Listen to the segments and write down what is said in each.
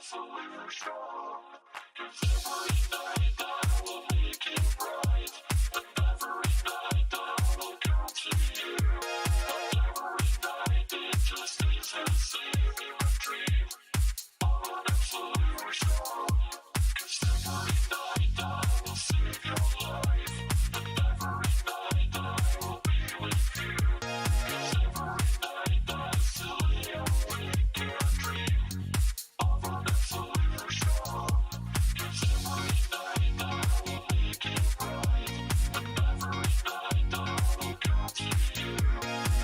absolutely strong. 'Cause every night I will make it right. And every night I will come to you. And every night it just is the same in my dream. I'm absolutely strong. 'Cause every night I will save your life. And every night I will be with you. 'Cause every night I silly awake in a dream. I'm absolutely strong. 'Cause every night I will make it right. And every night I will come to you.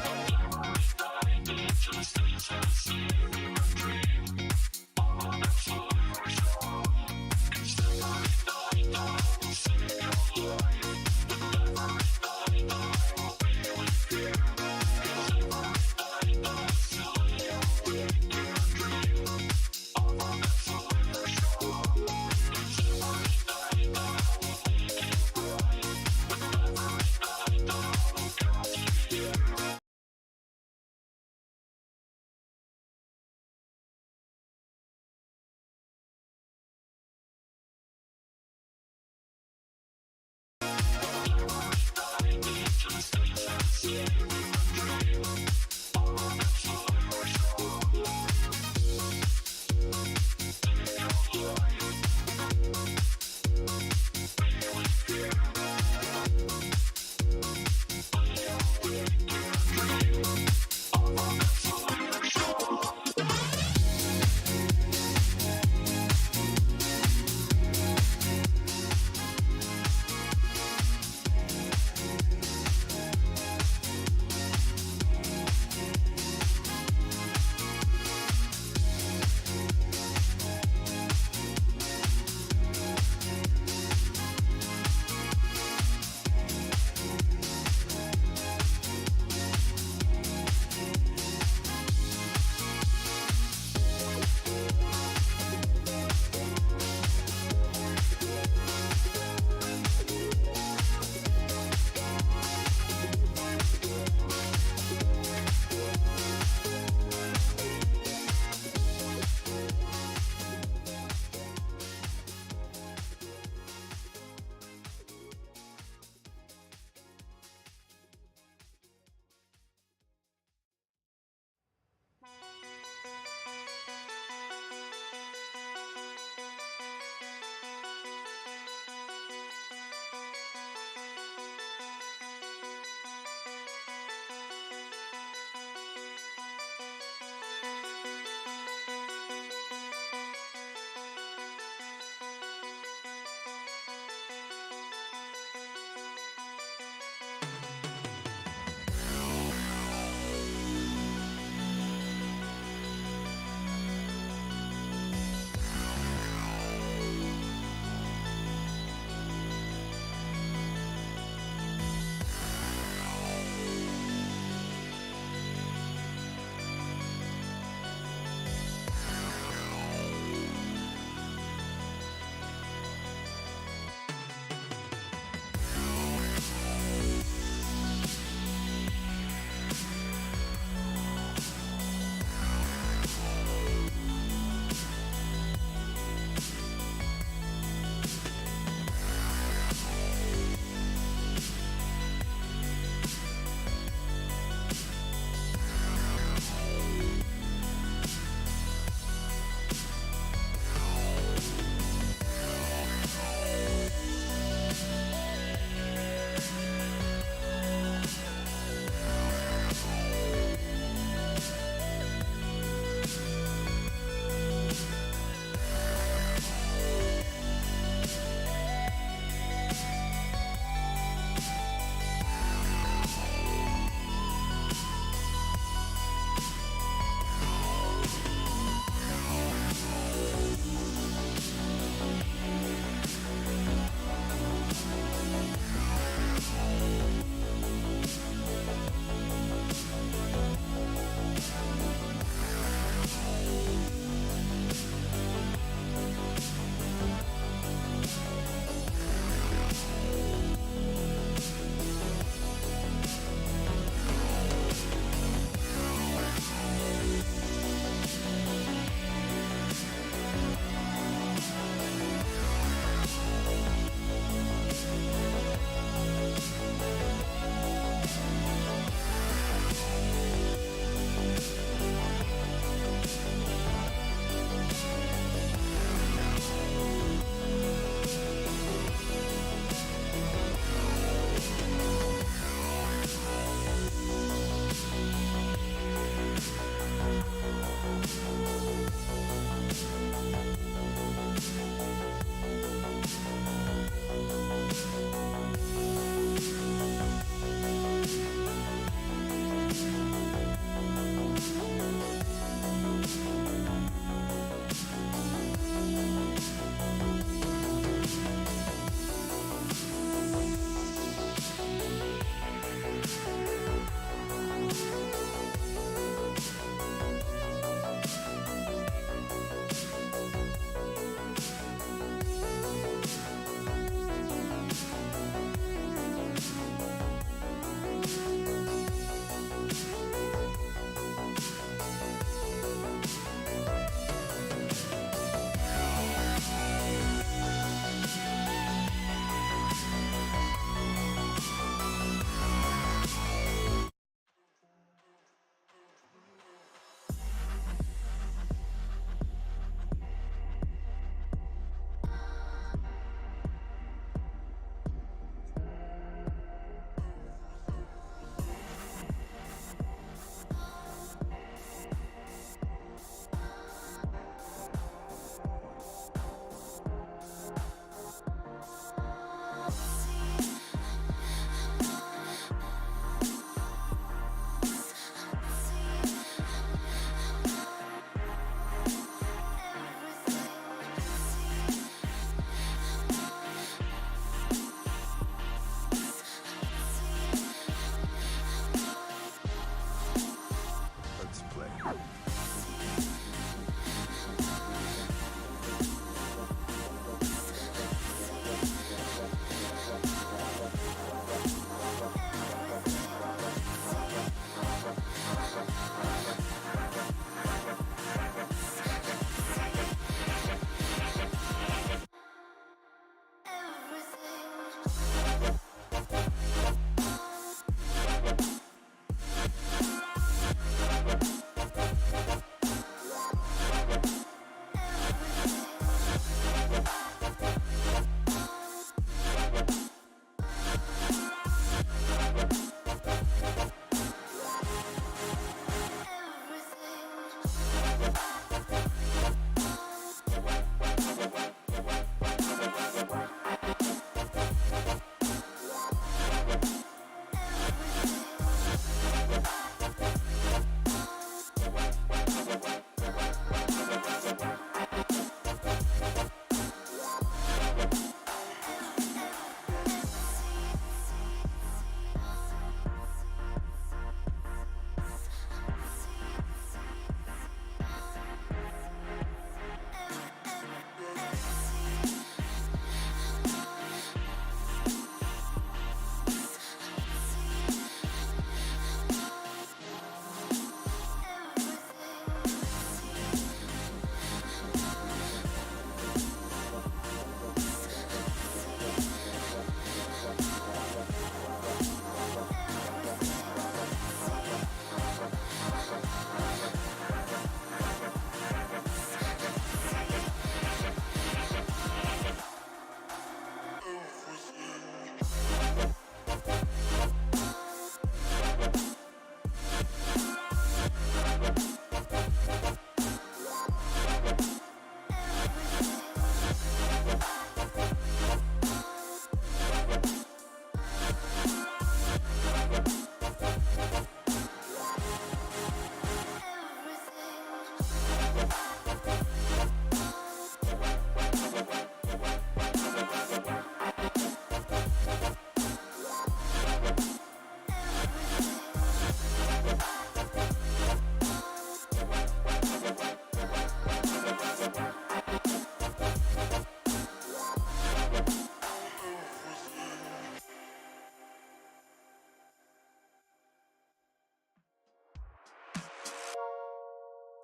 And every night it just is the same in my dream. I'm absolutely strong.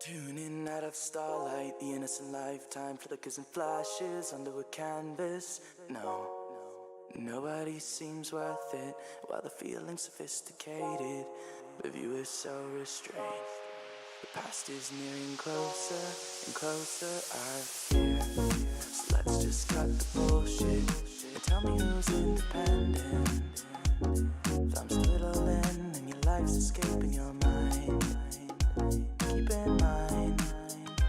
Tuning out of starlight, the innocent lifetime flickers and flashes under a canvas. No, nobody seems worth it, while the feeling's sophisticated. The view is so restrained. The past is nearing closer and closer, I fear. So let's just cut the bullshit and tell me who's independent. Thumbs twiddling and your life's escaping your mind. Keep in mind,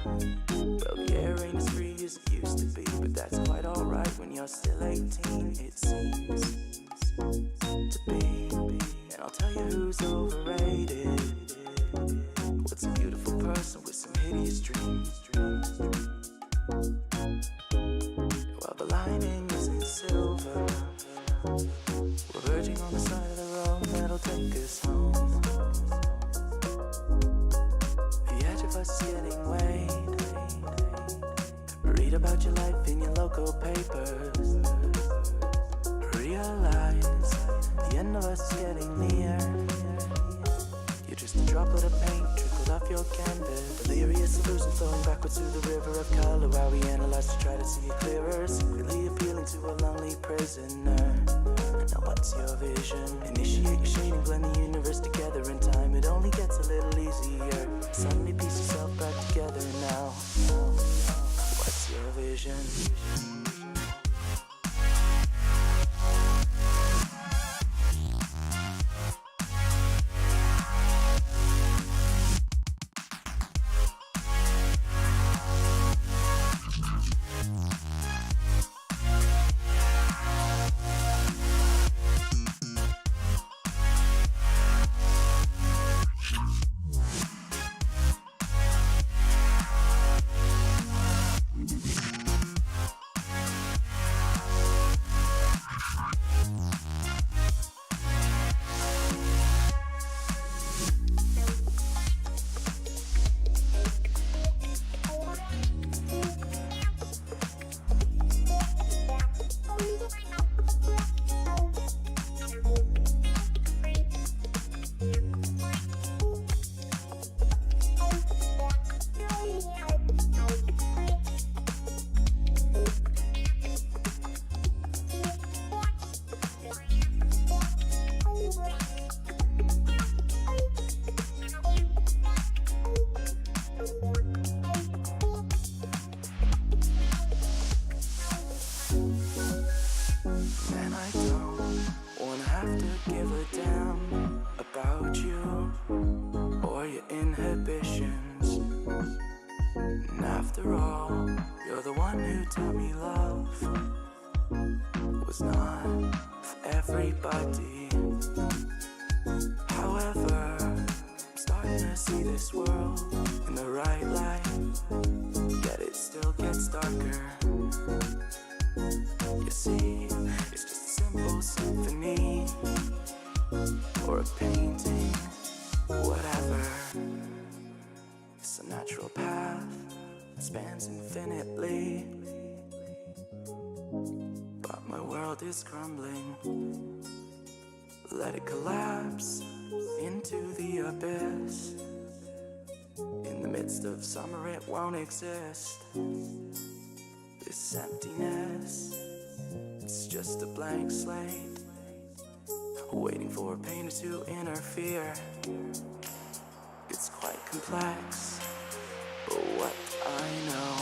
well, the air ain't as free as it used to be, but that's quite alright when you're still 18, it seems to be. And I'll tell you who's overrated. What's a beautiful person with some hideous dreams? While the lining isn't silver, we're verging on the side of the road that'll take us home. The edge of us getting weighed. Read about your life in your local papers. Realize the end of us is getting near. You're just a droplet of paint trickled off your canvas. Delirious illusion flowing backwards through the river of color, while we analyze to try to see it clearer. Secretly appealing to a lonely prisoner. Now what's your vision? Initiate your shade and blend the universe together. In time it only gets a little easier. Suddenly piece yourself back together now. What's your vision? Is crumbling. Let it collapse into the abyss. In the midst of summer it won't exist. This emptiness, it's just a blank slate, waiting for a painter to interfere. It's quite complex, but what I know,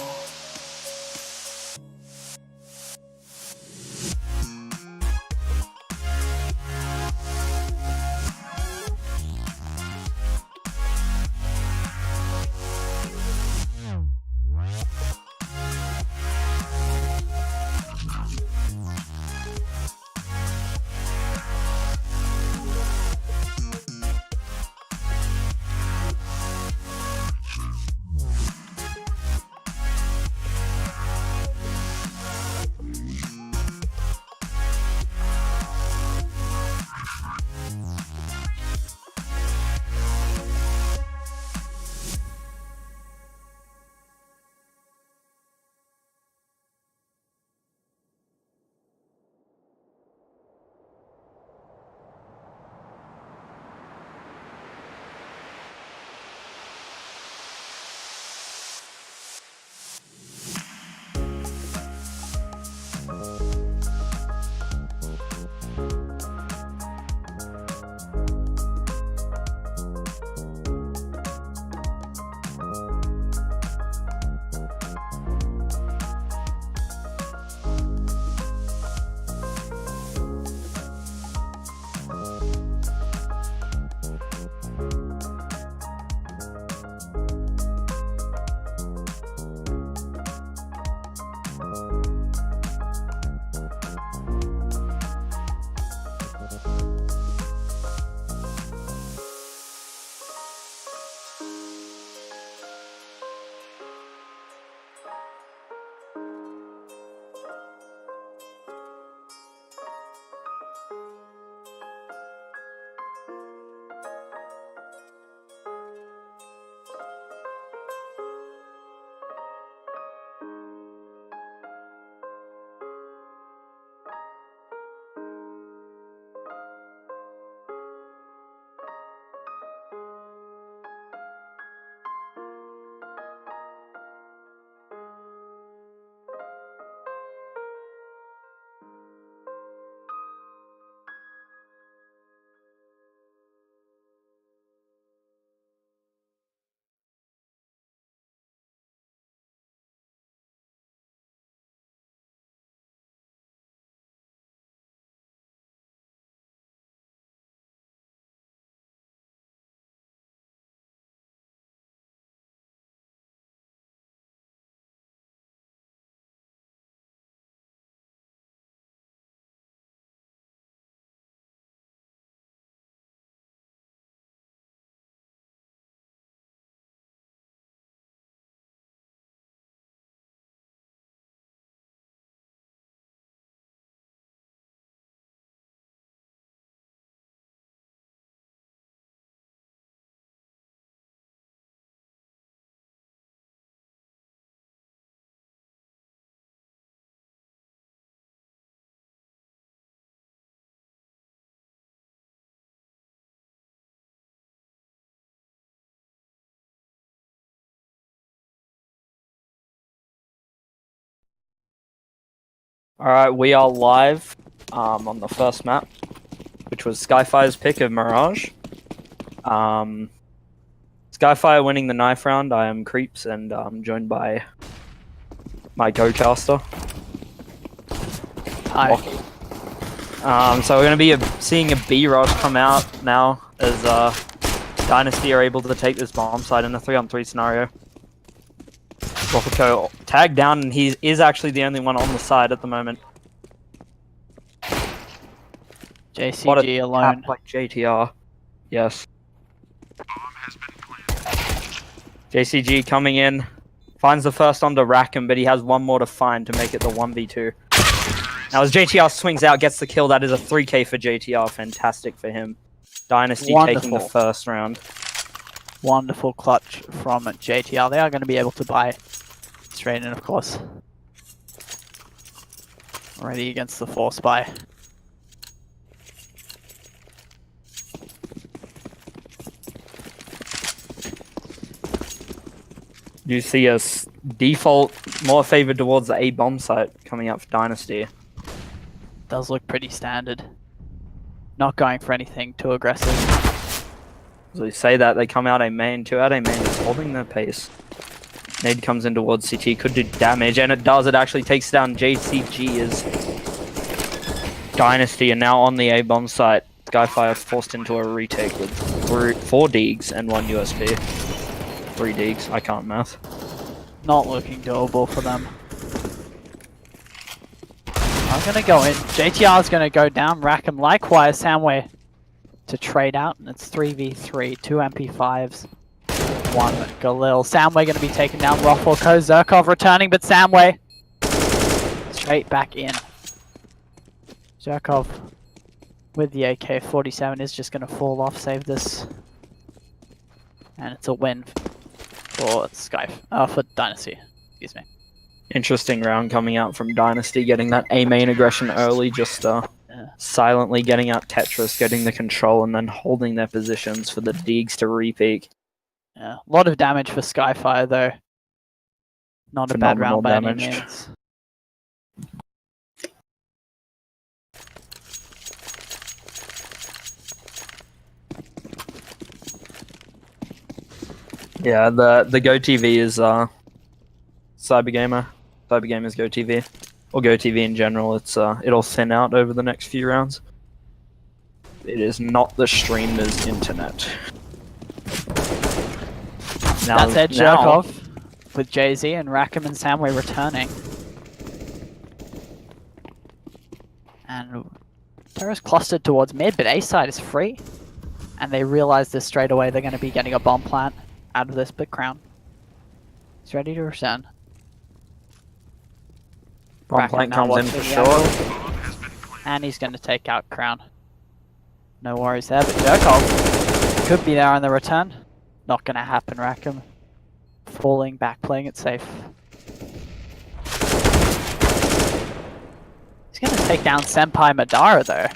Alright, we are live on the first map, which was Skyfire's pick of Mirage. Skyfire winning the knife round. I am Creeps, and I'm joined by my co-caster. Hi. So we're going to be seeing a B rush come out now as Dynasty are able to take this bomb site in a 3-on-3 scenario. Rockco tagged down, and he is actually the only one on the side at the moment. JCG What a alone. tap by JTR. Yes. JCG coming in, finds the first onto Rackham, but he has one more to find to make it the 1v2. Now as JTR swings out, gets the kill, that is a 3k for JTR. Fantastic for him. Dynasty taking the first round. Wonderful clutch from JTR. They are going to be able to buy straight in, of course. Ready against the force buy. You see a default more favored towards the A bomb site coming up for Dynasty. Does look pretty standard. Not going for anything too aggressive. So you say that, they come out A main, 2 out A main, just holding their pace. Nade comes in towards CT, could do damage, and it does. It actually takes down JCG as Dynasty, and now on the A bomb site, Skyfire forced into a retake with 4 Deegs and 1 USP. 3 Deegs, I can't math. Not looking doable for them. I'm going to go in. JTR is going to go down. Rackham likewise. Samway to trade out, and it's 3v3. 2 MP5s. 1 Galil. Samway going to be taken down. Rockco, Zerkov returning, but Samway straight back in. Zerkov with the AK-47 is just going to fall off, save this. And it's a win for for Dynasty. Excuse me. Interesting round coming out from Dynasty, getting that A main aggression early, just silently getting out Tetris, getting the control, and then holding their positions for the Deegs to repeak. Yeah, a lot of damage for Skyfire though. Not a bad round by any means. Yeah, the Go TV is Cybergamer. Cybergamer's Go TV. Or Go TV in general. It's it'll thin out over the next few rounds. It is not the streamer's internet. Now, That's Ed Zerkov with Jay-Z and Rackham and Samway returning. And Terra's clustered towards mid, but A side is free. And they realize this straight away. They're going to be getting a bomb plant out of this big crown. He's ready to return. bomb plant comes in for sure. And he's going to take out crown. No worries there, but Zerkov could be there on the return. Not going to happen, Rackham. Falling back, playing it safe. He's going to take down Senpai Madara, though.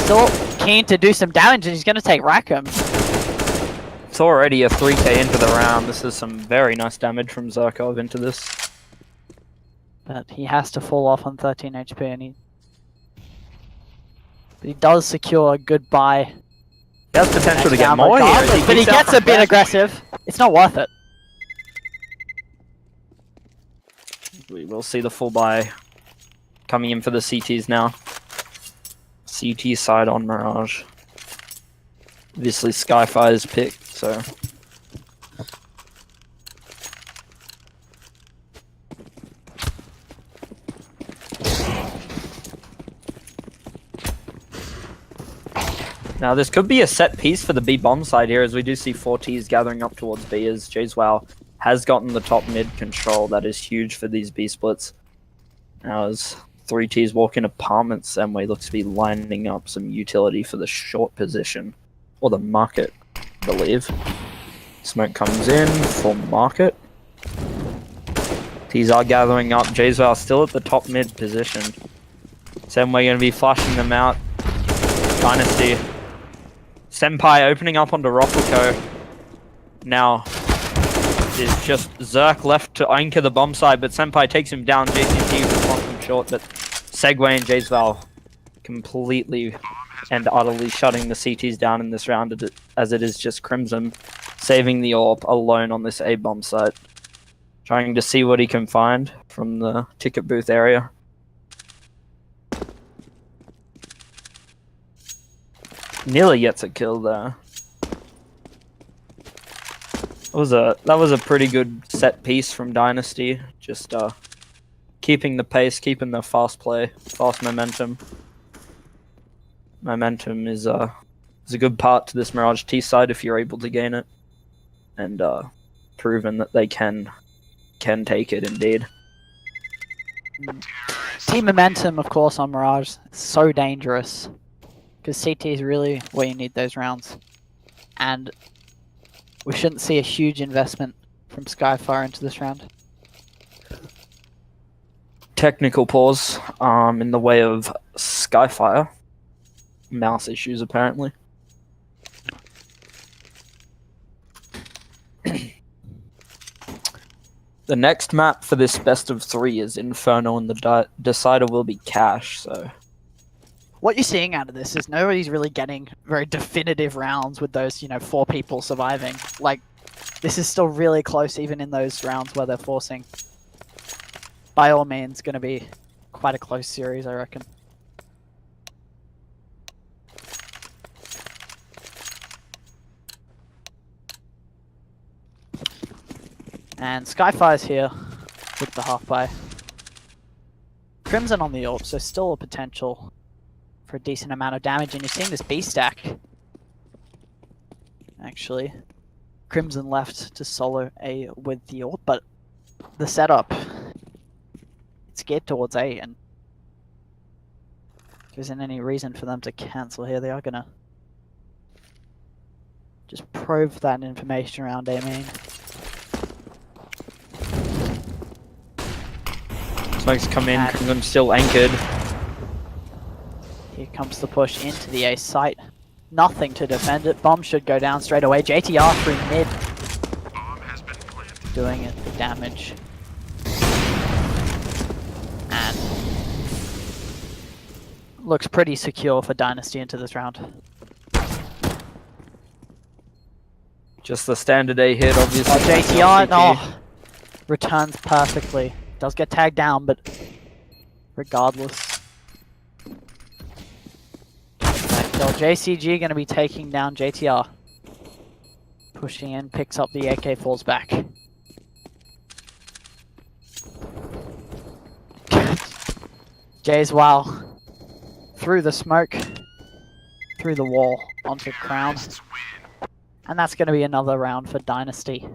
Still keen to do some damage, and he's going to take Rackham. It's already a 3k into the round. This is some very nice damage from Zerkov into this. But he has to fall off on 13 HP, and he does secure a good buy. He has potential to get more here. But he gets a bit aggressive. It's not worth it. We will see the full buy coming in for the CTs now. CT side on Mirage. Obviously Skyfire's pick, so... Now this could be a set piece for the B bomb side here, as we do see 4 Ts gathering up towards B, as JSWOW has gotten the top mid control. That is huge for these B splits. Now as 3 Ts walk in apartments, Samway looks to be lining up some utility for the short position. Or the market, I believe. Smoke comes in for market. Ts are gathering up. JSWOW still at the top mid position. Samway going to be flashing them out. Dynasty. Senpai opening up onto Rockco. Now, there's just Zerk left to anchor the bomb side, but Senpai takes him down. JCG with quantum short, but Segway and Jaysval completely and utterly shutting the CTs down in this round, as it is just Crimson saving the AWP alone on this A-bomb site. Trying to see what he can find from the ticket booth area. Nearly gets a kill there. That was a pretty good set piece from Dynasty. Just keeping the pace, keeping the fast play, fast momentum. Momentum is a good part to this Mirage T side if you're able to gain it, and proven that they can take it indeed. Team momentum, of course, on Mirage, so dangerous because CT is really where you need those rounds, and we shouldn't see a huge investment from Skyfire into this round. Technical pause in the way of Skyfire. Mouse issues, apparently. The next map for this best of 3 is Inferno, and the decider will be Cash, so... What you're seeing out of this is nobody's really getting very definitive rounds with those, 4 people surviving. Like, this is still really close even in those rounds where they're forcing. By all means, going to be quite a close series, I reckon. And Skyfire's here with the half-buy. Crimson on the AWP, so still a potential for a decent amount of damage, and you're seeing this B stack. Actually, Crimson left to solo A with the AWP, but the setup, it's geared towards A, and there isn't any reason for them to cancel here. They are gonna just probe that information around A main. Smokes come in, Crimson still anchored. Here comes the push into the A site. Nothing to defend it. Bomb should go down straight away. JTR through mid. Doing it, the damage. And looks pretty secure for Dynasty into this round. Just the standard A hit, obviously. Oh, JTR, no. Returns perfectly. Does get tagged down, but regardless. Kill. JCG going to be taking down JTR. Pushing in, picks up the AK, falls back. Jaysval through the smoke, through the wall, onto Crown. And that's going to be another round for Dynasty.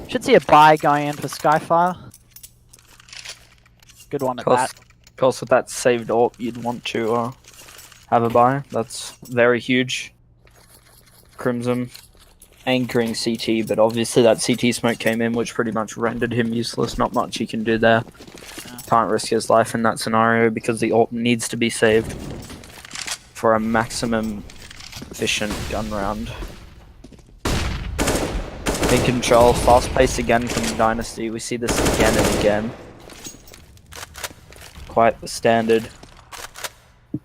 Should see a buy going in for Skyfire. Good one at that. Of course, with that saved AWP, you'd want to have a buy. That's very huge. Crimson anchoring CT, but obviously that CT smoke came in, which pretty much rendered him useless. Not much he can do there. Can't risk his life in that scenario because the AWP needs to be saved for a maximum efficient gun round. In control, fast pace again from Dynasty. We see this again and again. Quite the standard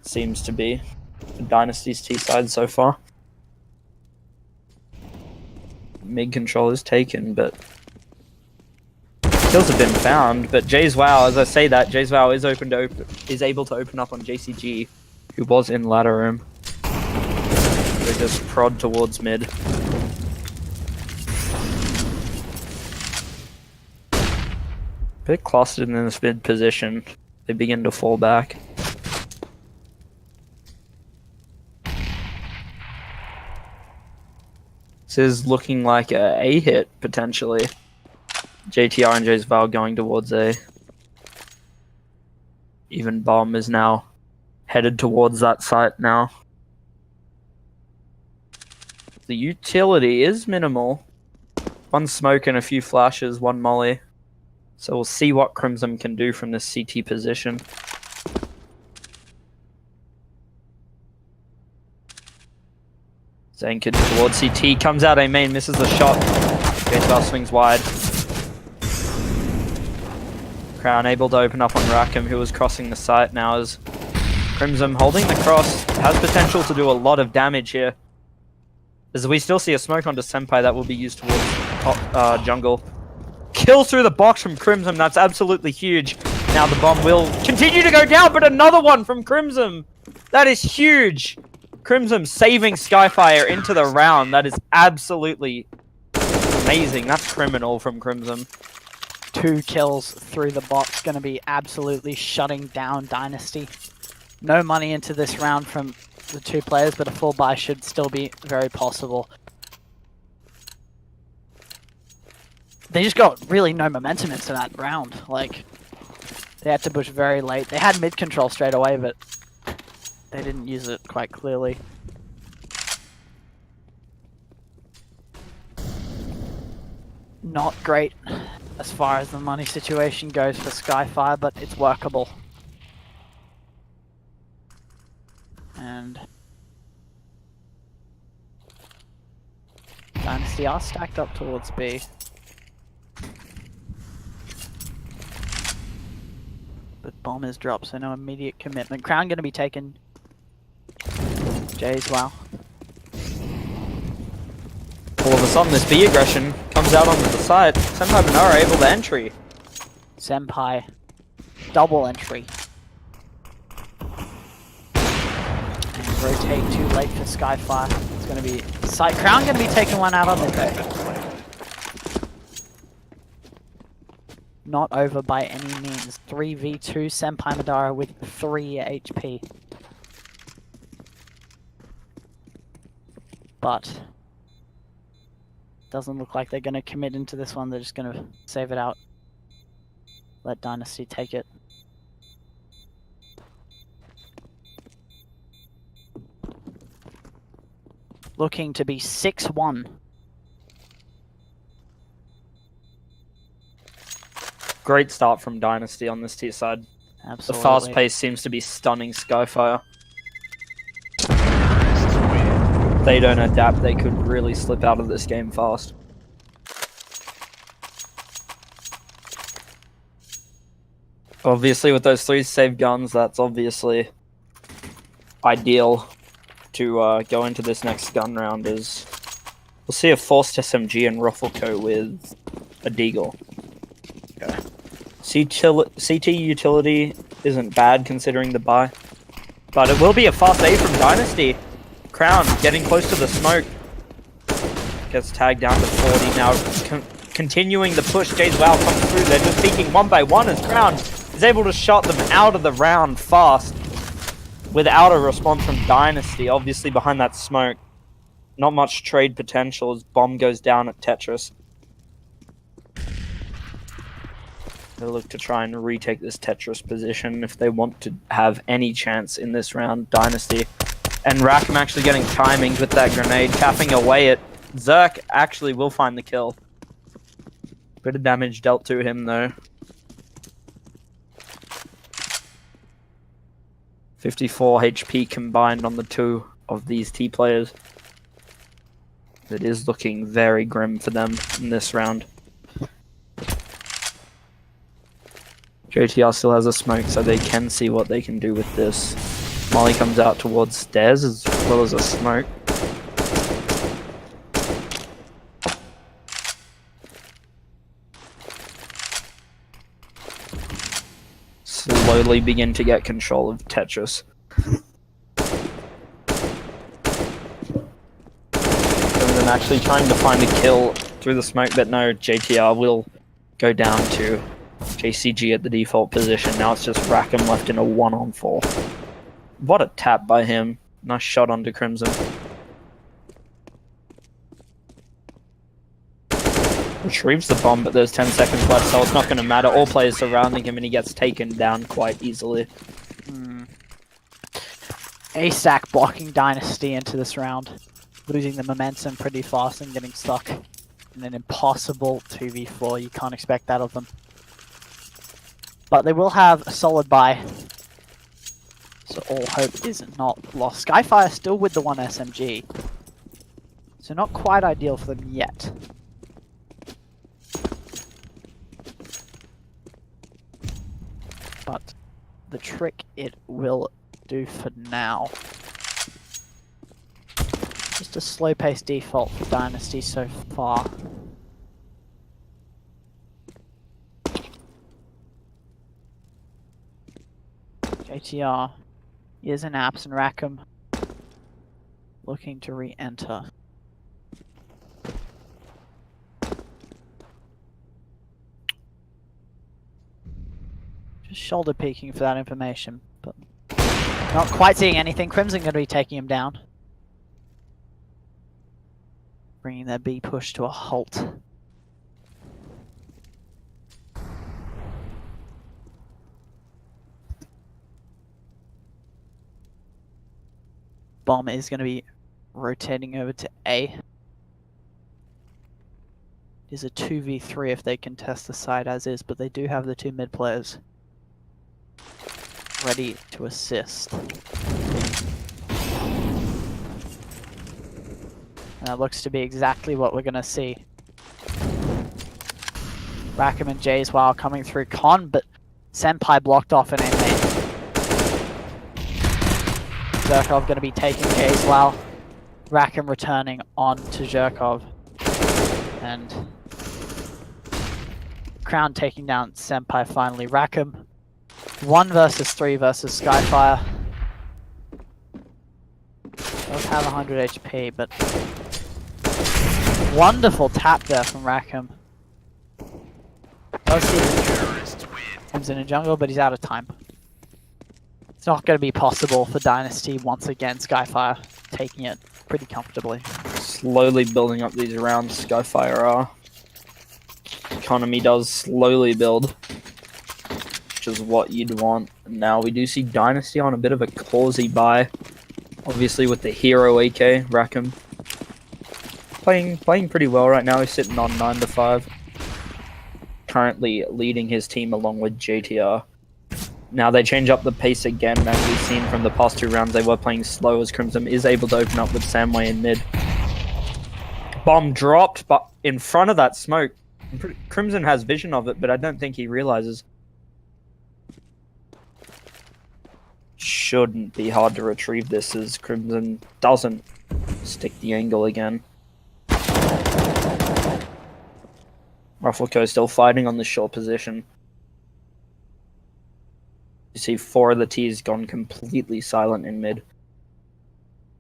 seems to be for Dynasty's T side so far. Mid control is taken, but kills have been found. But Jaysval, as I say that, Jaysval is able to open up on JCG, who was in ladder room. They just prod towards mid. Bit clustered in this mid position. They begin to fall back. This is looking like a hit, potentially. JTR and Jaysval going towards A. Even Bomb is now headed towards that site now. The utility is minimal. One smoke and a few flashes, one molly. So we'll see what Crimson can do from this CT position. Zankered towards CT, comes out A main, misses the shot. Jaysval swings wide. Crown able to open up on Rackham, who was crossing the site now as Crimson holding the cross, has potential to do a lot of damage here. As we still see a smoke onto Senpai that will be used towards top jungle. Kill through the box from Crimson, that's absolutely huge. Now the bomb will continue to go down, but another one from Crimson! That is huge! Crimson saving Skyfire into the round, that is absolutely amazing. That's criminal from Crimson. 2 kills through the box, going to be absolutely shutting down Dynasty. No money into this round from the 2 players, but a full buy should still be very possible. They just got really no momentum into that round. Like, they had to push very late. They had mid control straight away, but they didn't use it quite clearly. Not great as far as the money situation goes for Skyfire, but it's workable. And Dynasty are stacked up towards B. But bomb is dropped, so no immediate commitment. Crown going to be taken. J as well. All of a sudden, this B aggression comes out onto the side. Senpai Minora able to entry. Senpai, double entry. And rotate too late for Skyfire. It's going to be side. Crown going to be taking one out on the day. Not over by any means. 3v2 Senpai Madara with 3 HP. But doesn't look like they're going to commit into this one. They're just going to save it out. Let Dynasty take it. Looking to be 6-1. Great start from Dynasty on this tier side. Absolutely. The fast pace seems to be stunning Skyfire. If they don't adapt, they could really slip out of this game fast. Obviously, with those 3 saved guns, that's obviously ideal to go into this next gun round. As we'll see a forced SMG and Ruffleco with a Deagle. Okay. CT utility isn't bad considering the buy, but it will be a fast A from Dynasty. Crown getting close to the smoke. Gets tagged down to 40 now. Continuing the push, Jay's Wow comes through. They're just peeking one by one as Crown is able to shot them out of the round fast without a response from Dynasty. Obviously behind that smoke, not much trade potential as bomb goes down at Tetris. They look to try and retake this Tetris position if they want to have any chance in this round. Dynasty and Rackham actually getting timings with that grenade, tapping away at Zerk. Actually will find the kill. Bit of damage dealt to him though. 54 HP combined on the 2 of these T players. It is looking very grim for them in this round. JTR still has a smoke, so they can see what they can do with this. Molly comes out towards stairs as well as a smoke. Slowly begin to get control of Tetris. And then actually trying to find a kill through the smoke, but no, JTR will go down to JCG at the default position. Now it's just Rackham left in a 1-on-4. What a tap by him. Nice shot onto Crimson. Retrieves the bomb, but there's 10 seconds left, so it's not going to matter. All players surrounding him and he gets taken down quite easily. A-Stack blocking Dynasty into this round. Losing the momentum pretty fast and getting stuck in an impossible 2v4. You can't expect that of them. But they will have a solid buy. So all hope is not lost. Skyfire still with the 1 SMG. So not quite ideal for them yet. but the trick it will do for now. Just a slow pace default for Dynasty so far. JTR is in apps and Rackham looking to re-enter. Just shoulder peeking for that information, but not quite seeing anything. Crimson going to be taking him down. Bringing their B push to a halt. Bomb is going to be rotating over to A. It is a 2v3 if they contest the side as is, but they do have the two mid players ready to assist. And that looks to be exactly what we're going to see. Rackham and Jays while coming through Con, but Senpai blocked off an A-main. Zherkov going to be taking Jays while Rackham returning on to Zherkov. And Crown taking down Senpai finally. Rackham 1 versus 3 versus Skyfire. Does have 100 HP, but wonderful tap there from Rackham. Does see Crimson in jungle, but he's out of time. It's not going to be possible for Dynasty once again. Skyfire taking it pretty comfortably. Slowly building up these rounds, Skyfire are. Economy does slowly build, which is what you'd want. Now we do see Dynasty on a bit of a causey buy. Obviously with the hero AK, Rackham. Playing pretty well right now. He's sitting on 9-5. Currently leading his team along with JTR. Now they change up the pace again, as we've seen from the past 2 rounds. They were playing slow as Crimson is able to open up with Samway in mid. Bomb dropped, but in front of that smoke. Crimson has vision of it, but I don't think he realizes. Shouldn't be hard to retrieve this as Crimson doesn't stick the angle again. Ruffleco still fighting on the short position. You see 4 of the T's gone completely silent in mid.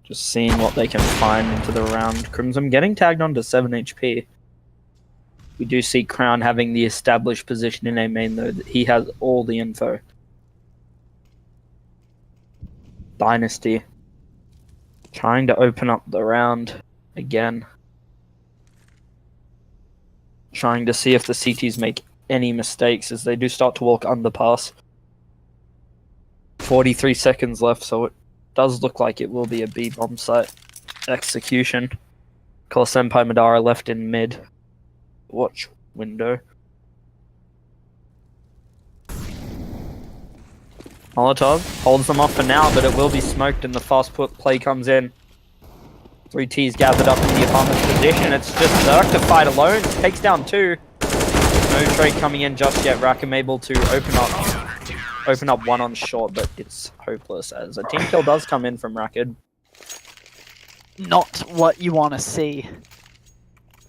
Just seeing what they can find into the round. Crimson getting tagged on to 7 HP. We do see Crown having the established position in A main though. He has all the info. Dynasty trying to open up the round again. Trying to see if the CTs make any mistakes as they do start to walk underpass. 43 seconds left, so it does look like it will be a B bomb site execution. Of course, Senpai Madara left in mid. Watch window. Molotov holds them off for now, but it will be smoked and the fast play comes in. 3 T's gathered up in the opponent's position. It's just Zerk to fight alone. Takes down 2. No trade coming in just yet. Rackham able to open up 1 on short, but it's hopeless as a team kill does come in from Rackard. Not what you want to see.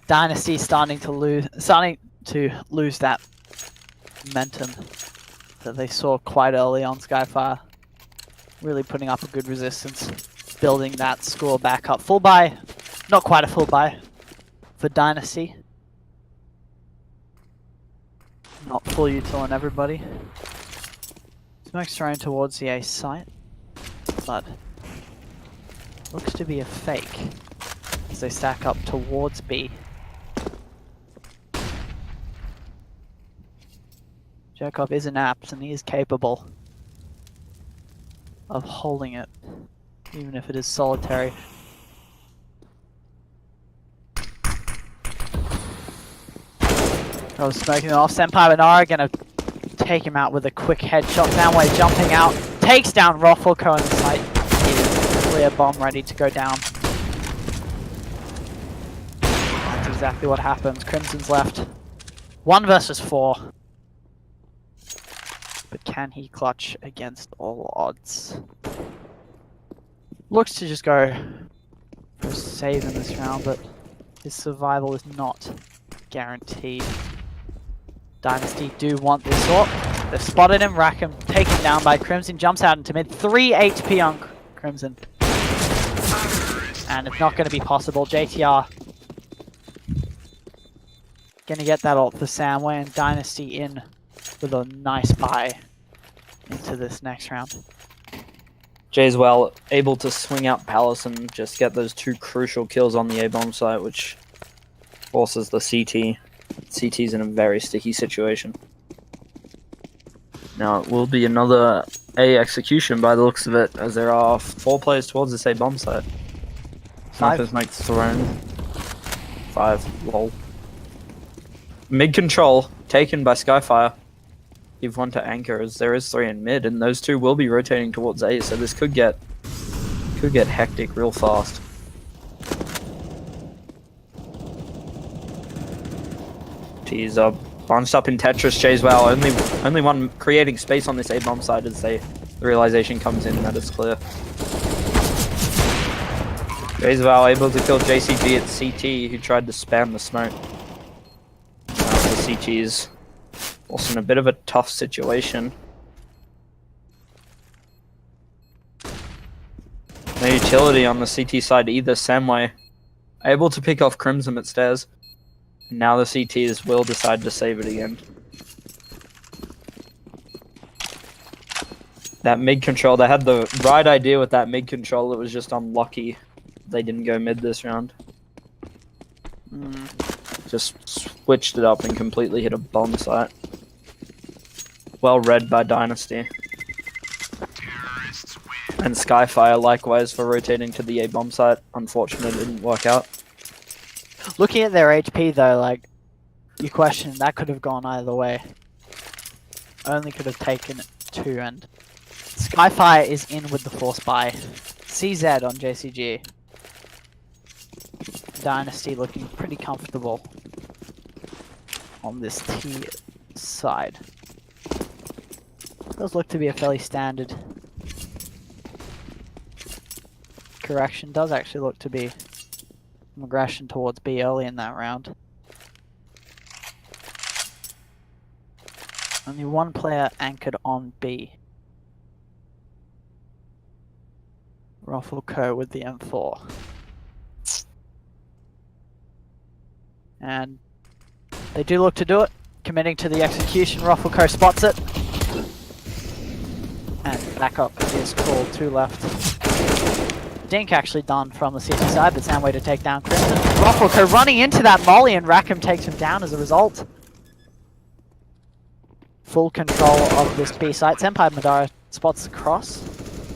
Dynasty starting to lose that momentum that they saw quite early on Skyfire. Really putting up a good resistance, building that score back up. Full buy, not quite a full buy for Dynasty. Not full util on everybody. Smoke's thrown towards the A site, but looks to be a fake as they stack up towards B. Zherkov is inapt and he is capable of holding it, even if it is solitary. I was smoking off. Senpai Benara gonna take him out with a quick headshot. Downway jumping out, takes down Ruffleco in the site. Clear bomb ready to go down. That's exactly what happens. Crimson's left. 1 versus 4. But can he clutch against all odds? Looks to just go for a save in this round, but his survival is not guaranteed. Dynasty do want this AWP. They've spotted him, Rackham taken down by Crimson, jumps out into mid. 3 HP on Crimson. And it's not going to be possible. JTR going to get that ult for Samway, and Dynasty in with a nice buy into this next round. Jayswell able to swing out Palace and just get those 2 crucial kills on the A-bomb site, which forces the CT. CT's in a very sticky situation. Now it will be another A execution by the looks of it, as there are 4 players towards this A-bomb site. Snipers makes thrown. 5, lol. Mid control taken by Skyfire. Give 1 to Anchor, as there is 3 in mid, and those 2 will be rotating towards A, so this could get hectic real fast. He's bunched up in Tetris. Jayswell only one creating space on this A-bomb side as the realization comes in that it's clear. Jayswell able to kill JCG at CT, who tried to spam the smoke. The CT's also in a bit of a tough situation. No utility on the CT side either. Samway able to pick off Crimson at stairs. Now the CTs will decide to save it again. That mid control, they had the right idea with that mid control. It was just unlucky they didn't go mid this round. Just switched it up and completely hit a bomb site. Well read by Dynasty. And Skyfire likewise for rotating to the A bomb site. Unfortunately, it didn't work out. Looking at their HP though, like, you question that could have gone either way. Only could have taken 2, and Skyfire is in with the force buy. CZ on JCG. Dynasty looking pretty comfortable on this T side. Does look to be a fairly standard correction. Does actually look to be some aggression towards B early in that round. Only 1 player anchored on B. Ruffle Co with the M4. And they do look to do it. Committing to the execution. Ruffle Co spots it. And backup is called. 2 left. Dink actually done from the CT side, but Samway to take down Crimson. Ruffle Co running into that molly, and Rackham takes him down as a result. Full control of this B site. Senpai Madara spots the cross.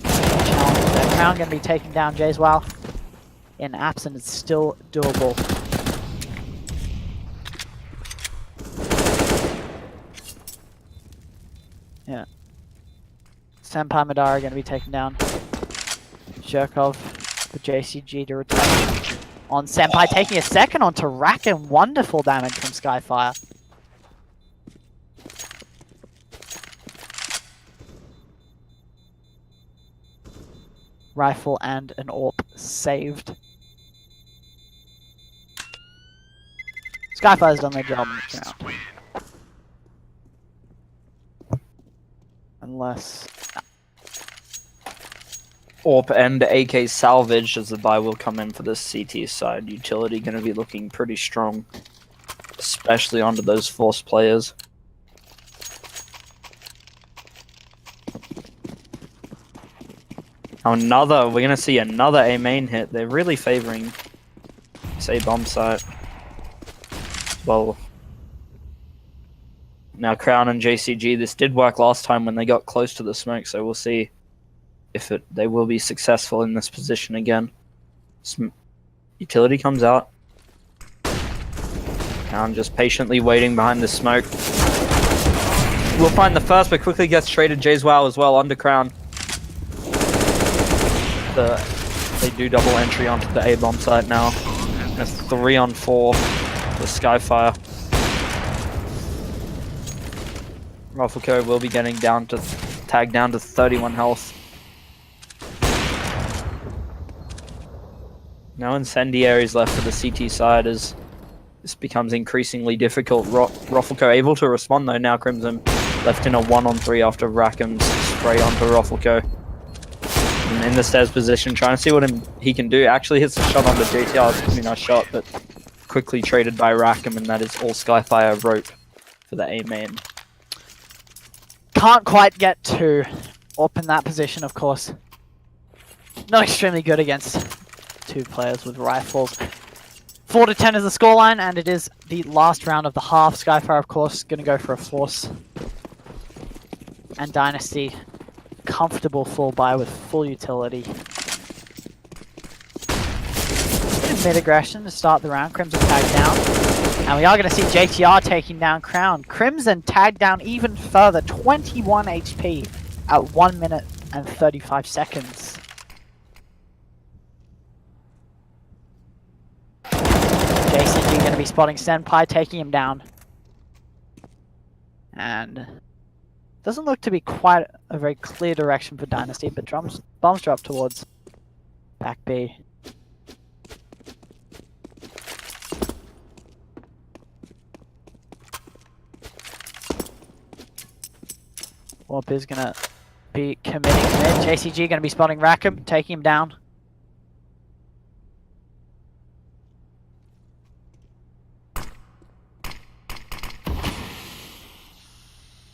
Challenge there. Crown going to be taking down Jayswell. In absent, it's still doable. Yeah. Senpai Madara going to be taken down. Shirkov for JCG to return on Senpai, taking a second onto Rackham. Wonderful damage from Skyfire. Rifle and an AWP saved. Skyfire's done their job in this round. Unless... AWP and AK salvage as the buy will come in for this CT side. Utility going to be looking pretty strong, especially onto those force players. We're going to see another A main hit. They're really favoring this A bomb site. Well, now Crown and JCG, this did work last time when they got close to the smoke, so we'll see if they will be successful in this position again. Utility comes out. Crown just patiently waiting behind the smoke. We'll find the first, but quickly gets traded. Jayswell as well under Crown. They do double entry onto the A bomb site now. And a 3-on-4 with Skyfire. Ruffleco will be getting tagged down to 31 health. No incendiaries left for the CT side as this becomes increasingly difficult. Ruffleco able to respond though now. Crimson left in a 1-on-3 after Rackham's spray onto Ruffleco. And in the stairs position, trying to see what he can do. Actually hits a shot onto JTR. It's a pretty nice shot, but quickly traded by Rackham, and that is all Skyfire rope for the A main. Can't quite get to up in that position, of course. Not extremely good against two players with rifles. 4-10 is the scoreline, and it is the last round of the half. Skyfire, of course, going to go for a force. And Dynasty, comfortable full buy with full utility. Mid-aggression to start the round. Crimson tagged down. And we are going to see JTR taking down Crown. Crimson tagged down even further. 21 HP at 1 minute and 35 seconds. JCG going to be spotting Senpai, taking him down. And doesn't look to be quite a very clear direction for Dynasty, but bombs drop towards back B. Warp is going to be committing mid. JCG going to be spotting Rackham, taking him down.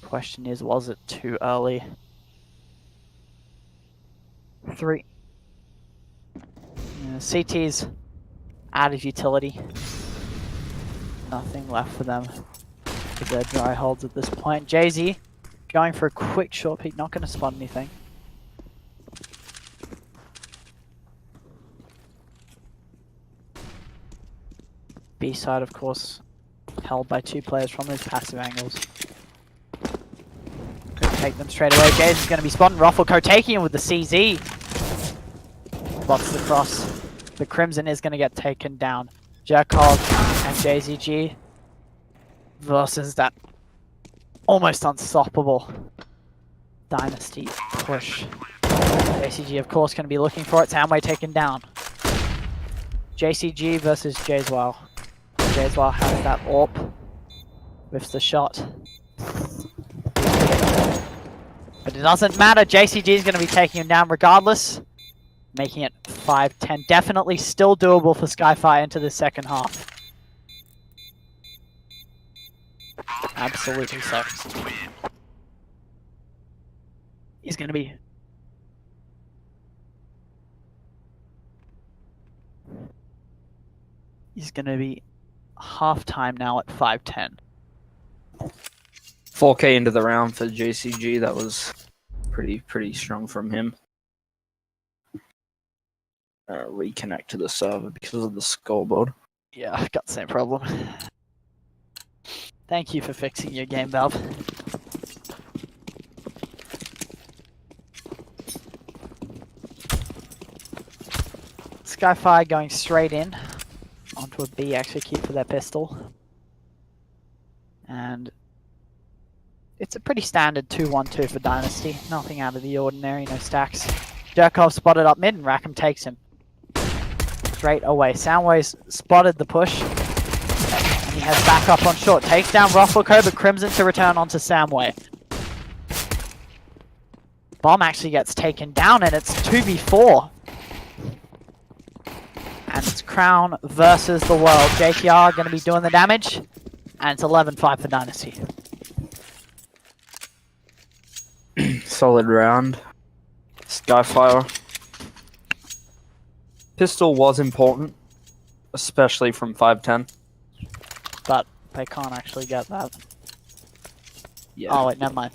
Question is, was it too early? 3. CT's out of utility. Nothing left for them with their dry holds at this point. JZ going for a quick short peek, not going to spot anything. B side, of course, held by 2 players from those passive angles. Could take them straight away. Jays is going to be spotting Ruffleco, taking him with the CZ. Blocks the cross. The Crimson is going to get taken down. Jerkov and JZG versus that almost unstoppable Dynasty push. JCG, of course, going to be looking for it. Soundway taken down. JCG versus Jayswell. Jayswell has that AWP. Whiffs the shot. But it doesn't matter. JCG is going to be taking him down regardless. Making it 5-10. Definitely still doable for Skyfire into the second half. Absolutely so. He's going to be... He's going to be half-time now at 5-10. 4K into the round for JCG. That was pretty strong from him. Reconnect to the server because of the scoreboard. Yeah, I've got the same problem. Thank you for fixing your game, Valve. Skyfire going straight in onto a B, actually keep for their pistol. And it's a pretty standard 2-1-2 for Dynasty. Nothing out of the ordinary, no stacks. Jerkov spotted up mid and Rackham takes him. Straight away. Soundwave's spotted the push. And he has back up on short. Takes down Ruffleco, but Crimson to return onto Soundwave. Bomb actually gets taken down and it's 2v4. And it's Crown versus the world. JTR going to be doing the damage. And it's 11-5 for Dynasty. Solid round. Skyfire. Pistol was important, especially from 5-10. But they can't actually get that. Yeah. Oh wait, never mind.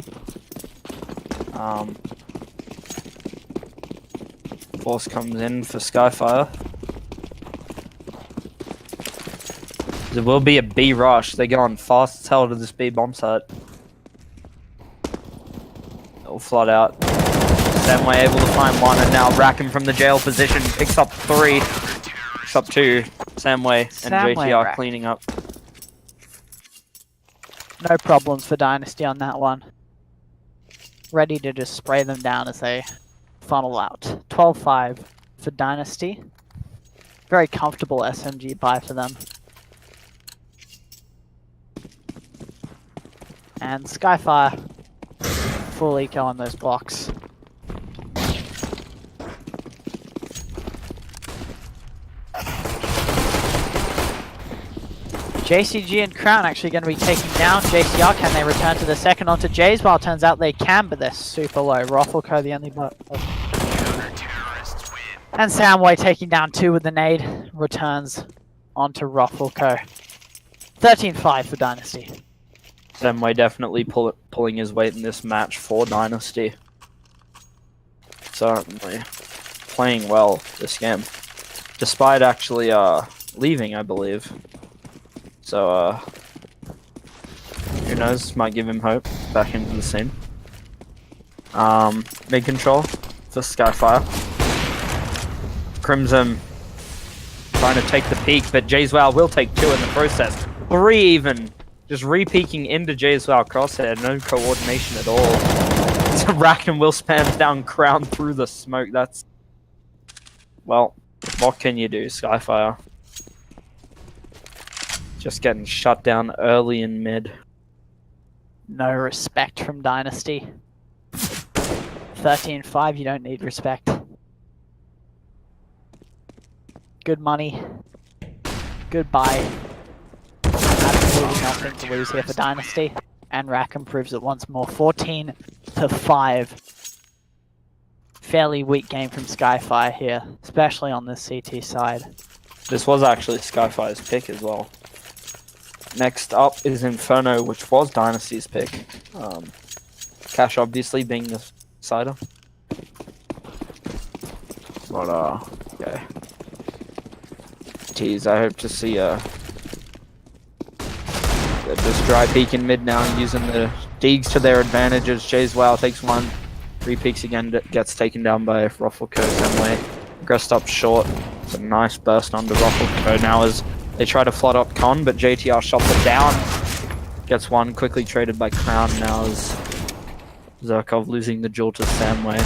Force comes in for Skyfire. There will be a B rush. They're going fast as hell to this B bomb site. It'll flood out. Samway able to find one, and now Rackham from the jail position picks up 3. Picks up 2. Samway and JTR cleaning up. No problems for Dynasty on that one. ready to just spray them down as they funnel out. 12-5 for Dynasty. Very comfortable SMG buy for them. And Skyfire full eco on those blocks. JCG and Crown actually going to be taking down JCR. Can they return to the second onto Jays? Well, it turns out they can, but they're super low. Roffelco the only but. And Soundway taking down 2 with the nade. Returns onto Roffelco. 13-5 for Dynasty. Soundway definitely pulling his weight in this match for Dynasty. Certainly playing well this game. Despite actually leaving, I believe. So, who knows, might give him hope back into the scene. Mid control for Skyfire. Crimson trying to take the peak, but Jayswell will take 2 in the process. 3 even. Just re-peeking into Jayswell crosshair, no coordination at all. So Rack and Will spams down Crown through the smoke. That's... well, what can you do, Skyfire? Just getting shut down early in mid. No respect from Dynasty. 13-5, you don't need respect. Good money. Goodbye. Absolutely nothing to lose here for Dynasty. And Rackham proves it once more. 14-5. Fairly weak game from Skyfire here, especially on this CT side. This was actually Skyfire's pick as well. Next up is Inferno, which was Dynasty's pick. Cash obviously being the cider. But okay. Tease, I hope to see just dry peek in mid now, using the Deegs to their advantages. Jayswell takes 1, 3 peeks again, gets taken down by Roffelco same way. Grest up short. It's a nice burst onto Roffelco now as they try to flood up Con, but JTR shots it down. Gets 1 quickly traded by Crown now as Zerkov losing the duel to Samway.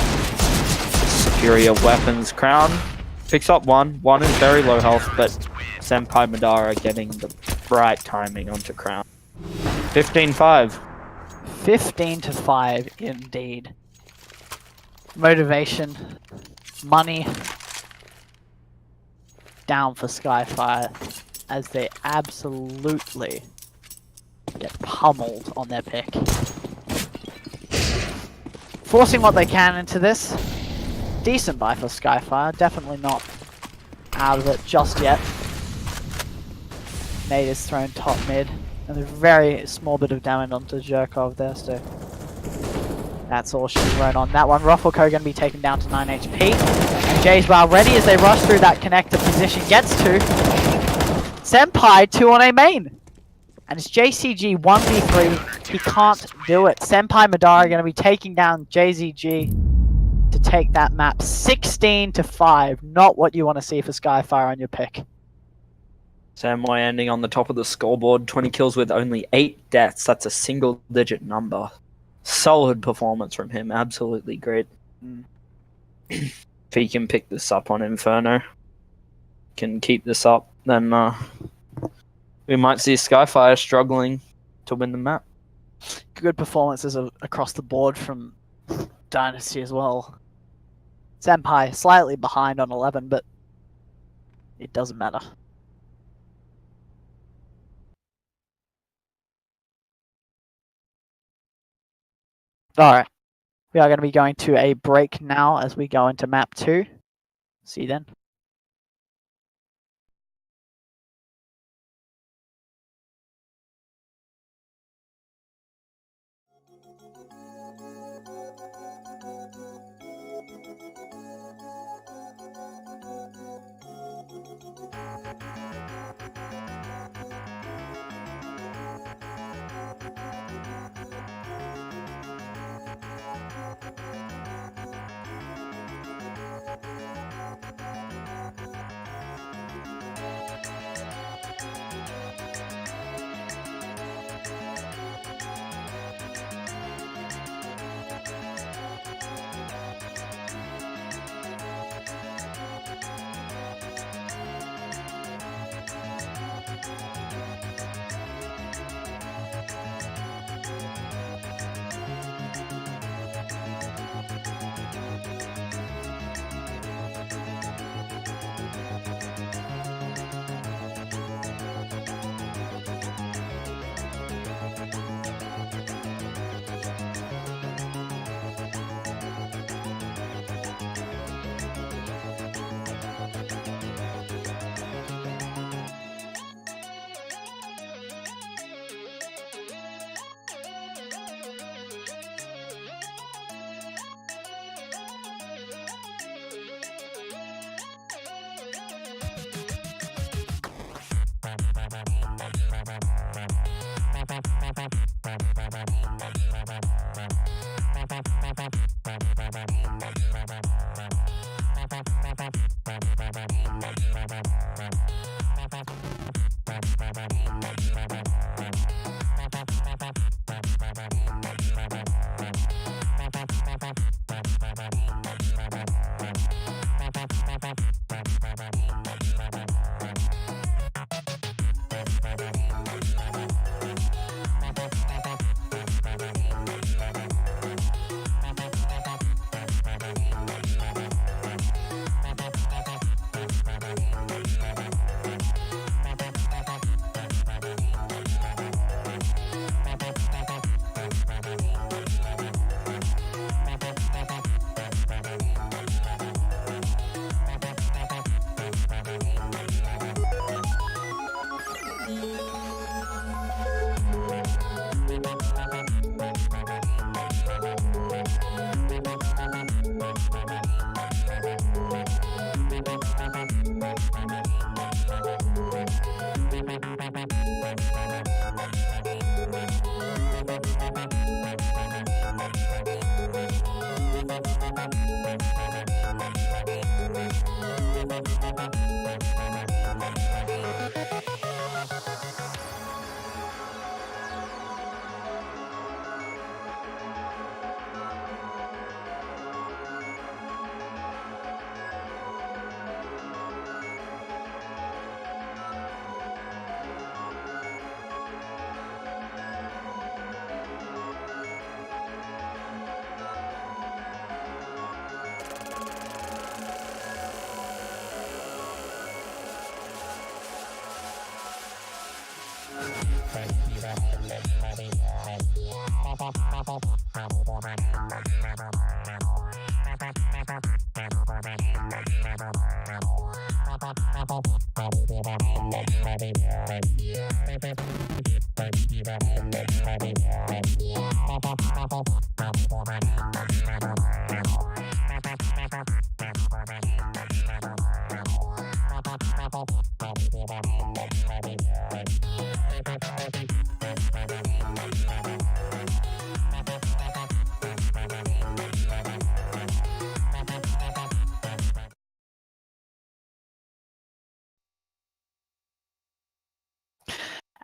Superior weapons. Crown picks up 1. 1 is very low health, but Senpai Madara getting the right timing onto Crown. 15-5. 15-5 indeed. Motivation, money down for Skyfire as they absolutely get pummeled on their pick. Forcing what they can into this. Decent buy for Skyfire, definitely not out of it just yet. Nade is thrown top mid, and a very small bit of damage onto Zerkov there, so that's all she wrote on that one. Roffelco going to be taken down to 9 HP. And Jayswell ready as they rush through that connector position. Gets to Senpai 2 on a main. And it's JCG 1v3. He can't do it. Senpai Madara going to be taking down JZG to take that map 16-5. Not what you want to see for Skyfire on your pick. Samway ending on the top of the scoreboard. 20 kills with only 8 deaths. That's a single-digit number. Solid performance from him. Absolutely great. If he can pick this up on Inferno, can keep this up, then we might see Skyfire struggling to win the map. Good performances across the board from Dynasty as well. Senpai slightly behind on 11, but it doesn't matter. Alright, we are going to be going to a break now as we go into map 2. See you then.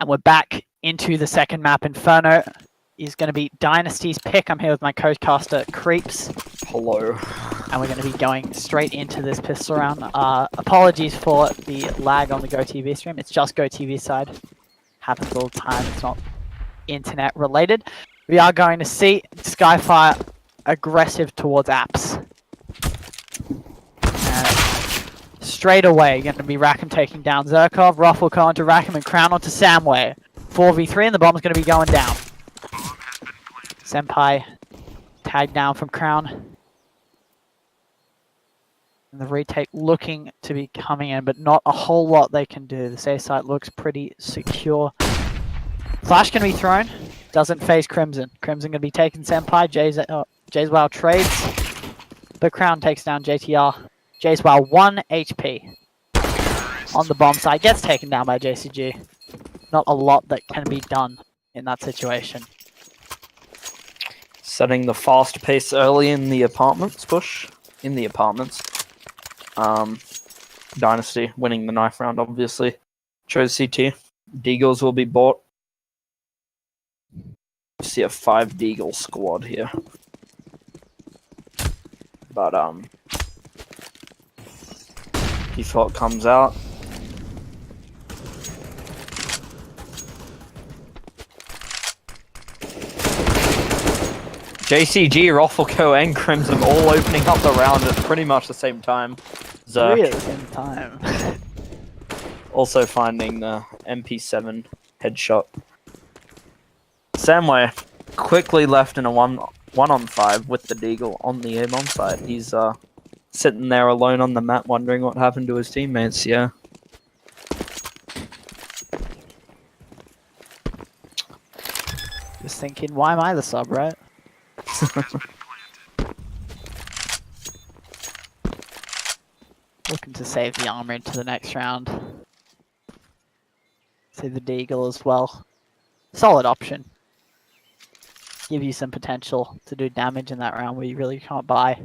And we're back into the second map. Inferno is going to be Dynasty's pick. I'm here with my co-caster, Creeps. Hello. And we're going to be going straight into this pistol round. Apologies for the lag on the GoTV stream. It's just GoTV side. Happens all the time. It's not internet related. We are going to see Skyfire aggressive towards apps. And straight away, going to be Rackham taking down Zerkov. Ruffle going to Rackham and Crown onto Samway. 4v3 and the bomb's going to be going down. Senpai tagged down from Crown. And the retake looking to be coming in, but not a whole lot they can do. The safe site looks pretty secure. Flash can be thrown. Doesn't phase Crimson. Crimson going to be taking Senpai. Jayswell trades. But Crown takes down JTR. Jayswell 1 HP. On the bomb site. Gets taken down by JCG. Not a lot that can be done in that situation. Setting the fast pace early in the apartments push. In the apartments. Dynasty winning the knife round, obviously. Chose CT. Deagles will be bought. See a 5 Deagle squad here. But, default comes out. JCG, Roffelco, and Crimson all opening up the round at pretty much the same time. Zerk. Three at the same time. Also finding the MP7 headshot. Samway quickly left in a 1-on-5 with the Deagle on the air bomb side. He's sitting there alone on the map wondering what happened to his teammates, yeah. Just thinking, why am I the sub, right? Looking to save the armor into the next round. See the Deagle as well. solid option. Give you some potential to do damage in that round where you really can't buy.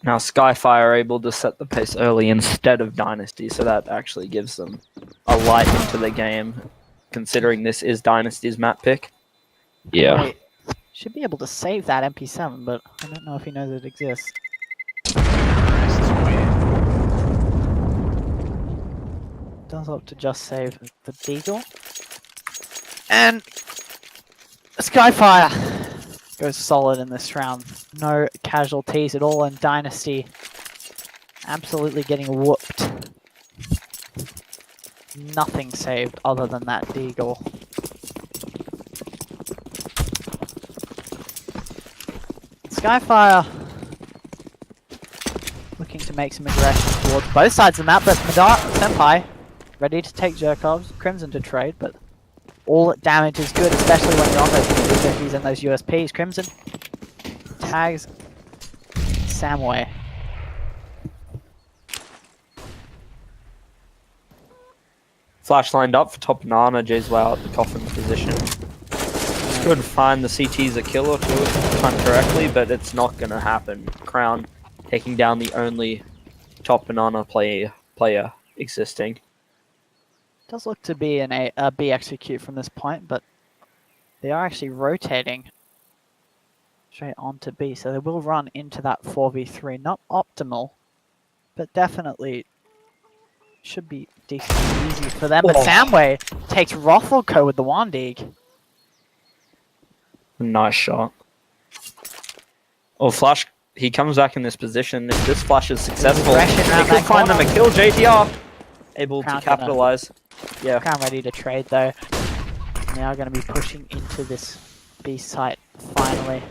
Now Skyfire are able to set the pace early instead of Dynasty, so that actually gives them a light into the game, considering this is Dynasty's map pick. Yeah. Wait, should be able to save that MP7, but I don't know if he knows it exists. Does opt to just save the Deagle. And Skyfire goes solid in this round. No casualties at all, and Dynasty absolutely getting whooped. Nothing saved other than that Deagle. Skyfire looking to make some aggression towards both sides of the map, but Madara Senpai ready to take Jerkov's Crimson to trade, but all damage is good, especially when you're on those P50s and those USPs. Crimson tags Samway. Flash lined up for top banana, Jay's wow at the coffin's position. Could find the CTs a kill or two if timed correctly, but it's not going to happen. Crown taking down the only top banana player existing. Does look to be a B execute from this point, but they are actually rotating straight onto B, so they will run into that 4v3. Not optimal, but definitely should be decently easy for them. But Samway takes Rothelko with the Wandig. Nice shot. Oh, Flash, he comes back in this position. If this Flash is successful, he could find them a kill. JTR able to capitalize. Yeah. Crown ready to trade though. They are going to be pushing into this B site finally.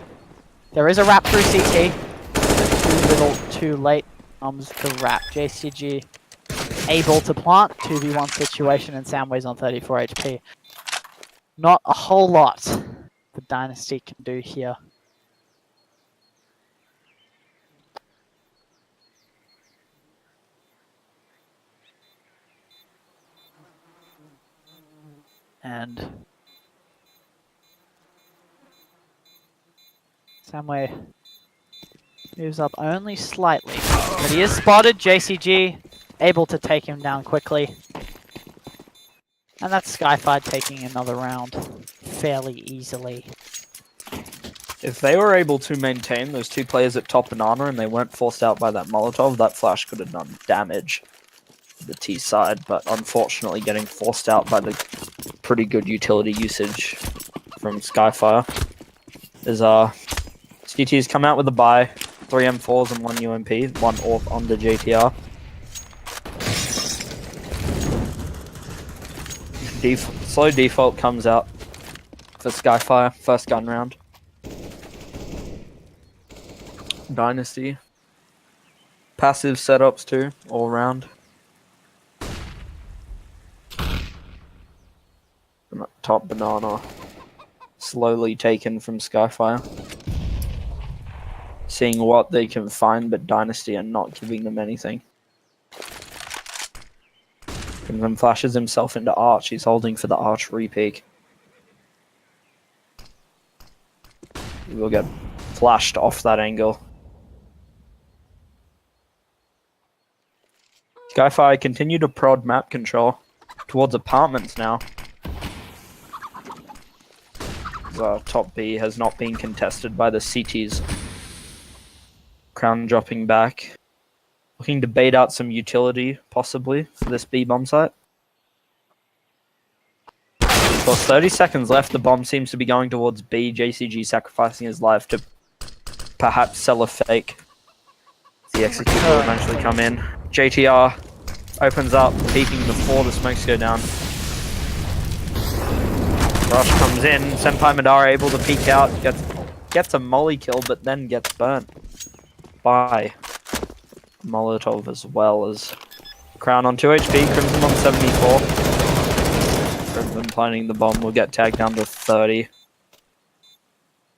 There is a wrap through CT. Too little, too late comes the wrap. JCG able to plant 2v1 situation, and Samway's on 34 HP. Not a whole lot the Dynasty can do here. And Samway moves up only slightly, but he is spotted. JCG able to take him down quickly. And that's Skyfire taking another round fairly easily. If they were able to maintain those two players at top banana and they weren't forced out by that Molotov, that Flash could have done damage to the T side, but unfortunately getting forced out by the pretty good utility usage from Skyfire. As CT's come out with a buy, 3 M4s and 1 UMP, 1 AWP under JTR. Slow default comes out for Skyfire, first gun round. Dynasty. Passive setups too, all round. Top banana. Slowly taken from Skyfire. Seeing what they can find, but Dynasty are not giving them anything. And then flashes himself into Arch. He's holding for the Arch repeak. He will get flashed off that angle. Skyfire continue to prod map control towards apartments now. Top B has not been contested by the CTs. Crown dropping back. Looking to bait out some utility, possibly, for this B bomb site. Well, 30 seconds left. The bomb seems to be going towards B. JCG sacrificing his life to perhaps sell a fake. The execute will eventually come in. JTR opens up, peeking before the smokes go down. Rush comes in. Senpai Madara able to peek out. Gets a molly kill, but then gets burnt by Molotov as well. As Crown on 2 HP, Crimson on 74. Crimson planting the bomb will get tagged down to 30.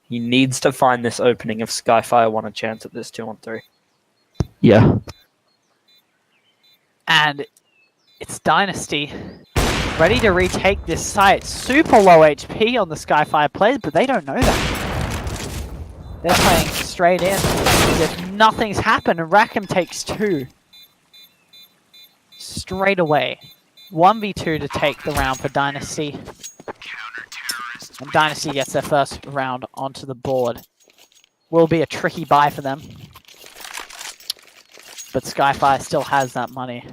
He needs to find this opening if Skyfire want a chance at this 2-on-3. Yeah. And it's Dynasty ready to retake this site. Super low HP on the Skyfire players, but they don't know that. They're playing straight in as if nothing's happened, and Rackham takes 2. Straight away. 1v2 to take the round for Dynasty. And Dynasty gets their first round onto the board. Will be a tricky buy for them. But Skyfire still has that money.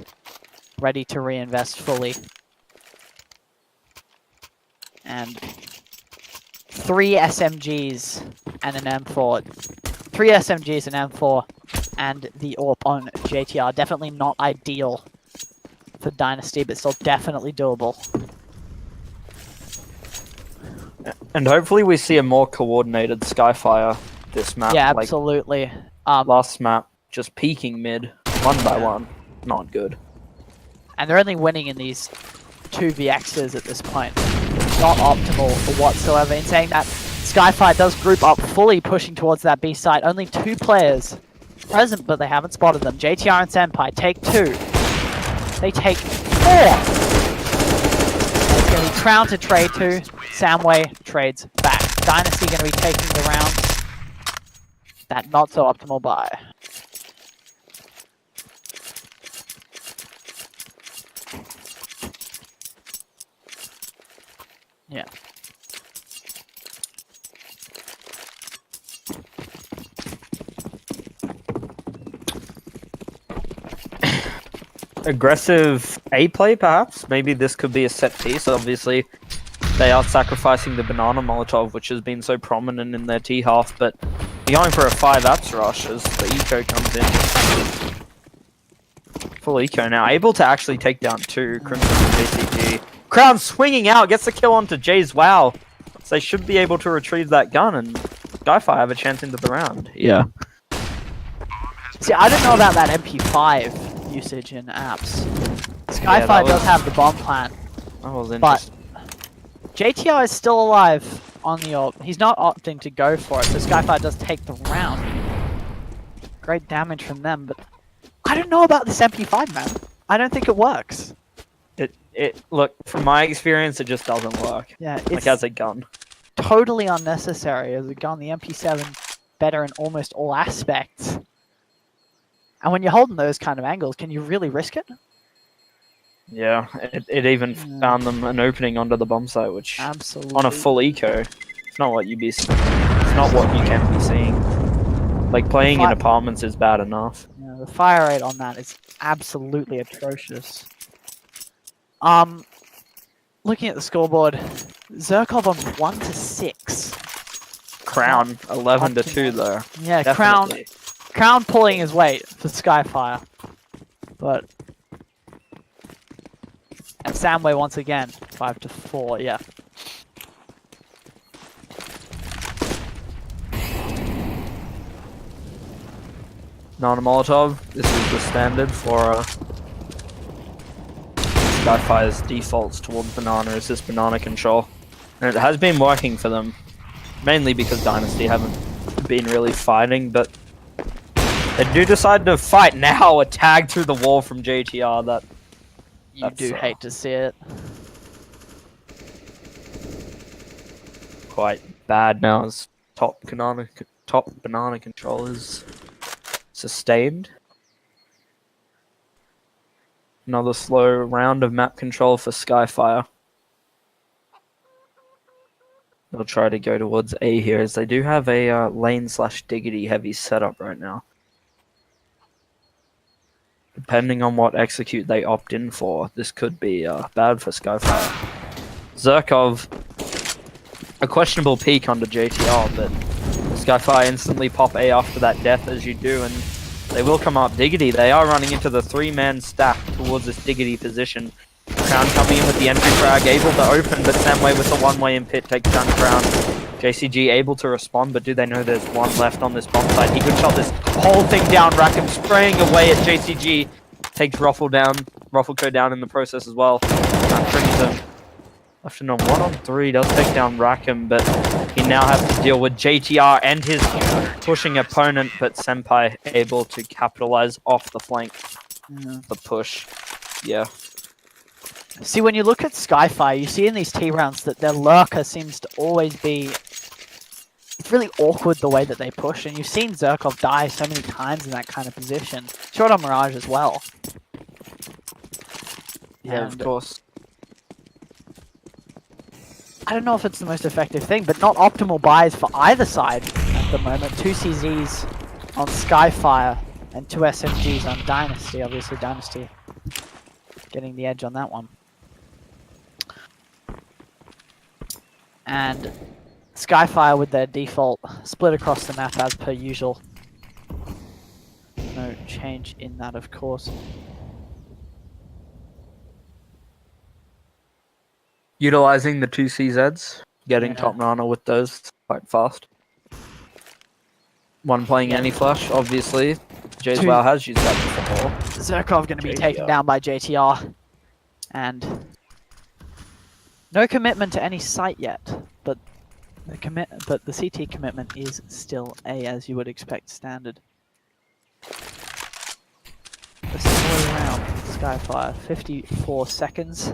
Ready to reinvest fully. And 3 SMGs and an M4. 3 SMGs and M4 and the AWP on JTR. Definitely not ideal for Dynasty, but still definitely doable. And hopefully we see a more coordinated Skyfire this map. Yeah, like absolutely. last map, just peeking mid, one by one. Not good. And they're only winning in these 2vx's at this point. Not optimal whatsoever. In saying that, Skyfire does group up fully, pushing towards that B site. Only 2 players present, but they haven't spotted them. JTR and Senpai take 2. They take 4. It's going to be Crown to trade to. Samway trades back. Dynasty going to be taking the round. That not so optimal buy. Yeah. Aggressive A play, perhaps? Maybe this could be a set piece. Obviously, they are sacrificing the banana Molotov, which has been so prominent in their T half, but they're going for a 5 apps rush as the eco comes in. Full eco now, able to actually take down 2 Crimson and JCG. Crown swinging out, gets the kill onto Jay's Wow. So they should be able to retrieve that gun, and Skyfire have a chance into the round. Yeah. See, I don't know about that MP5 usage in apps. Skyfire does have the bomb plant, That was but interesting. JTR is still alive on the AWP. He's not opting to go for it, so Skyfire does take the round. Great damage from them, but I don't know about this MP5, man. I don't think it works. Look, from my experience, it just doesn't work. Yeah, Like it's as a gun. totally unnecessary as a gun. The MP7 better in almost all aspects. And when you're holding those kind of angles, can you really risk it? Yeah, it even found them an opening onto the bomb site, which Absolutely. on a full eco, it's not what it's not what you can be seeing. Like playing in apartments is bad enough. Yeah, the fire rate on that is absolutely atrocious. Looking at the scoreboard, Zerkov on 1 to 6. Crown 11 to 2 though. Yeah, Definitely. Crown pulling his weight for Skyfire, but and Samway once again 5 to 4. Yeah. Not a Molotov. This is the standard for Skyfire's defaults towards banana is this banana control. And it has been working for them. Mainly because Dynasty haven't been really fighting, but they do decide to fight now. A tag through the wall from JTR. You do hate to see it. Quite bad now as top banana control is sustained. Another slow round of map control for Skyfire. They'll try to go towards A here as they do have a lane/diggity heavy setup right now. Depending on what execute they opt in for, this could be bad for Skyfire. Zerkov, a questionable peek onto JTR, but Skyfire instantly pop A after that death as you do, and they will come up diggity. They are running into the 3-man stack towards this diggity position. Crown coming in with the entry frag, able to open, but Samway with the one-way in pit takes down Crown. JCG able to respond, but do they know there's one left on this bomb site? He could shut this whole thing down. Rackham spraying away at JCG. Takes Ruffle Co down in the process as well. Brings him Left and on 1-on-3, does take down Rackham, but he now has to deal with JTR and his pushing opponent, but Senpai able to capitalize off the flank, the push. Yeah. See, when you look at Skyfire, you see in these T rounds that their lurker seems to always be... It's really awkward the way that they push, and you've seen Zerkov die so many times in that kind of position. Short on Mirage as well. Yeah, of course. I don't know if it's the most effective thing, but not optimal buys for either side at the moment. 2 CZs on Skyfire and 2 SMGs on Dynasty. Obviously, Dynasty getting the edge on that one. And Skyfire with their default split across the map as per usual. No change in that, of course. Utilizing the 2 CZs, getting top Nana with those quite fast. One playing any flash, obviously. Jayswell has used that before. Zerkov going to be taken down by JTR. And no commitment to any site yet, but the CT commitment is still A, as you would expect, standard. The similar round, Skyfire, 54 seconds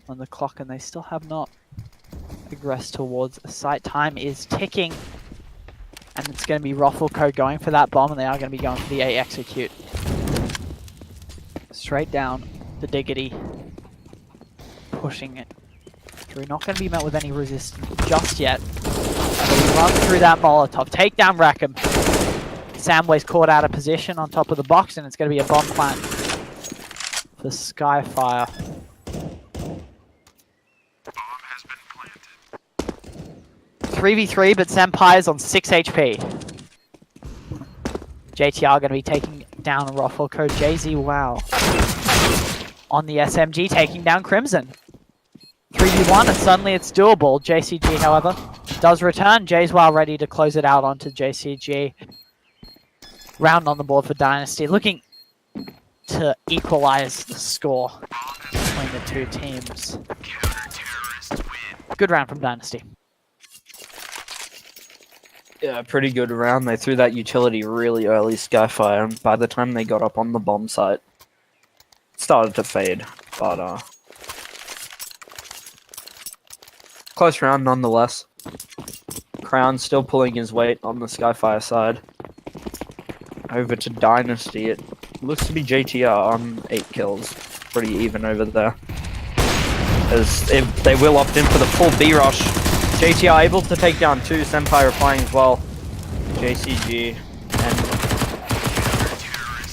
on the clock, and they still have not progressed towards a site. Time is ticking, and it's going to be Ruffle Code going for that bomb, and they are going to be going for the A execute. Straight down the Diggity, pushing it through. Not going to be met with any resistance just yet. So we run through that Molotov, take down Rackham. Samway's caught out of position on top of the box, and it's going to be a bomb plant for Skyfire. 3v3, but Senpai is on 6 HP. JTR going to be taking down Ruffle Code. JZ, wow. On the SMG, taking down Crimson. 3v1, and suddenly it's doable. JCG, however, does return. Jayswell ready to close it out onto JCG. Round on the board for Dynasty, looking to equalize the score between the two teams. Good round from Dynasty. Yeah, pretty good round. They threw that utility really early, Skyfire, and by the time they got up on the bomb site, it started to fade. But, close round nonetheless. Crown still pulling his weight on the Skyfire side. Over to Dynasty, it looks to be JTR on 8 kills. Pretty even over there. As they will opt in for the full B rush. JTR able to take down 2, Senpai replying as well. JCG and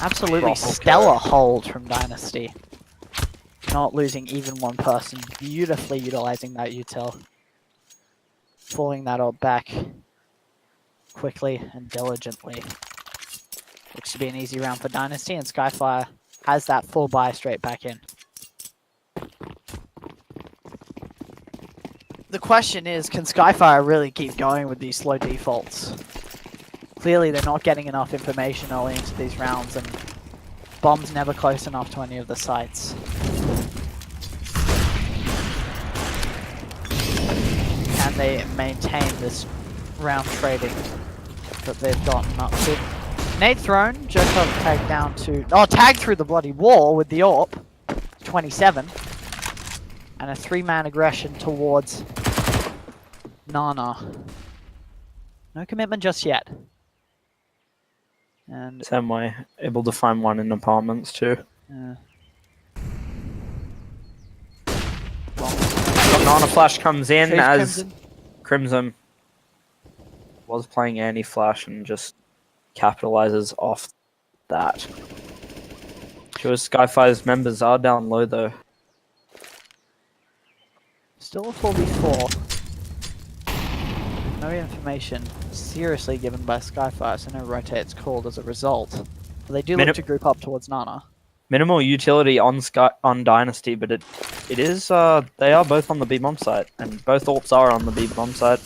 absolutely stellar hold from Dynasty. Not losing even one person. Beautifully utilizing that util. Pulling that up back quickly and diligently. Looks to be an easy round for Dynasty, and Skyfire has that full buy straight back in. The question is, can Skyfire really keep going with these slow defaults? Clearly they're not getting enough information early into these rounds, and bomb's never close enough to any of the sites. Can they maintain this round trading that they've gotten up to? Nade thrown, Jokov tagged down to... Oh, tagged through the bloody wall with the AWP. 27. And a 3-man aggression towards Nana. No commitment just yet. And same way, able to find one in apartments too. Nana flash comes in as Crimson was playing anti-flash and just capitalizes off that. Sure, Skyfire's members are down low though. Still a 4v4. No information seriously given by Skyfire, so no rotates called as a result. But they do look to group up towards Nana. Minimal utility on Dynasty, but it is they are both on the B bomb site, and both AWPs are on the B bomb site,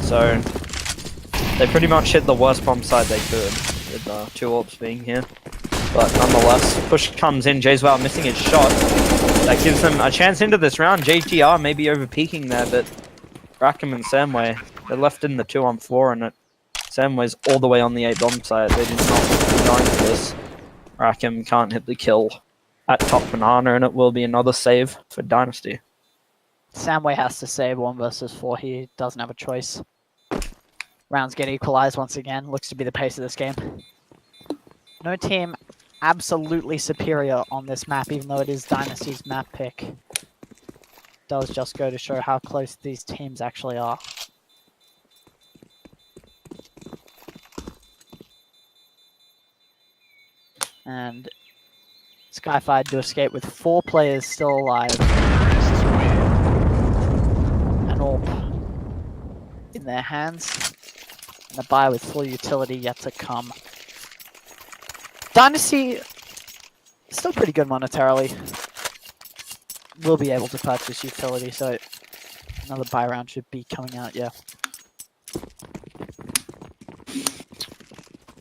so they pretty much hit the worst bomb site they could with 2 AWPs being here. But nonetheless, push comes in. Jayswell missing his shot. That gives them a chance into this round. JTR may be over peaking there, but Rackham and Samway, they're left in the 2-on-4, and Samway's all the way on the A bomb site. They do not be going for this. Rackham can't hit the kill at top banana, and it will be another save for Dynasty. Samway has to save 1 versus 4. He doesn't have a choice. Rounds get equalized once again. Looks to be the pace of this game. No team absolutely superior on this map, even though it is Dynasty's map pick. Does just go to show how close these teams actually are. And Skyfire do escape with 4 players still alive. An AWP in their hands. And a buy with full utility yet to come. Dynasty still pretty good monetarily. Will be able to purchase utility, so another buy round should be coming out, yeah.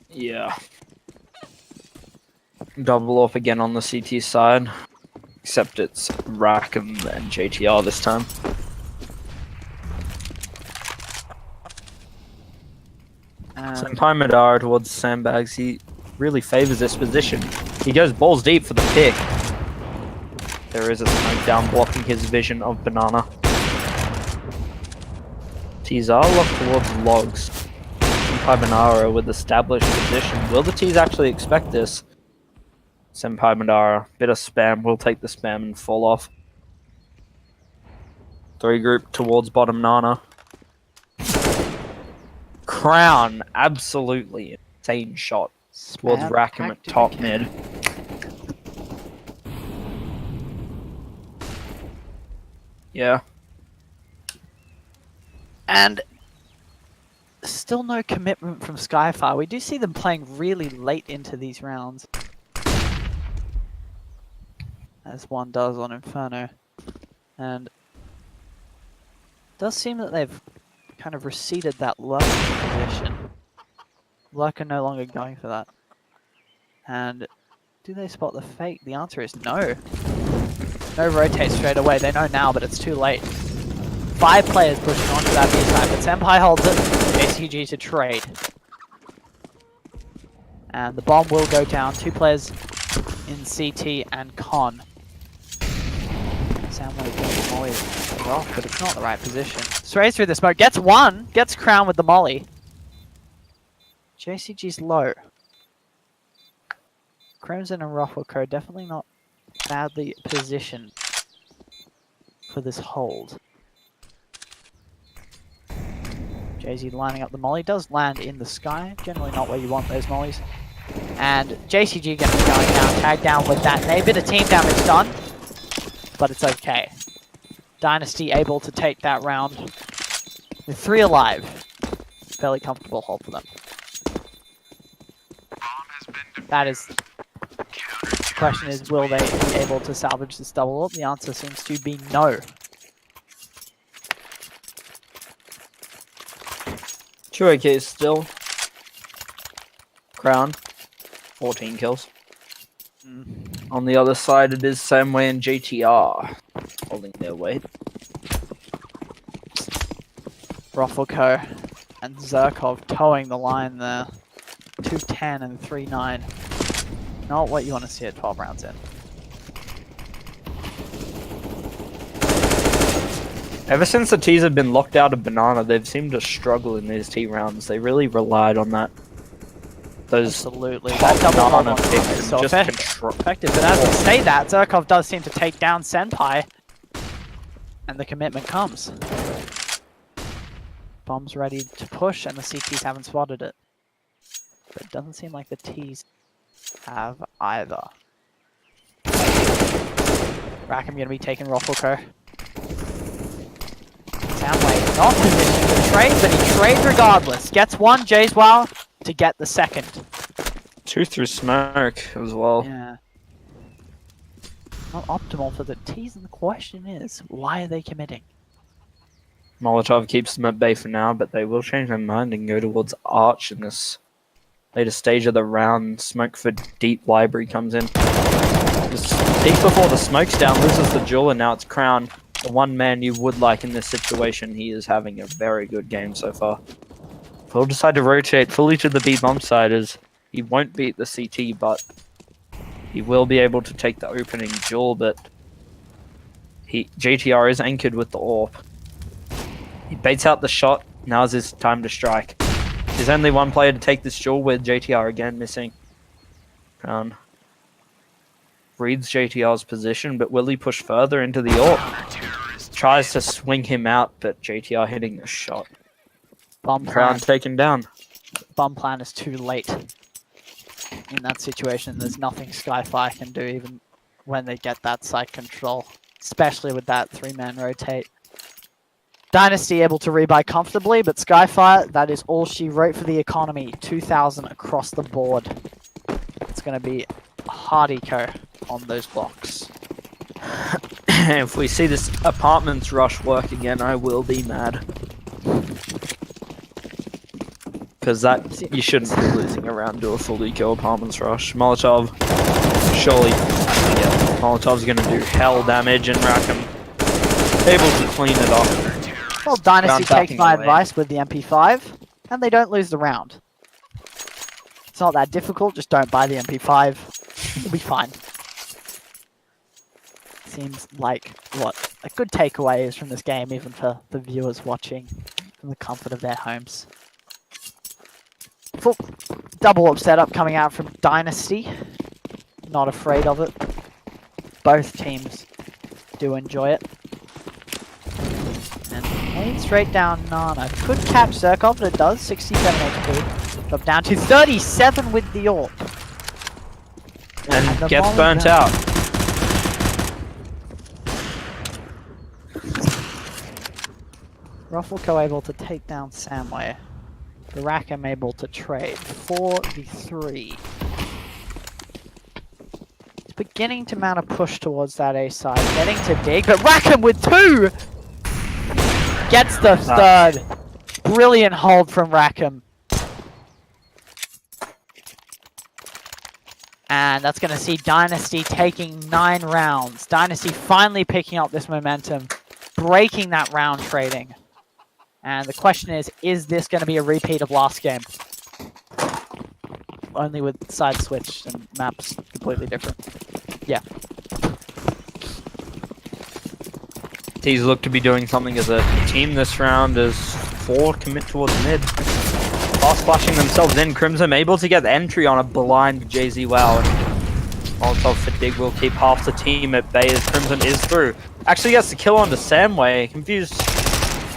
Yeah. Double off again on the CT side, except it's Rackham and JTR this time. Senpai Madara towards Sandbags. He really favors this position. He goes balls deep for the pick. There is a smoke down blocking his vision of banana. Tees are locked towards logs. Senpai Madara with established position. Will the Tees actually expect this? Senpai Madara, bit of spam, will take the spam and fall off. 3 group towards bottom Nana. Crown, absolutely insane shot towards Rackham at top mid. Yeah. And still no commitment from Skyfire. We do see them playing really late into these rounds. As one does on Inferno. And it does seem that they've kind of receded that lurker position. Lurker no longer going for that. And do they spot the fake? The answer is no. No rotate straight away. They know now, but it's too late. 5 players pushing onto that B side, but Senpai holds it. ACG to trade. And the bomb will go down. 2 players in CT and Con. Soundwave gets Molly off, but it's not the right position. Strays through the smoke, gets 1, gets Crown with the Molly. JCG's low. Crimson and Ruffle Co definitely not badly positioned for this hold. JZ lining up the Molly, does land in the sky, generally not where you want those Mollies. And JCG going to be going down, tagged down with that. A bit of team damage done, but it's okay. Dynasty able to take that round with 3 alive. Fairly comfortable hold for them. That is... The question is, will they be able to salvage this double up? The answer seems to be no. 2 AKs still. Crown, 14 kills. On the other side, it is Samway and JTR holding their weight. Ruffleco and Zerkov towing the line there. 2-10 and 3-9. Not what you want to see at 12 rounds in. Ever since the T's have been locked out of Banana, they've seemed to struggle in these T rounds. They really relied on that. Those Absolutely. top That double Banana hold on picks is and so just effective. But as we say that, Zerkov does seem to take down Senpai. And the commitment comes. Bomb's ready to push, and the CTs haven't spotted it. But it doesn't seem like the T's have either. Rackham going to be taking Ruffleco. Soundwave not positioned to trade, but he trades regardless. Gets 1, Jayswell to get the second. 2 through smoke as well. Yeah. Not optimal for the T's, and the question is, why are they committing? Molotov keeps them at bay for now, but they will change their mind and go towards Arch in this later stage of the round, smoke for deep library comes in. Just peek before the smoke's down, loses the jewel, and now it's Crown. The one man you would like in this situation. He is having a very good game so far. He'll decide to rotate fully to the B bomb side as he won't beat the CT, but he will be able to take the opening jewel, but JTR is anchored with the AWP. He baits out the shot, now's his time to strike. There's only one player to take this jewel with JTR again missing. Crown reads JTR's position, but will he push further into the AWP? Tries to swing him out, but JTR hitting the shot. Bomb Crown plan. taken down. Bomb plan is too late. In that situation, there's nothing Skyfire can do even when they get that side control. Especially with that 3-man rotate. Dynasty able to rebuy comfortably, but Skyfire, that is all she wrote for the economy. 2,000 across the board. It's going to be hard eco on those blocks. If we see this apartments rush work again, I will be mad. Because that you shouldn't be losing around to a full eco apartments rush. Molotov, surely, yeah, Molotov's going to do hell damage and Rackham able to clean it off. Well, Dynasty takes my away. advice with the MP5, and they don't lose the round. It's not that difficult, just don't buy the MP5. You'll be fine. Seems like what a good takeaway is from this game, even for the viewers watching from the comfort of their homes. Full double up setup coming out from Dynasty. Not afraid of it. Both teams do enjoy it. And aimed straight down Nana. Could catch Zerkov, but it does. 67 HP. Drop down to 37 with the AWP. And the gets molly burnt down. out. Ruffleco able to take down Samway. The Rackham able to trade 4v3. It's beginning to mount a push towards that A side, getting to dig, but Rackham with 2! Gets the third. Brilliant hold from Rackham. And that's going to see Dynasty taking 9 rounds. Dynasty finally picking up this momentum, breaking that round trading. And the question is this going to be a repeat of last game? Only with side switch and maps completely different. Yeah. T's look to be doing something as a team this round as 4 commit towards mid. Fast flashing themselves in. Crimson able to get the entry on a blind JZ Wow. Molotov fatigue will keep half the team at bay as Crimson is through. Actually gets the kill onto Samway. Confused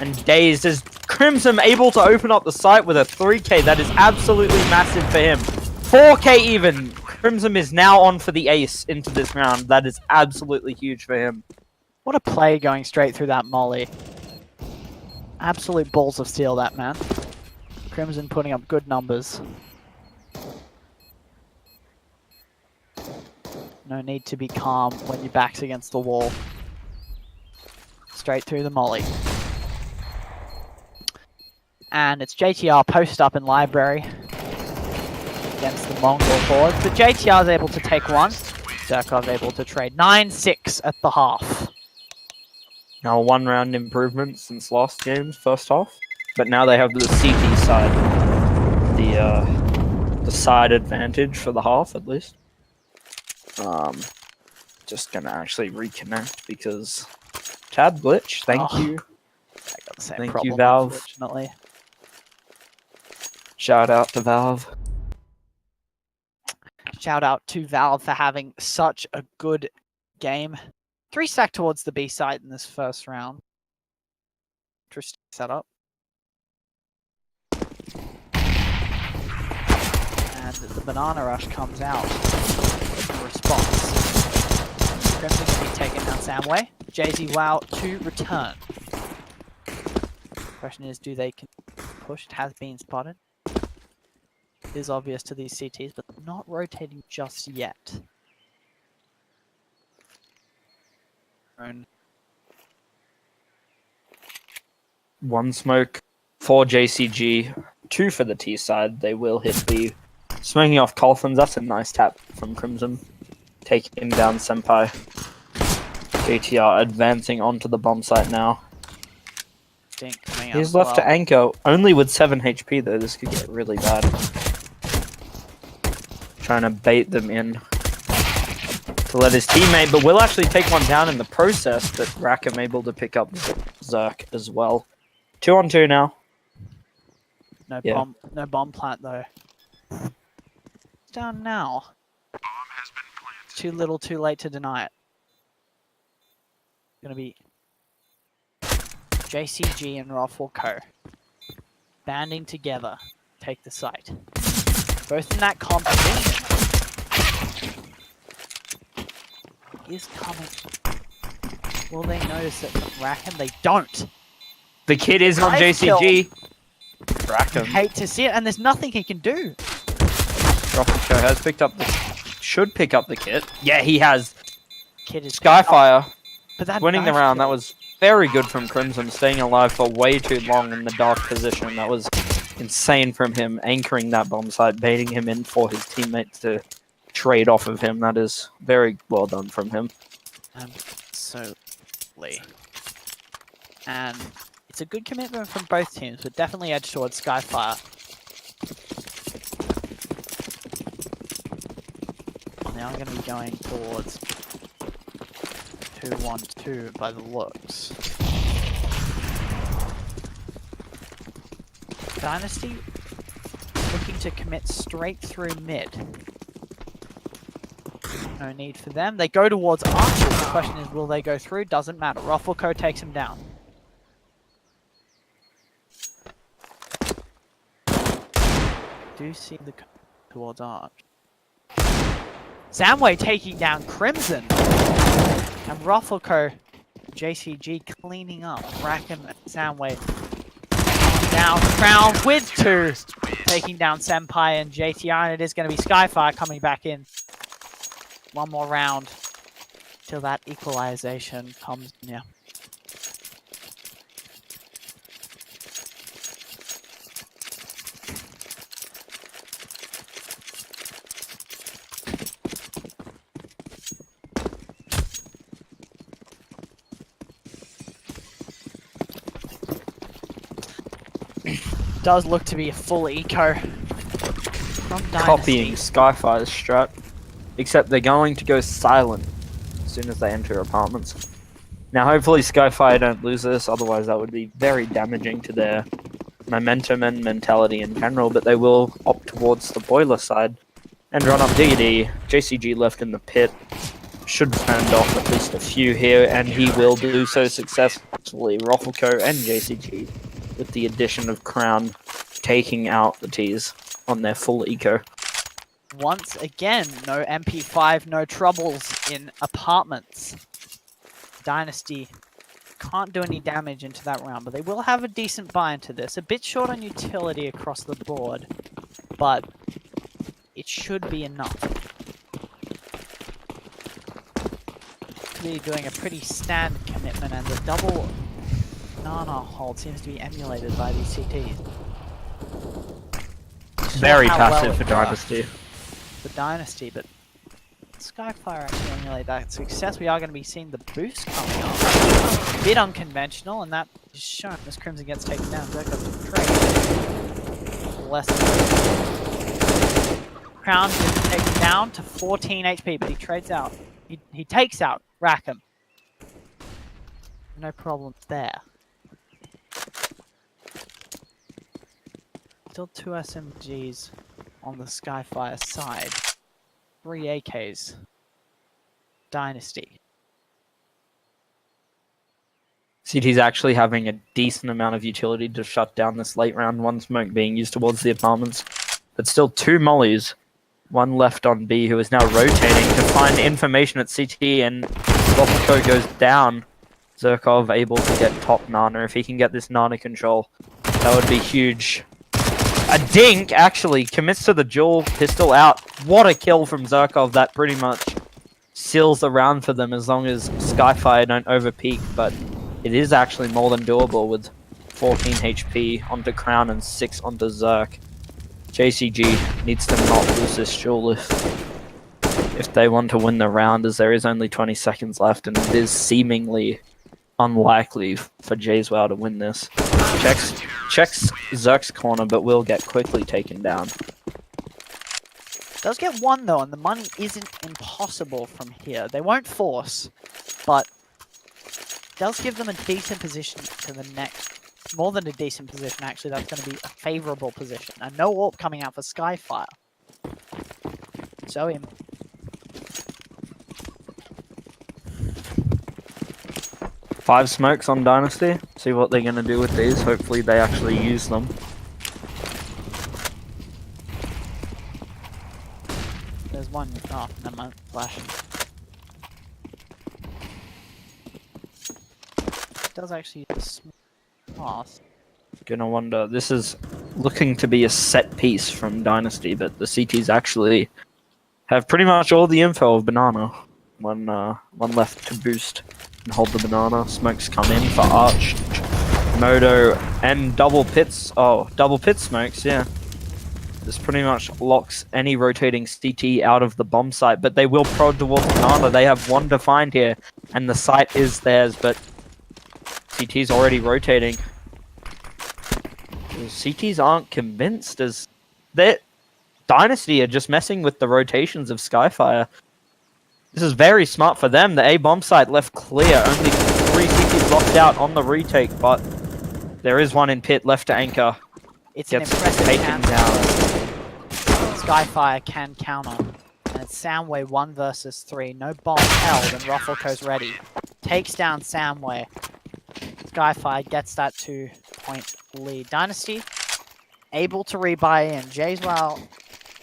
and dazed as Crimson able to open up the site with a 3k. That is absolutely massive for him. 4k even. Crimson is now on for the ace into this round. That is absolutely huge for him. What a play going straight through that molly. Absolute balls of steel, that man. Crimson putting up good numbers. No need to be calm when your back's against the wall. Straight through the molly. And it's JTR post up in library against the Mongol boards. But JTR is able to take one. Zerkov able to trade 9-6 at the half. Now a 1 round improvement since last game's first half. But now they have the CT side. The side advantage for the half at least. Just gonna actually reconnect because tab glitch. Thank you. I got the same Thank problem, you, Valve. unfortunately. Shout out to Valve. Shout out to Valve for having such a good game. 3 stack towards the B site in this first round. Interesting setup. And the banana rush comes out in response. Crimson can be taken down Samway. JZ Wow to return. Question is, do they push? It has been spotted. It is obvious to these CTs, but not rotating just yet. One smoke for JCG, 2 for the T side. They will hit B Smoking off Colfins, that's a nice tap from Crimson. Taking down Senpai. JTR advancing onto the bomb site now. Dink coming out He's as left well. to anchor, only with 7 HP though, this could get really bad. Trying to bait them in to let his teammate, but will actually take one down in the process, but Rackham able to pick up Zerk as well. 2 on 2 now. Yeah. No bomb plant though. It's down now. Too little, too late to deny it. Gonna be JCG and Raffle Co. banding together, take the site. Both in that composition. Is coming. Will they notice it from Rackham? They don't. The kid is on Nice JCG. Rackham. Hate to see it, and there's nothing he can do. Rocco has picked up the... Should pick up the kit. Yeah, he has. Kid is Skyfire but that winning the knife round. kill- That was very good from Crimson, staying alive for way too long in the dark position. That was insane from him, anchoring that bomb site, baiting him in for his teammates to trade off of him. That is very well done from him. Absolutely. And it's a good commitment from both teams, but definitely edge towards Skyfire. Now I'm going to be going towards 2-1-2 by the looks. Dynasty looking to commit straight through mid. No need for them. They go towards Archers. The question is, will they go through? Doesn't matter. Ruffleco takes him down. Do see the towards Arch. Samway taking down Crimson. And Ruffleco, JCG cleaning up. Rackham and Samway down. Crown with 2. Taking down Senpai and JTR. And it is going to be Skyfire coming back in. One more round till that equalization comes near. Does look to be a full eco from Dynasty. Copying Skyfire's strat. Except they're going to go silent as soon as they enter apartments. Now hopefully Skyfire don't lose this, otherwise that would be very damaging to their momentum and mentality in general, but they will opt towards the boiler side and run up Diggity. JCG left in the pit. Should fend off at least a few here, and he will do so successfully. Ruffleco and JCG with the addition of Crown taking out the T's on their full eco. Once again, no MP5, no troubles in apartments. Dynasty can't do any damage into that round, but they will have a decent buy into this. A bit short on utility across the board, but it should be enough. To be doing a pretty standard commitment, and the double Nana hold seems to be emulated by these CTs. Very How well passive it for works. Dynasty. The Dynasty, but Skyfire actually emulate that success. We are going to be seeing the boost coming up. A bit unconventional, and that is shown as Crimson gets taken down. Zerk up to trade. Less than Crown gets taken down to 14 HP, but he trades out. He takes out Rackham. No problems there. Still 2 SMGs on the Skyfire side. 3 AKs. Dynasty. CT's actually having a decent amount of utility to shut down this late round. 1 smoke being used towards the apartments. But still 2 mollies. 1 left on B, who is now rotating to find information at CT, and Lopico goes down. Zerkov able to get top Nana. If he can get this Nana control, that would be huge. A dink actually commits to the dual pistol out. What a kill from Zerkov. That pretty much seals the round for them as long as Skyfire don't overpeak, but it is actually more than doable with 14 HP onto Crown and 6 onto Zerk. JCG needs to not lose this duel if they want to win the round, as there is only 20 seconds left, and it is seemingly unlikely for Jayswell to win this. Checks Zerk's corner, but will get quickly taken down. Does get one though, and the money isn't impossible from here. They won't force, but does give them a decent position to the next. More than a decent position, actually. That's going to be a favourable position. And no AWP coming out for Skyfire. So him. Five smokes on Dynasty. See what they're going to do with these. Hopefully they actually use them. There's one. Oh, never mind. Flashing. Does actually pass. Gonna wonder. This is looking to be a set piece from Dynasty, but the CTs actually have pretty much all the info of Banana. One left to boost and hold the Banana. Smokes come in for Arch, Modo, and double pits. Oh, double pit smokes, yeah. This pretty much locks any rotating CT out of the bomb site, but they will prod towards Banana. They have one defined here, and the site is theirs, but CT's already rotating. The CTs aren't convinced, as that Dynasty are just messing with the rotations of Skyfire. This is very smart for them. The A bomb site left clear. Only 3 CTs locked out on the retake, but there is one in pit left to anchor. It's an Gets impressive taken counter. down. Skyfire can counter. And it's Samway 1 versus 3. No bomb held, and Ruffleco's ready. Takes down Samway. Skyfire gets that 2-point lead. Dynasty able to rebuy in. Jayswell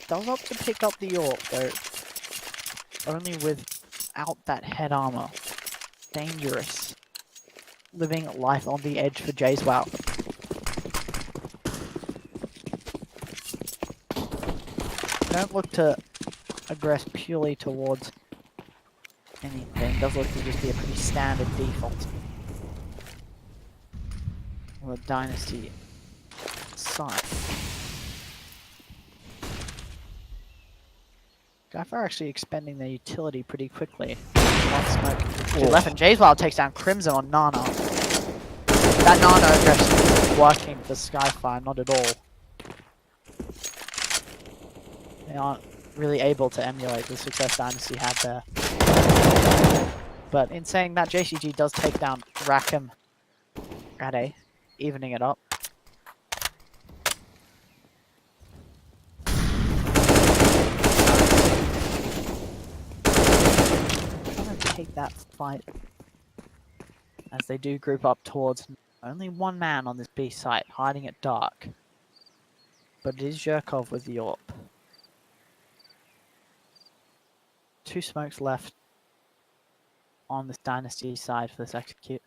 does opt to pick up the AWP, though only without that head armor. Dangerous. Living life on the edge for Jayswell. Don't look to aggress purely towards anything. Does look to just be a pretty standard default. Well, Dynasty side. Skyfire actually expending their utility pretty quickly. One smoke to left, and Jayswell takes down Crimson on Nano. That Nano aggression isn't working for Skyfire, not at all. They aren't really able to emulate the success Dynasty had there. But in saying that, JCG does take down Rackham at A, evening it up. Trying to take that fight as they do group up towards only one man on this B site, hiding at dark. But it is Zherkov with the AWP. 2 smokes left on this Dynasty side for this execute.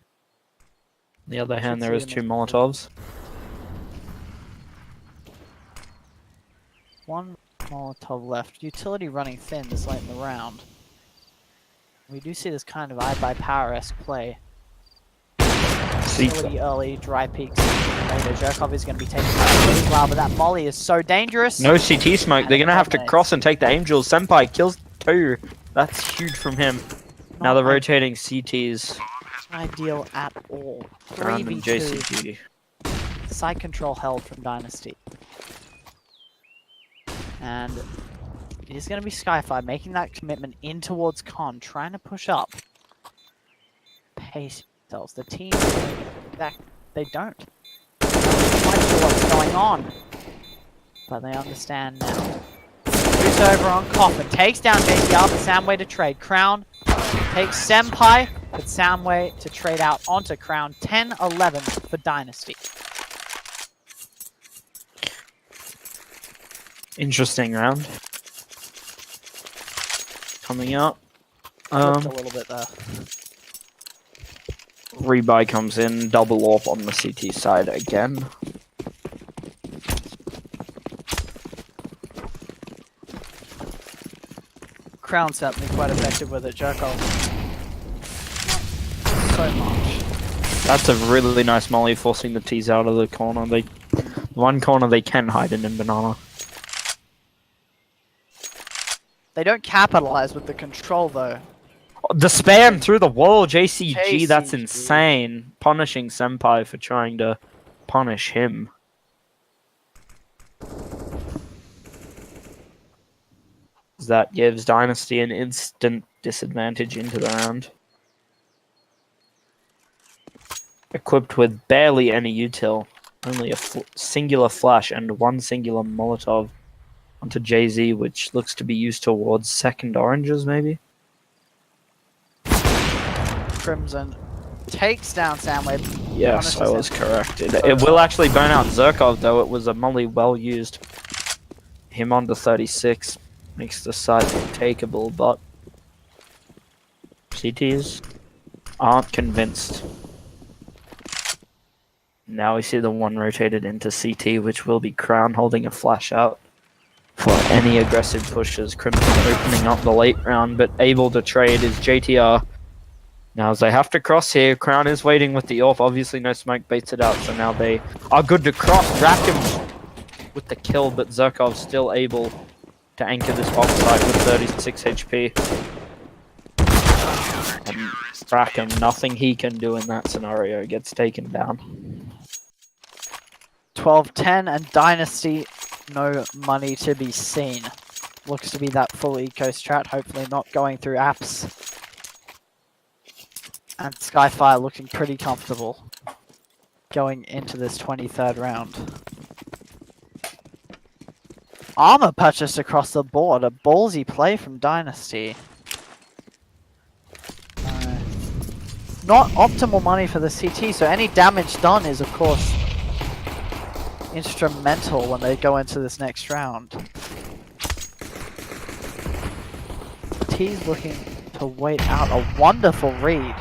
On the other hand, Should there see is them 2 as- Molotovs. One Molotov left. Utility running thin this late in the round. We do see this kind of eye by power-esque play. Utility early, dry peaks later. Zherkov is going to be taken out as well, but that molly is so dangerous. No CT smoke. They're And going to have to dominates. cross and take the Angels. Senpai kills 2. That's huge from him. Now the Not rotating CTs ideal at all. around in 3v2. JCG. Side control held from Dynasty. And it is going to be Skyfire making that commitment in towards Con, trying to push up. Pace themselves. The team, that they don't. Quite sure what's going on. But they understand now. Moves over on Coffin. Takes down JCR, but Samway to trade. Crown takes Senpai, but Samway to trade out onto Crown. 10-11 for Dynasty. Interesting round. Coming up. Flipped a little bit there. Rebuy comes in. Double AWP on the CT side again. Crown certainly quite effective with it. Zherkov. Not so much. That's a really nice molly, forcing the T's out of the corner. One corner they can hide in Banana. They don't capitalize with the control though. The spam through the wall, JCG, that's JCG. insane. Punishing Senpai for trying to punish him. That gives Dynasty an instant disadvantage into the round. Equipped with barely any util, only a singular flash and one singular Molotov onto JZ, which looks to be used towards second oranges, maybe? Crimson takes down Samway. Yes, I was correct. It will actually burn out Zerkov, though. It was a molly well used. Him onto 36 makes the site takeable, but CTs aren't convinced. Now we see the one rotated into CT, which will be Crown holding a flash out for any aggressive pushes. Crimson opening up the late round, but able to trade is JTR. Now as they have to cross here, Crown is waiting with the AWP. Obviously no smoke baits it out, so now they are good to cross. Rackham with the kill, but Zerkov still able to anchor this box site with 36 HP. And Rackham, nothing he can do in that scenario, gets taken down. 12-10 and Dynasty, no money to be seen. Looks to be that full eco strat, hopefully not going through apps. And Skyfire looking pretty comfortable going into this 23rd round. Armor purchased across the board, a ballsy play from Dynasty. Not optimal money for the CT, so any damage done is of course instrumental when they go into this next round. T's looking to wait out a wonderful read.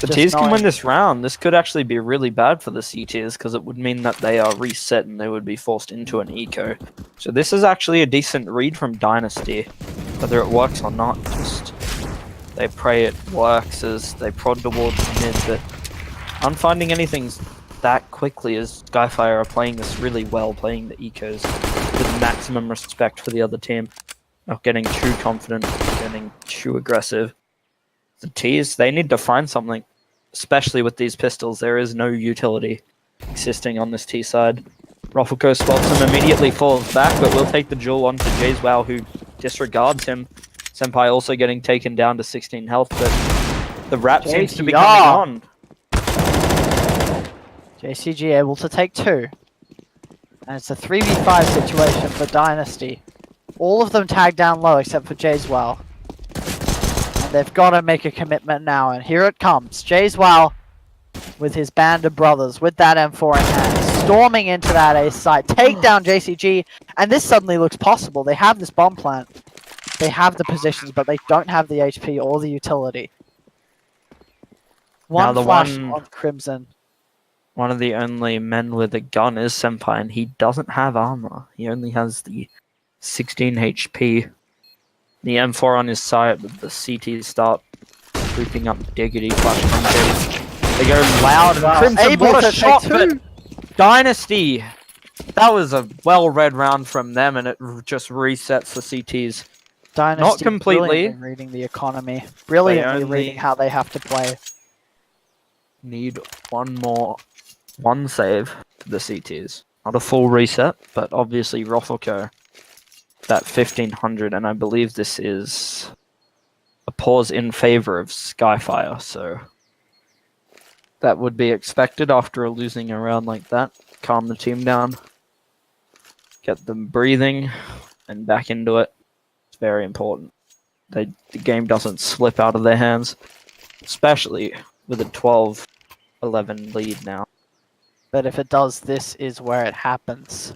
The T's can win this round. This could actually be really bad for the CTs because it would mean that they are reset and they would be forced into an eco. So this is actually a decent read from Dynasty. Whether it works or not, just they pray it works as they prod towards mid, but I'm finding anything that quickly as Skyfire are playing this really well, playing the ecos with maximum respect for the other team. Not getting too confident, getting too aggressive. The T's, they need to find something. Especially with these pistols, there is no utility existing on this T side. Roffelko spots him, immediately falls back, but will take the duel onto Jayswell, who disregards him. Senpai also getting taken down to 16 health, but the wrap seems to be coming on. JCG able to take two. And it's a 3v5 situation for Dynasty. All of them tagged down low except for Jayswell. They've got to make a commitment now, and here it comes. Jayswell with his band of brothers, with that M4 in hand, storming into that ace site, take down JCG, and this suddenly looks possible. They have this bomb plant, they have the positions, but they don't have the HP or the utility. One flash on Crimson. One of the only men with a gun is Senpai, and he doesn't have armor. He only has the 16 HP. The M4 on his side, but the CTs start creeping up Diggity, flash from They go loud. Crimson, able what a to shot, take but two. Dynasty! That was a well-read round from them, and it just resets the CTs. Dynasty Not completely. Brilliantly reading the economy. Brilliantly reading how they have to play. Need one save for the CTs. Not a full reset, but obviously Roffelko. That 1500, and I believe this is a pause in favor of Skyfire, so that would be expected after losing a round like that. Calm the team down, get them breathing, and back into it. It's very important. The game doesn't slip out of their hands, especially with a 12-11 lead now. But if it does, this is where it happens.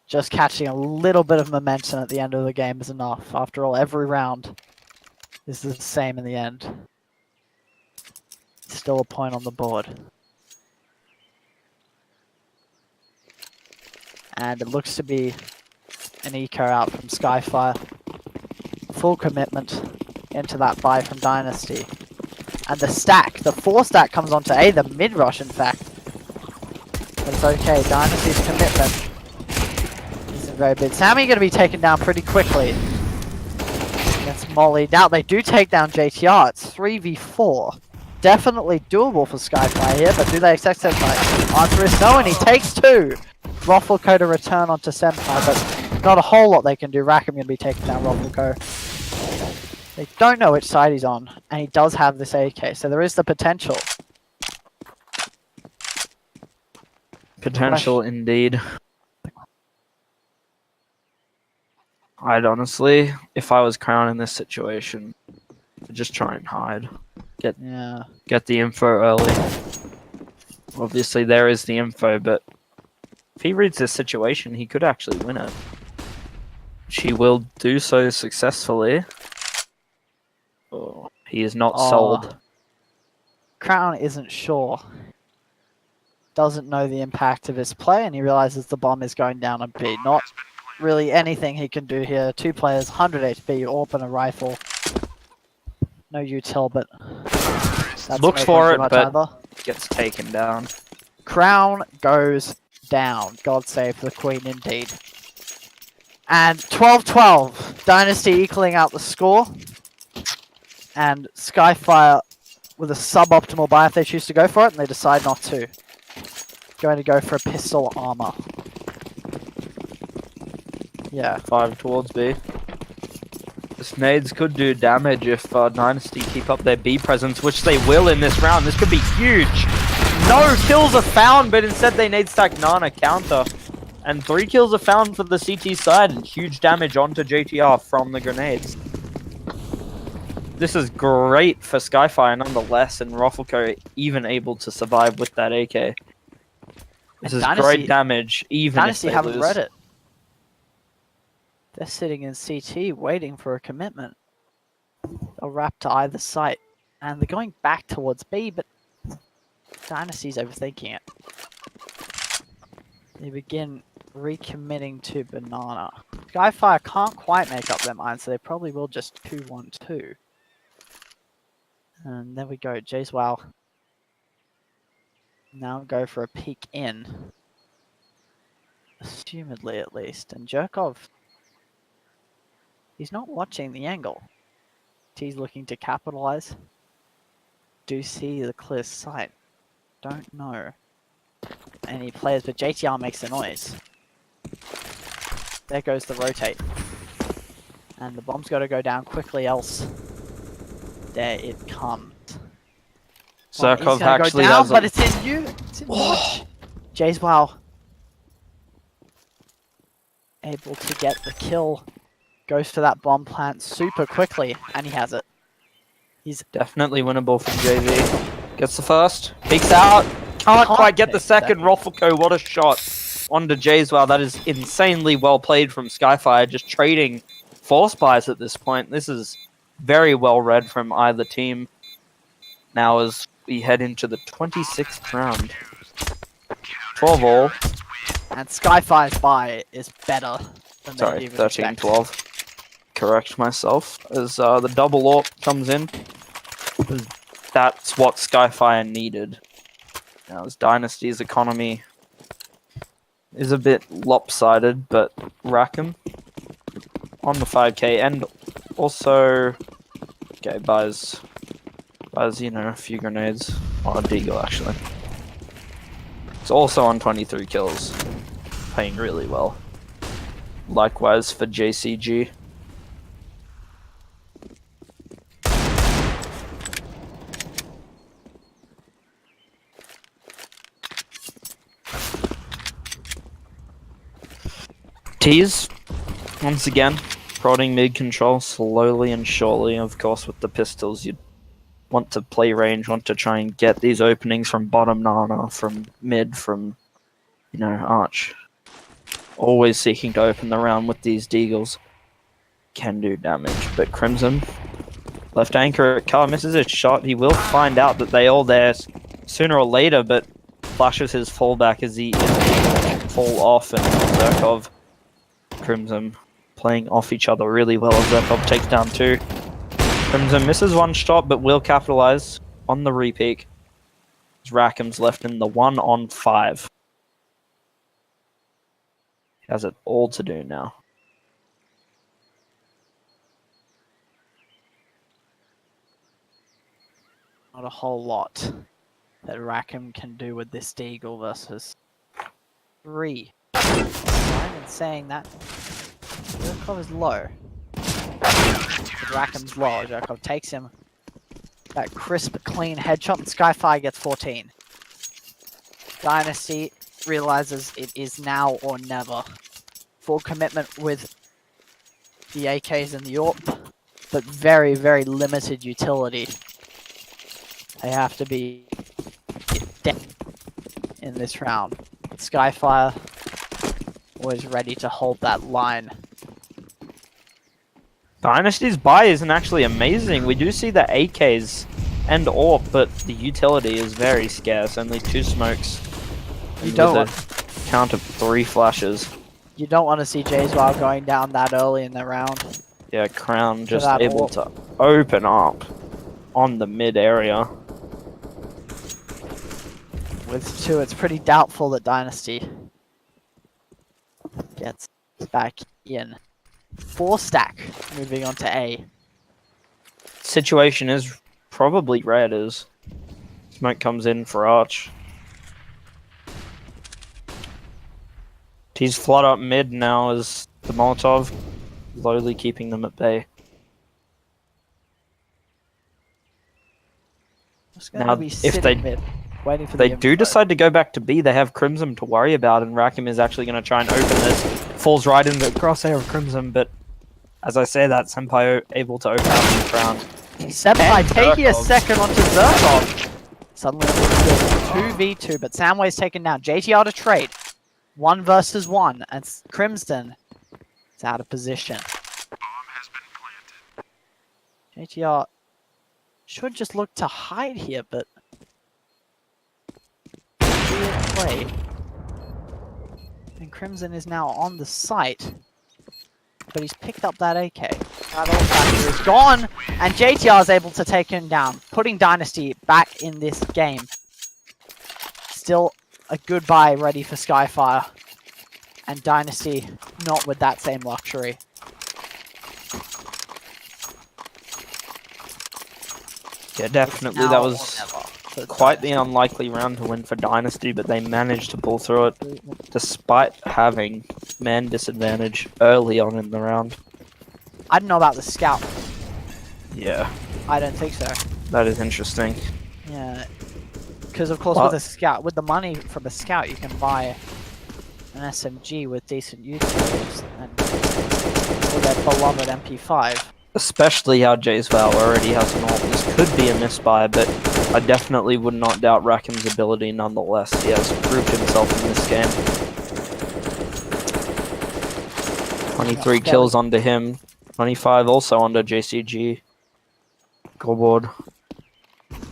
Just catching a little bit of momentum at the end of the game is enough. After all, every round is the same in the end. Still a point on the board. And it looks to be an eco out from Skyfire. Full commitment into that buy from Dynasty. And the stack, the 4-stack comes onto the mid-rush in fact. But it's okay, Dynasty's commitment very big. Sammy going to be taken down pretty quickly. Gets mollied out. They do take down JTR. It's 3v4. Definitely doable for Skyfire here, but do they accept Senpai? Answer is no, and he takes 2. Ruffleco to return onto Senpai, but not a whole lot they can do. Rackham going to be taking down Ruffleco. They don't know which side he's on, and he does have this AK, so there is the potential. Potential indeed. I'd honestly, if I was Crown in this situation, I'd just try and hide. Get the info early. Obviously there is the info, but if he reads this situation, he could actually win it. She will do so successfully. Oh, he is not sold. Crown isn't sure. Doesn't know the impact of his play, and he realizes the bomb is going down a B. Not really anything he can do here. 2 players, 100 HP, AWP and a rifle. No util, but that's looks for it, but either. Gets taken down. Crown goes down. God save the Queen indeed. And 12-12. Dynasty equaling out the score. And Skyfire with a suboptimal buy if they choose to go for it, and they decide not to. Going to go for a pistol armor. Yeah. 5 towards B. This nades could do damage if Dynasty keep up their B presence, which they will in this round. This could be huge. No kills are found, but instead they nade stack Nana counter. And 3 kills are found for the CT side, and huge damage onto JTR from the grenades. This is great for Skyfire nonetheless, and Ruffleco even able to survive with that AK. This is great damage, even Dynasty if they haven't lose. read it. They're sitting in CT waiting for a commitment. They'll wrap to either site. And they're going back towards B, but Dynasty's overthinking it. They begin recommitting to Banana. Skyfire can't quite make up their mind, so they probably will just 2-1-2. And there we go, Jays Wow. Now go for a peek in. Assumedly at least. And Jerkov, he's not watching the angle. He's looking to capitalize. Do see the clear sight. Don't know any players, but JTR makes the noise. There goes the rotate. And the bomb's got to go down quickly, else there it comes. Zerkov go actually down, has but it's in you. It's in Watch. Jays Wow. Able to get the kill. Goes for that bomb plant super quickly, and he has it. He's definitely winnable for JV. Gets the first, peeks out, can't quite get the second. Ruffleco, what a shot onto Jayswell. That is insanely well played from Skyfire, just trading force buys at this point. This is very well read from either team. Now as we head into the 26th round. 12 all. And Skyfire's buy is better than Sorry, 13-12. Correct myself. As the double AWP comes in. That's what Skyfire needed. Now as Dynasty's economy is a bit lopsided, but Rackham on the 5k, and also buys you know, a few grenades on a deagle actually. It's also on 23 kills, paying really well. Likewise for JCG. Tease, once again, prodding mid control slowly and surely. Of course, with the pistols, you'd want to play range, want to try and get these openings from bottom Nana, from mid, from, you know, Arch. Always seeking to open the round with these deagles. Can do damage, but Crimson, left anchor at car, misses his shot. He will find out that they all there sooner or later, but flashes his fallback as he fall off, and Zerkov, Crimson playing off each other really well as Zerkov takes down 2. Crimson misses one shot, but will capitalize on the repeat. Rackham's left in the 1-on-5. Has it all to do now. Not a whole lot that Rackham can do with this Deagle versus 3. I'm saying that Zerkov is low. But Rackham's low. Zerkov takes him. That crisp, clean headshot, and Skyfire gets 14. Dynasty realizes it is now or never. Full commitment with the AKs and the AWP, but very, very limited utility. They have to be dead in this round. Skyfire was ready to hold that line. Dynasty's buy isn't actually amazing. We do see the AKs and AWP, but the utility is very scarce. Only 2 smokes. You and don't with a count of 3 flashes. You don't want to see Jayswell going down that early in the round. Yeah, Crown just that able to open up on the mid area. With 2, it's pretty doubtful that Dynasty gets back in. 4 stack moving on to A. Situation is probably red as smoke comes in for Arch. He's flat up mid now as the Molotov slowly keeping them at bay. Just gonna Now, be if sitting they- mid, waiting for They the do info. decide to go back to B. They have Crimson to worry about, and Rackham is actually going to try and open this. Falls right in the crosshair of Crimson, but as I say that, Senpai able to open up in the round. Senpai And taking a Zerkov. second onto Zerkov. Suddenly 2v2, but Samway's taken down. JTR to trade. 1 versus 1, and Crimson is out of position. JTR should just look to hide here, but weird play. And Crimson is now on the site, but he's picked up that AK. That old factor is gone, and JTR is able to take him down, putting Dynasty back in this game. Still a good buy ready for Skyfire, and Dynasty not with that same luxury. Yeah, definitely. Now That or was never for quite the Dynasty. unlikely round to win for Dynasty, but they managed to pull through it despite having man disadvantage early on in the round. I don't know about the scout. Yeah, I don't think so. that is interesting. Yeah, because of course Well- with a scout, with the money from a scout, you can buy an SMG with decent usage and for their beloved MP5. Especially how Jaysval already has an ult. This could be a misbuy, but I definitely would not doubt Rackham's ability nonetheless. He has proved himself in this game. 23 kills onto him. 25 also onto JCG. Scoreboard.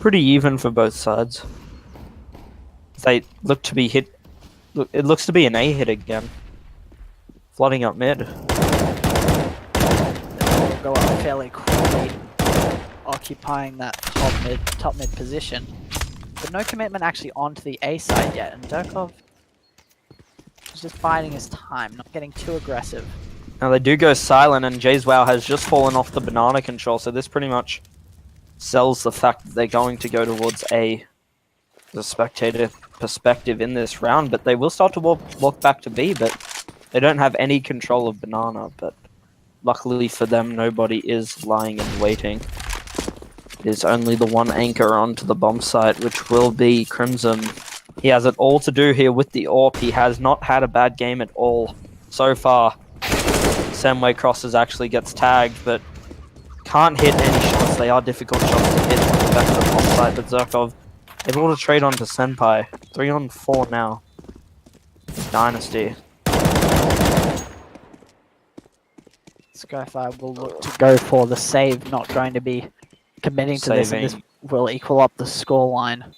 Pretty even for both sides. They look to be hit. Look, it looks to be an A hit again. Flooding up mid. They'll go up fairly quickly, occupying that top mid position. But no commitment actually onto the A side yet, and Durkov is just biding his time, not getting too aggressive. Now they do go silent, and Jayswow has just fallen off the banana control, so this pretty much sells the fact that they're going to go towards A. The spectator perspective in this round, but they will start to walk back to B, but they don't have any control of banana, but luckily for them, nobody is lying and waiting. There's only the one anchor onto the bomb site, which will be Crimson. He has it all to do here with the AWP. He has not had a bad game at all so far. Samway crosses actually gets tagged, but can't hit any shots. They are difficult shots to hit on the back of the bomb site, but Zerkov able to trade onto Senpai. 3-on-4 now. Dynasty. Skyfire will look to go for the save, not going to be committing to this, and this Saving. will equal up the scoreline.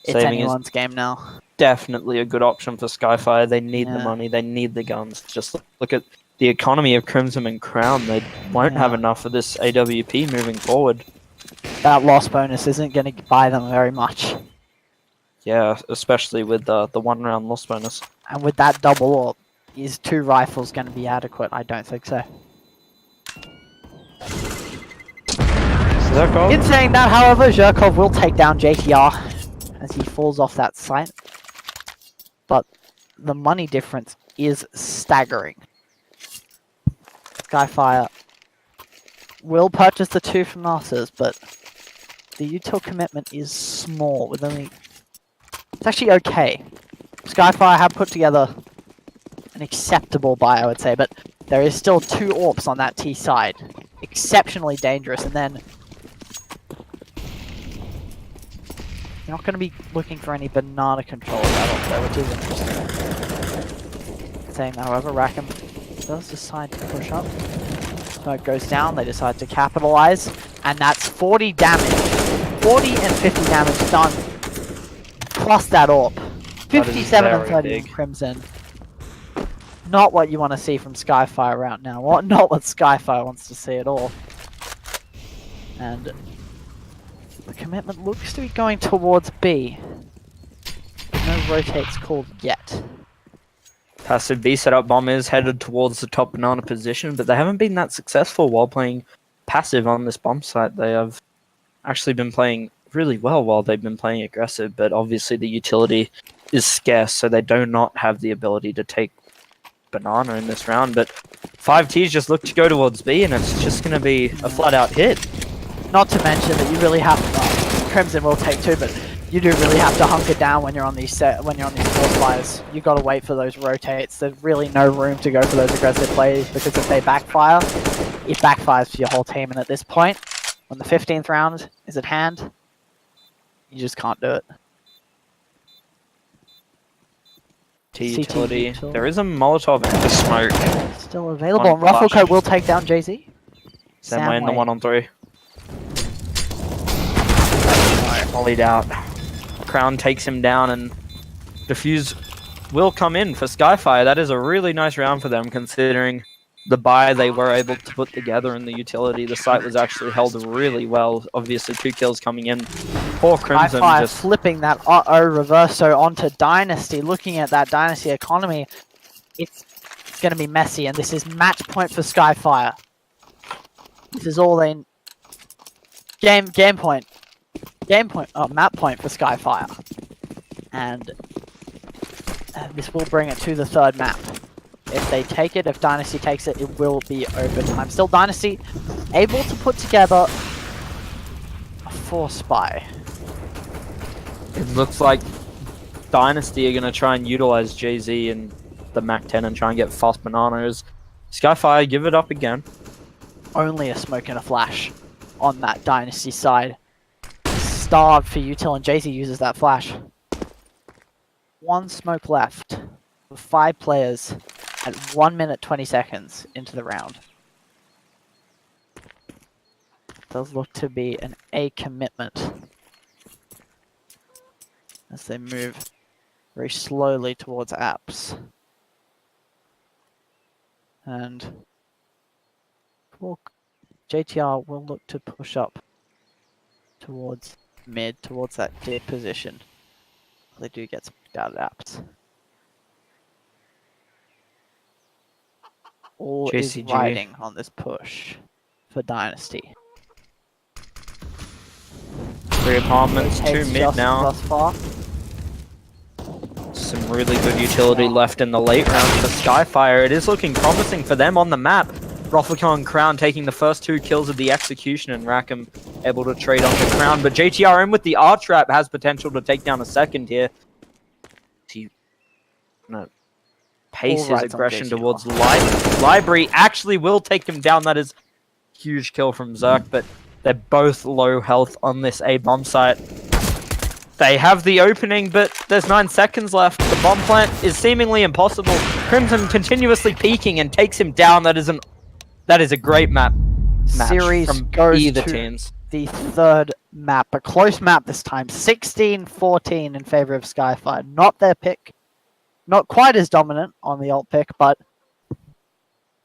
It's Saving is anyone's game now. definitely a good option for Skyfire. They need the Yeah. money. They need the guns. Just look at the economy of Crimson and Crown. They won't have Yeah. enough for this AWP moving forward. That loss bonus isn't going to buy them very much. Yeah, especially with the 1 round loss bonus. And with that double AWP, Is 2 rifles going to be adequate? I don't think so. In saying that, however, Zhirkov will take down JTR as he falls off that site. But the money difference is staggering. Skyfire will purchase the 2 from Masters, but the util commitment is small with only... It's actually okay. Skyfire have put together an acceptable buy, I would say, but there is still 2 AWPs on that T side. Exceptionally dangerous, and then you're not going to be looking for any banana control of that AWP, which is interesting. Saying that, however, Rackham does decide to push up. So it goes down, they decide to capitalize, and that's 40 damage. 40 and 50 damage done, plus that AWP. 57 and 30 in Crimson. Not what you want to see from Skyfire right now. Not what Skyfire wants to see at all. And the commitment looks to be going towards B. No rotates called yet. Passive B setup bomb is headed towards the top banana position, but they haven't been that successful while playing passive on this bomb site. They have actually been playing really well while they've been playing aggressive, but obviously the utility is scarce, so they do not have the ability to take banana in this round. But 5Ts just look to go towards B, and it's just going to be a flat-out hit. Not to mention that you really have to... Crimson will take 2, but you do really have to hunker down when you're on these force fires. You got to wait for those rotates. There's really no room to go for those aggressive plays, because if they backfire, it backfires for your whole team. And at this point, when the 15th round is at hand, you just can't do it. T-utility. There is a Molotov and a smoke. Still available, and Rufflecoat will take down JZ. Same way in the 1-on-3. Volleyed out. Crown takes him down, and Defuse will come in for Skyfire. That is a really nice round for them, considering the buy they were able to put together in the utility. The site was actually held really well. Obviously, 2 kills coming in. Poor Crimson just flipping that reverso onto Dynasty. Looking at that Dynasty economy, it's going to be messy, and this is match point for Skyfire. This is all they... Game point. Map point for Skyfire. And this will bring it to the 3rd map. If they take it, if Dynasty takes it, it will be overtime. Still, Dynasty able to put together a 4 spy. It looks like Dynasty are going to try and utilize JZ and the MAC-10 and try and get fast bananas. Skyfire, give it up again. Only a smoke and a flash on that Dynasty side. Starved for util, and JZ uses that flash. 1 smoke left. 5 players at 1 minute 20 seconds into the round. Does look to be an A commitment as they move very slowly towards apps. And JTR will look to push up towards mid, towards that dead position. They do get some out at apps. All is riding on this push for Dynasty. 3 apartments, 2 mid now. Thus far. Some really good utility left in the late rounds for Skyfire. It is looking promising for them on the map. Roflicon and Crown taking the first 2 kills of the execution, and Rackham able to trade on the Crown. But JTRM with the R-Trap has potential to take down a second here. He pace his aggression towards Library. Actually will take him down. That is huge kill from Zerk, but they're both low health on this A bomb site. They have the opening, but there's 9 seconds left. The bomb plant is seemingly impossible. Crimson continuously peeking and takes him down. That is a great match Series from goes either to teams. The 3rd map, a close map this time. 16-14 in favor of Skyfire. Not their pick. Not quite as dominant on the alt pick, but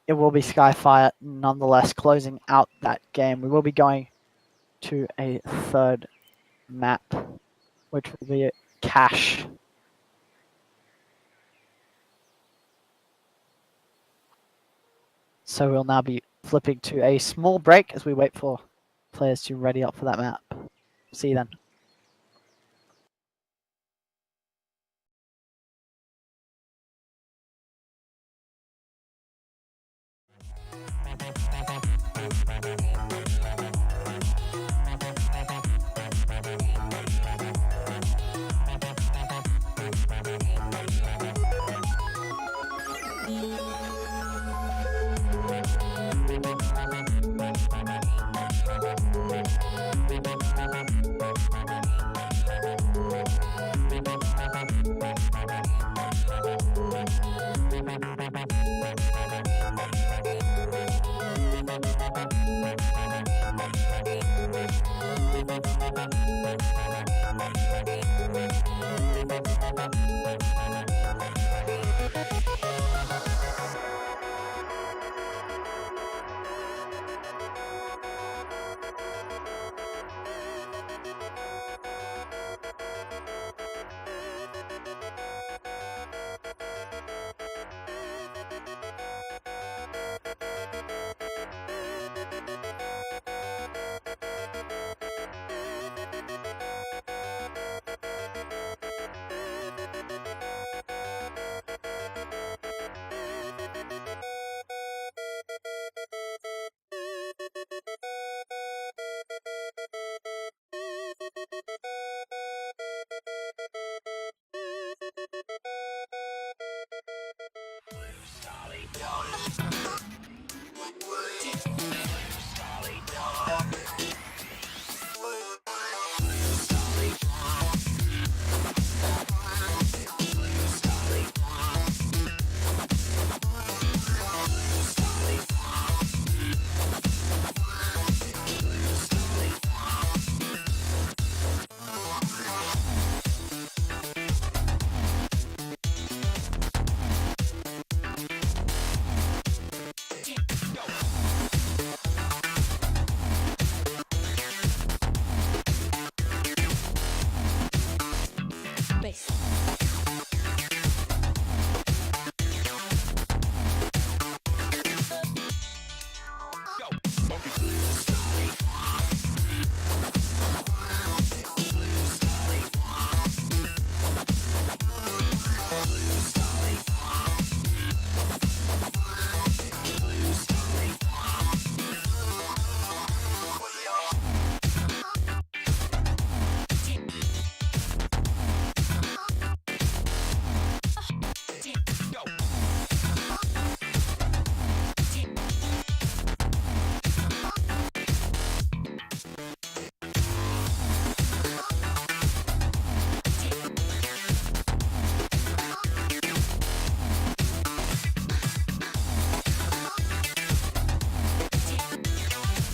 it will be Skyfire nonetheless closing out that game. We will be going to a 3rd map, which will be Cash. So we'll now be flipping to a small break as we wait for players to ready up for that map. See you then.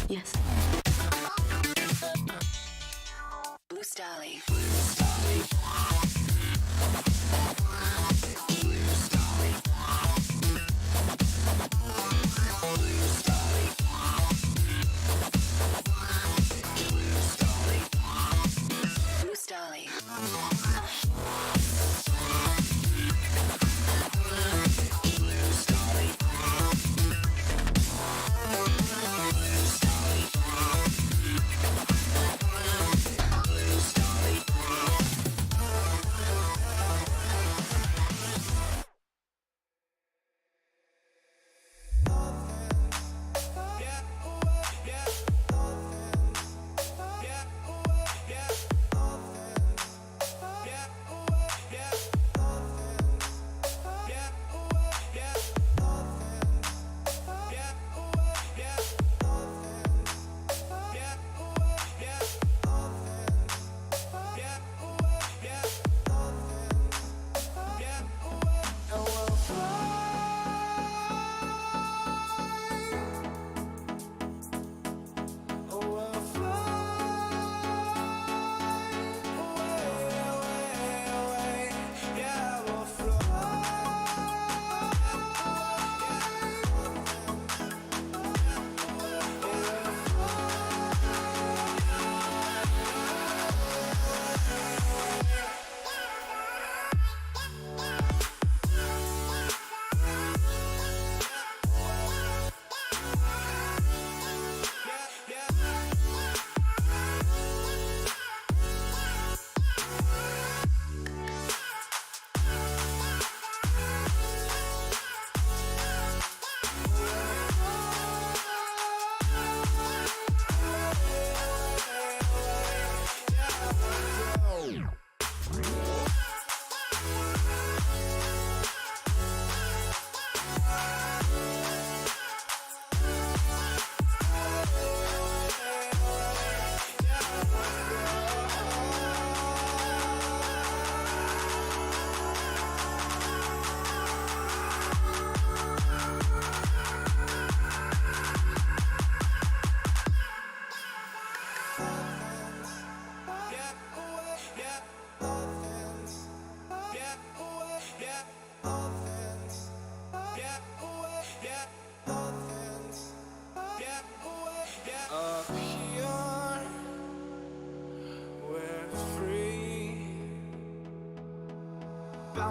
Yes. Blue Stally. Blue Stally.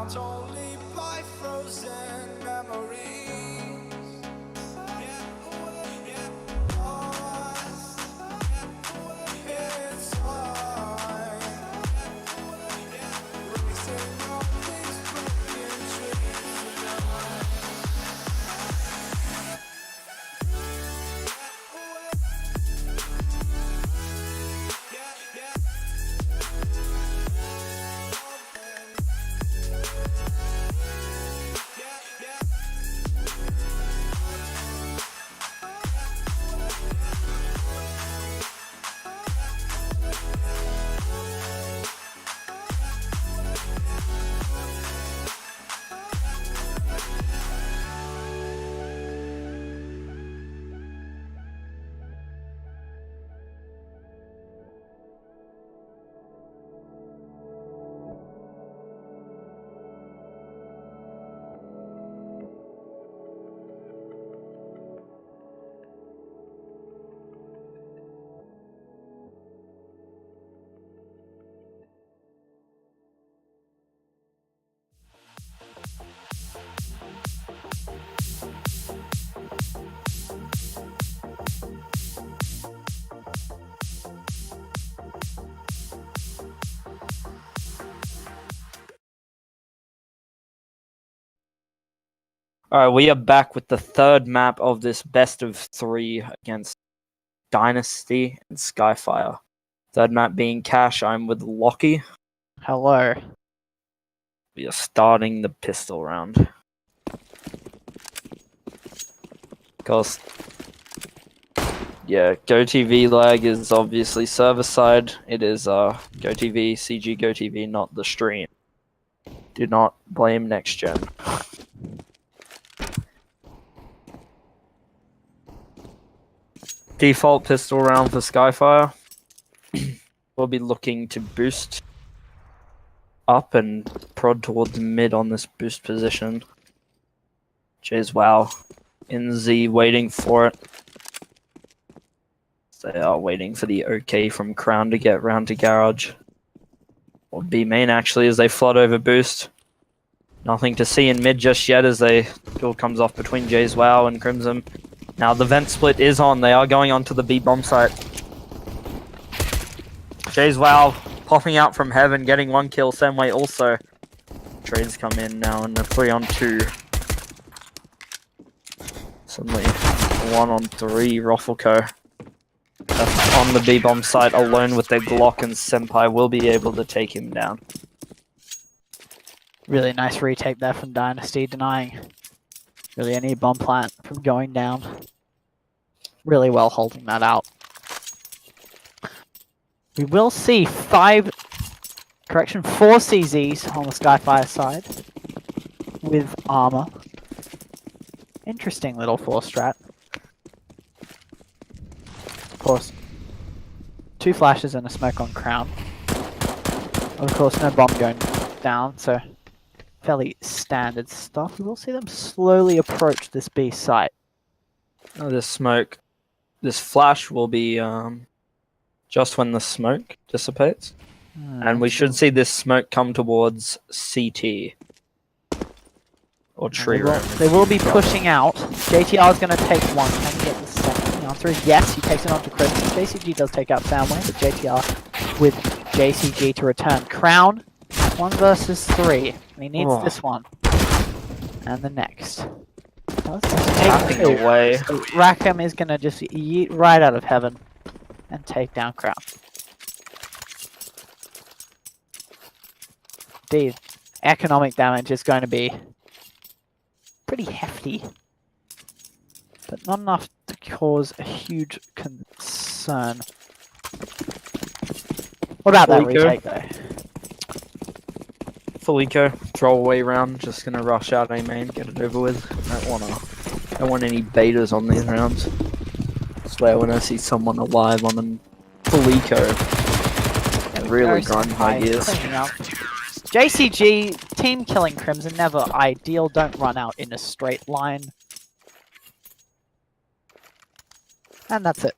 bound only by frozen memories. It's time. Racing on these broken dreams. Alright, we are back with the third map of this best of 3 against Dynasty and Skyfire. Third map being Cash. I'm with Lockie. Hello. We are starting the pistol round. Because, yeah, GoTV lag is obviously server side. It is GoTV, CG GoTV, not the stream. Do not blame next gen. Default pistol round for Skyfire. We'll be looking to boost up and prod towards mid on this boost position. Jeez, wow. In Z waiting for it. They are waiting for the OK from Crown to get round to garage. Or B main actually as they flood over boost. Nothing to see in mid just yet as they duel comes off between Jay's Wow and Crimson. Now the vent split is on. They are going onto the B bomb site. Jay's Wow popping out from heaven, getting 1 kill. Same way also. Trades come in now in the 3-on-2. Suddenly 1-on-3. Roffelco on the B bomb site alone with their Glock, and Senpai will be able to take him down. Really nice retake there from Dynasty, denying really any bomb plant from going down. Really well holding that out. We will see 4 CZs on the Skyfire side with armor. Interesting little 4 strat. Of course, 2 flashes and a smoke on Crown. Of course, no bomb going down, so fairly standard stuff. We will see them slowly approach this B site. Oh, this smoke, this flash will be just when the smoke dissipates. And we should see this smoke come towards CT. Or tree room. They will be pushing out. JTR is going to take 1. Can he get the second? The answer is yes. He takes it on to Crimson. JCG does take out Soundwave, but JTR with JCG to return. Crown, 1 versus 3. And he needs this one. And the next. Tapping away. So Rackham is going to just yeet right out of heaven and take down Crown. Indeed, economic damage is going to be pretty hefty, but not enough to cause a huge concern. What about that retake though? Full eco, throwaway round, just gonna rush out A main, get it over with. Don't want any betas on these rounds. I swear when I see someone alive on a full eco, and really grind high gears. JCG, team killing Crimson, never ideal, don't run out in a straight line. And that's it.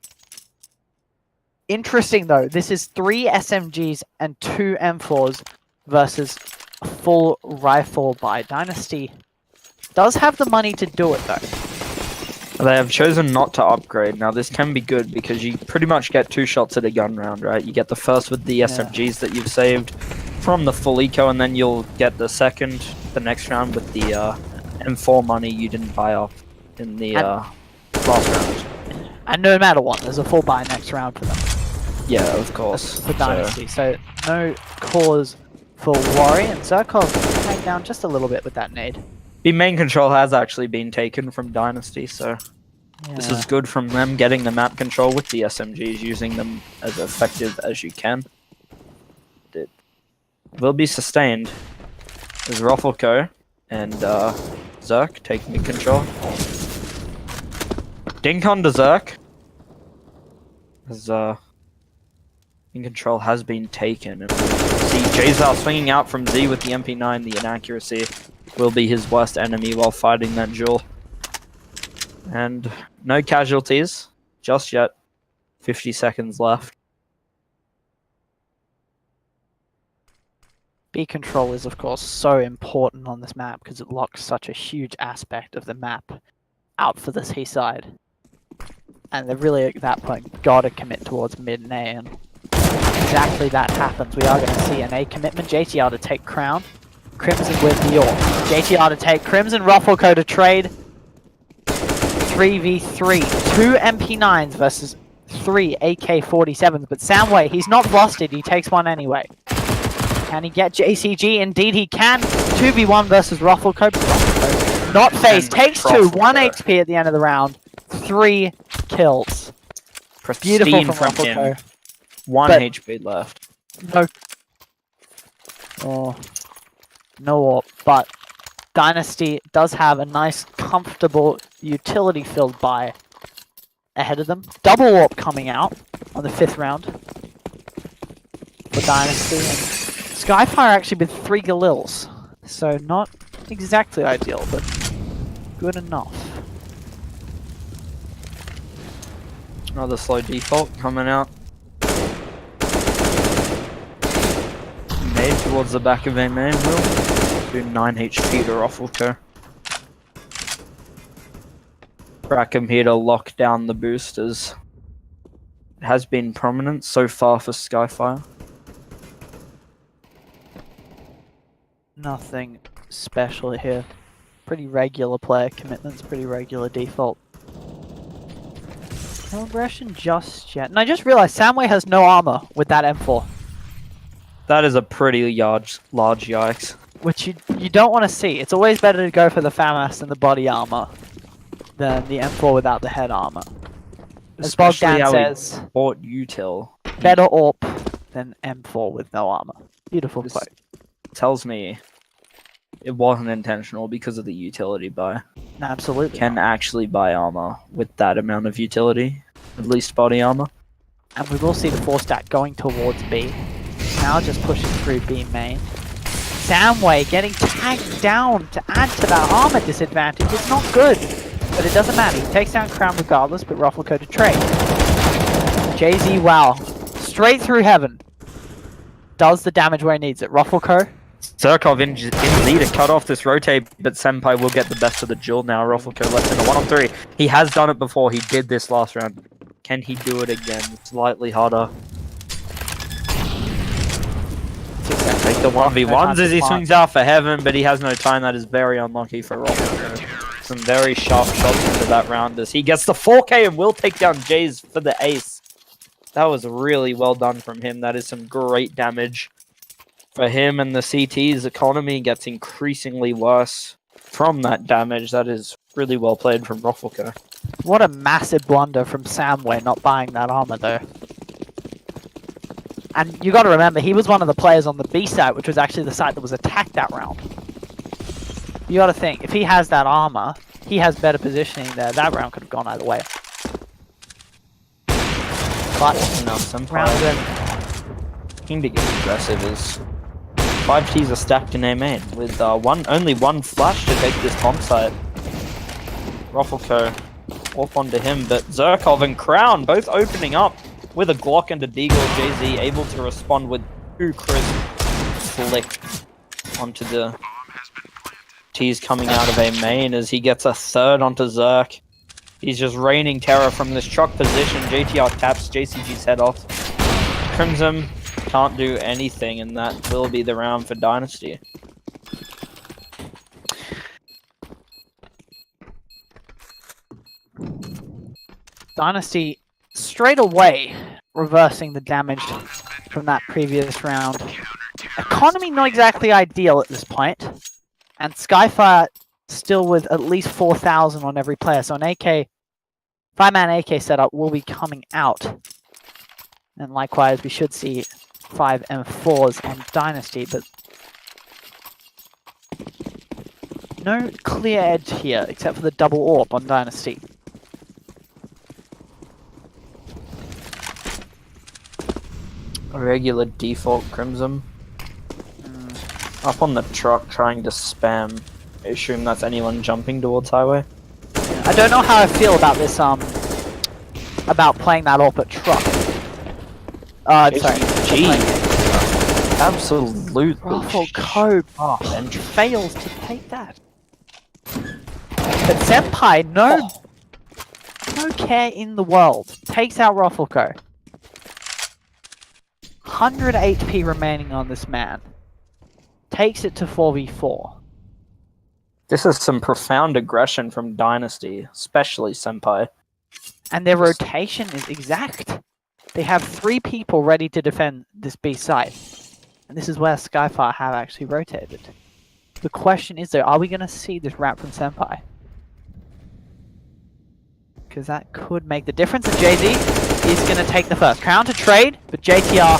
Interesting though, this is 3 SMGs and 2 M4s versus full rifle by Dynasty. Does have the money to do it though. They have chosen not to upgrade. Now this can be good because you pretty much get 2 shots at a gun round, right? You get the first with the SMGs that you've saved from the full eco, and then you'll get the second, the next round with the M4 money you didn't buy off in the last round. And no matter what, there's a full buy next round for them. Yeah, of course. For Dynasty, so no cause for worry, and Zerkov tagged down just a little bit with that nade. The main control has actually been taken from Dynasty, so this is good from them getting the map control with the SMGs, using them as effective as you can. It will be sustained as Roffelko and Zerk taking control. Dink on to Zerk, as in control has been taken. And see Jzal swinging out from Z with the MP9. The inaccuracy will be his worst enemy while fighting that duel. And no casualties just yet. 50 seconds left. B control is of course so important on this map because it locks such a huge aspect of the map out for the C side. And they've really at that point got to commit towards mid and A, and exactly that happens. We are going to see an A commitment. JTR to take Crown. Crimson with the York. JTR to take Crimson. Roffelko to trade. 3v3. 2 MP9s versus 3 AK-47s. But Samway, he's not busted. He takes one anyway. Can he get JCG? Indeed he can. 2v1 versus Roffelko. Not phased. Takes 2. 1 HP at the end of the round. 3 kills. Beautiful from Roffelko. Him. 1 HP left. No. Oh. No warp, but Dynasty does have a nice, comfortable, utility-filled buy ahead of them. Double warp coming out on the 5th round for Dynasty. And Skyfire actually with 3 Galils, so not exactly ideal, but good enough. Another slow default coming out. Made towards the back of A main will do 9 HP to Roffelko. Rackham here to lock down the boosters. It has been prominent so far for Skyfire. Nothing special here. Pretty regular player commitments, pretty regular default. No aggression just yet. And I just realized Samway has no armor with that M4. That is a pretty large yikes. Which you don't want to see. It's always better to go for the FAMAS and the body armor than the M4 without the head armor. As Bogdan says, bought util. Better AWP than M4 with no armor. Beautiful This quote. tells me it wasn't intentional because of the utility buy. No, absolutely. Can actually buy armor with that amount of utility, at least body armor. And we will see the 4-stack going towards B. Now just pushing through B main. Samway getting tagged down to add to that armor disadvantage. It's not good, but it doesn't matter. He takes down Crown regardless, but Roffelko to trade. JZ, wow. Straight through heaven. Does the damage where he needs it. Roffelko. Zerkov in Z to cut off this rotate, but Senpai will get the best of the duel now. Roffelko left in a 1-on-3. He has done it before. He did this last round. Can he do it again? Slightly harder. Take the 1v1s as he swings out for heaven, but he has no time. That is very unlucky for Roffelko. Some very sharp shots into that round as he gets the 4K and will take down Jays for the ace. That was really well done from him. That is some great damage for him, and the CT's economy gets increasingly worse from that damage. That is really well played from Roffelko. What a massive blunder from Samway not buying that armor though. And you got to remember, he was one of the players on the B side, which was actually the side that was attacked that round. You got to think, if he has that armor, he has better positioning there. That round could have gone either way. But No, Senpai round in. looking to get aggressive as 5 Ts are stacked in A main with only one flash to take this bomb site. Roffelko off onto him, but Zerkov and Crown both opening up with a Glock and a Deagle. JZ able to respond with 2 crisp flick onto the T's coming out of A main as he gets a third onto Zerk. He's just raining terror from this truck position. JTR taps JCG's head off. Crimson can't do anything, and that will be the round for Dynasty. Dynasty straight away reversing the damage from that previous round. Economy not exactly ideal at this point, and Skyfire still with at least 4,000 on every player. So an AK, 5-man AK setup will be coming out. And likewise, we should see 5 M4s on Dynasty, but no clear edge here except for the double AWP on Dynasty. A regular default Crimson. Up on the truck trying to spam. I assume that's anyone jumping towards highway. I don't know how I feel about this, about playing that AWP at truck. Sorry. Absolutely. Ruffle Cope and fails to take that. But Senpai, no care in the world, takes out Ruffleco. 100 HP remaining on this man. Takes it to 4v4. This is some profound aggression from Dynasty, especially Senpai. And their rotation is exact. They have 3 people ready to defend this B site. And this is where Skyfire have actually rotated. The question is though, are we going to see this wrap from Senpai? Because that could make the difference. And JZ is going to take the first. Counter trade, but JTR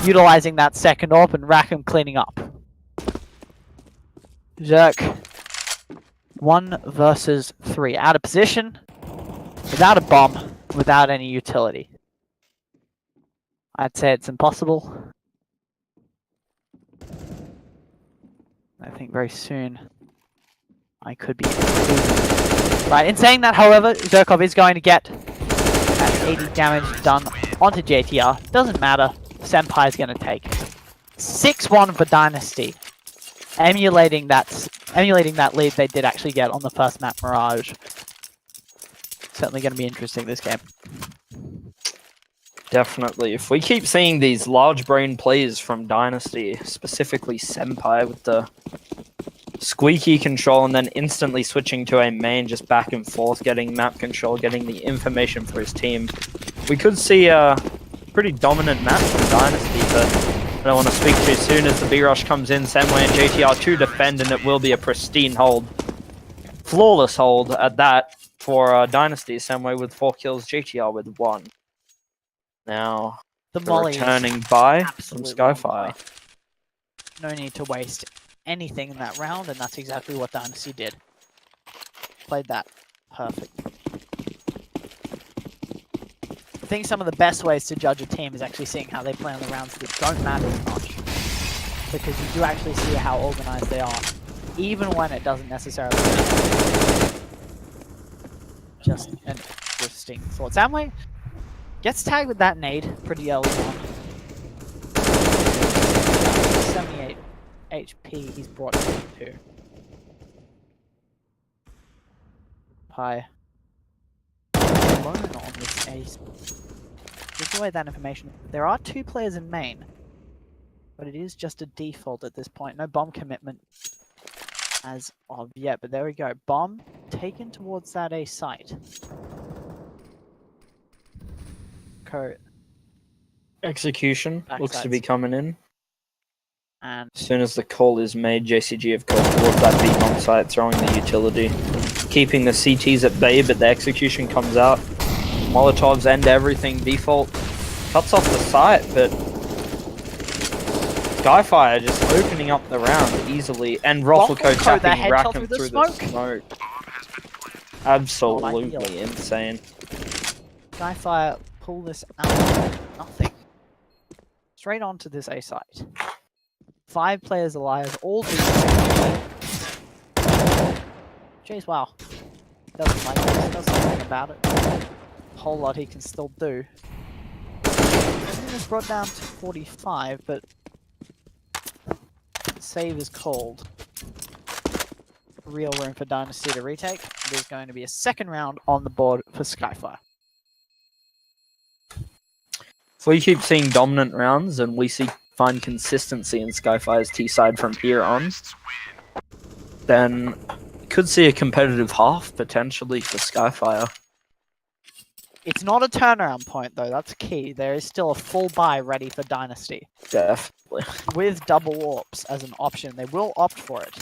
utilizing that second AWP and Rackham cleaning up. Zerk, 1 versus 3. Out of position, without a bomb, without any utility. I'd say it's impossible. I think very soon I could be right. In saying that, however, Zerkov is going to get that 80 damage done onto JTR. Doesn't matter. Senpai is going to take it. 6-1 for Dynasty. Emulating that lead they did actually get on the first map, Mirage. Certainly going to be interesting this game. Definitely. If we keep seeing these large brain plays from Dynasty, specifically Senpai with the squeaky control and then instantly switching to a main, just back and forth, getting map control, getting the information for his team, we could see a pretty dominant match from Dynasty, but I don't want to speak too soon as the B-Rush comes in. Semway and JTR to defend, and it will be a pristine hold. Flawless hold at that for Dynasty. Semway with 4 kills, JTR with 1. Now, the molly returning by from Skyfire. No need to waste anything in that round, and that's exactly what Dynasty did. Played that perfect. I think some of the best ways to judge a team is actually seeing how they play on the rounds that don't matter as much. Because you do actually see how organized they are, even when it doesn't necessarily matter. Just an interesting thought. Samway gets tagged with that nade pretty early on. 78 HP he's brought to. Hi. Alone on this ace. Give away that information. There are 2 players in main, but it is just a default at this point. No bomb commitment as of yet, but there we go. Bomb taken towards that A site. Execution looks to be coming in. And as soon as the call is made, JCG have gone towards that B bomb site, throwing the utility, keeping the CTs at bay, but the execution comes out. Molotovs end everything. Default cuts off the site, but Skyfire just opening up the round easily, and Ruffleco tapping Rackham through the smoke. Absolutely insane. Skyfire pull this out of nothing. Straight onto this A site. 5 players alive, all do. Jeez, wow. Doesn't like this, does something about it. A whole lot he can still do. It's brought down to 45, but save is called. Real room for Dynasty to retake. There's going to be a second round on the board for Skyfire. If we keep seeing dominant rounds and we find consistency in Skyfire's T side from here on, then could see a competitive half potentially for Skyfire. It's not a turnaround point though, that's key. There is still a full buy ready for Dynasty. Definitely. With double warps as an option. They will opt for it.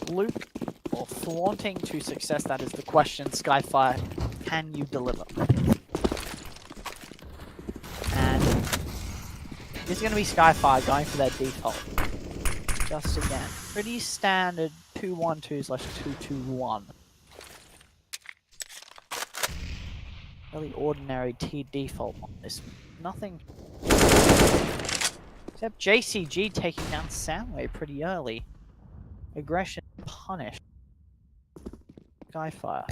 Luke, or flaunting to success, that is the question. Skyfire, can you deliver? And this is going to be Skyfire going for their default. Just again, pretty standard 2-1-2/2-2-1. Really ordinary T default on this. Nothing. Except JCG taking down Samway pretty early. Aggression punished. Skyfire.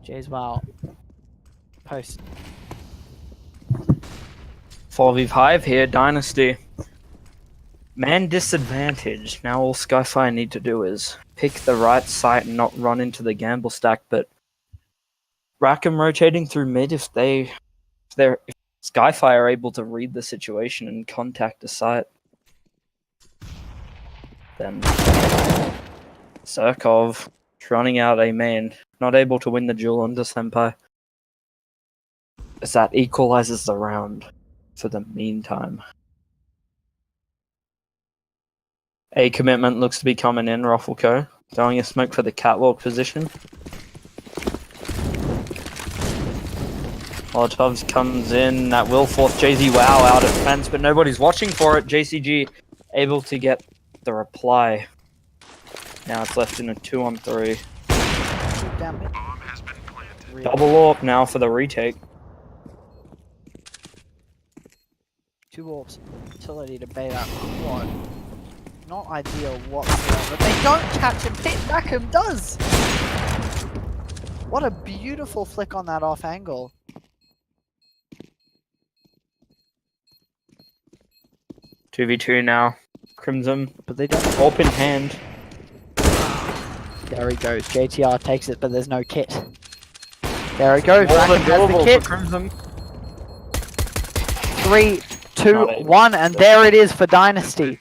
Jayswell. Post. 4v5 here, Dynasty. Man disadvantage. Now all Skyfire need to do is pick the right site and not run into the gamble stack, but Rackham rotating through mid if Skyfire are able to read the situation and contact a site. Then Zerkov running out a main, not able to win the duel onto Senpai. As that equalizes the round for the meantime. A commitment looks to be coming in, Ruffleco. Throwing a smoke for the catwalk position. Molotovs comes in, that will force JZ Wow out of fence, but nobody's watching for it. JCG able to get the reply. Now it's left in a 2-on-3. Damn it. Double AWP now for the retake. 2 warps. Utility to bait out quad. Not ideal whatsoever. They don't catch him. Rackham does! What a beautiful flick on that off angle. Two v two now. Crimson, But they don't. AWP in hand. There he goes. JTR takes it, but there's no kit. There he goes. More than Rackham has the doable kit. for Crimson. 3, 2, Not able. 1, and there it is for Dynasty.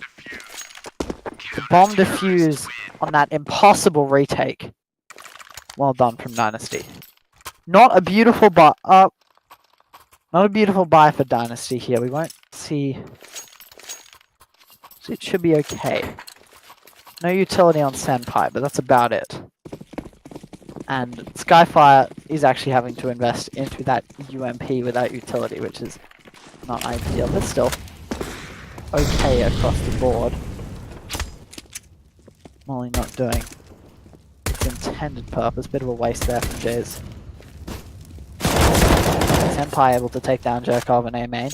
The bomb defuse on that impossible retake. Well done from Dynasty. Not a beautiful buy. Not a beautiful buy for Dynasty here. We won't see. So it should be okay. No utility on Senpai, but that's about it. And Skyfire is actually having to invest into that UMP without utility, which is not ideal, but still okay across the board. Molly not doing its intended purpose. Bit of a waste there from Jays. Senpai able to take down Jerkov and A main.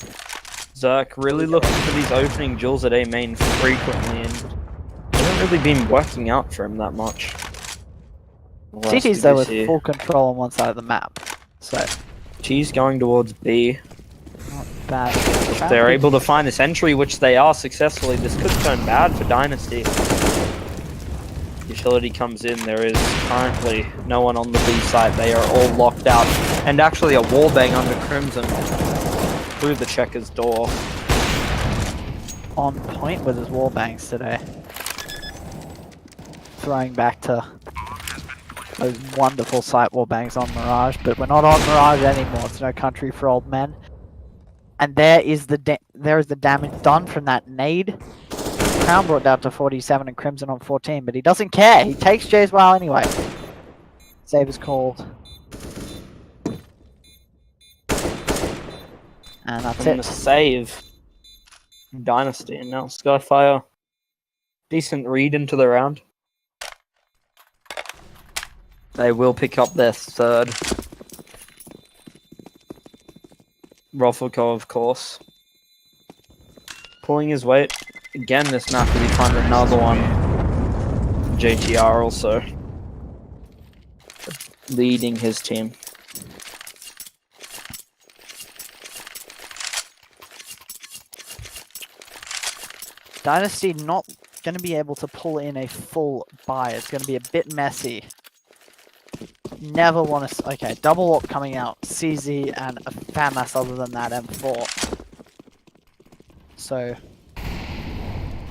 Zerk really looking for these opening duels at A main frequently, and hasn't really been working out for him that much. CT's though with full control on one side of the map, so T's going towards B. not bad. If they're able to find this entry, which they are successfully, this could turn bad for Dynasty. Utility comes in, there is currently no one on the B side, they are all locked out. And actually a wallbang under Crimson through the checker's door. On point with his wallbangs today. Throwing back to those wonderful sight wallbangs on Mirage, but we're not on Mirage anymore. It's no country for old men. And there is the damage done from that nade. Crown brought down to 47 and Crimson on 14, but he doesn't care. He takes Jayswell anyway. Save is called. And that's And the it. save. Dynasty, and now Skyfire. Decent read into the round. They will pick up their third. Ruffleco, of course. Pulling his weight. Again, this map will be find another one. JTR also leading his team. Dynasty not going to be able to pull in a full buy. It's going to be a bit messy. Never want to... Okay, double up coming out. CZ and a FAMAS other than that M4. So,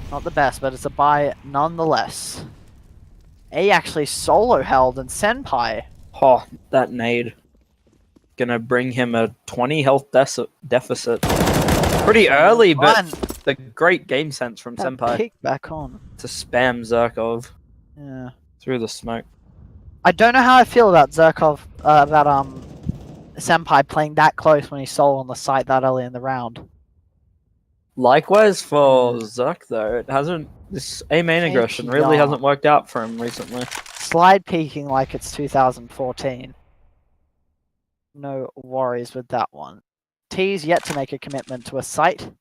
not the best, but it's a buy nonetheless. A actually solo held and Senpai. Oh, that nade. Gonna bring him a 20 health deficit. Pretty early, but the great game sense from Senpai Kick back on. to spam Zerkov Yeah. through the smoke. I don't know how I feel about Zerkov, about Senpai playing that close when he's solo on the site that early in the round. Likewise for Zerk though, it hasn't. This A main aggression really hasn't worked out for him recently. Slide peeking like it's 2014. No worries with that one. T's yet to make a commitment to a site,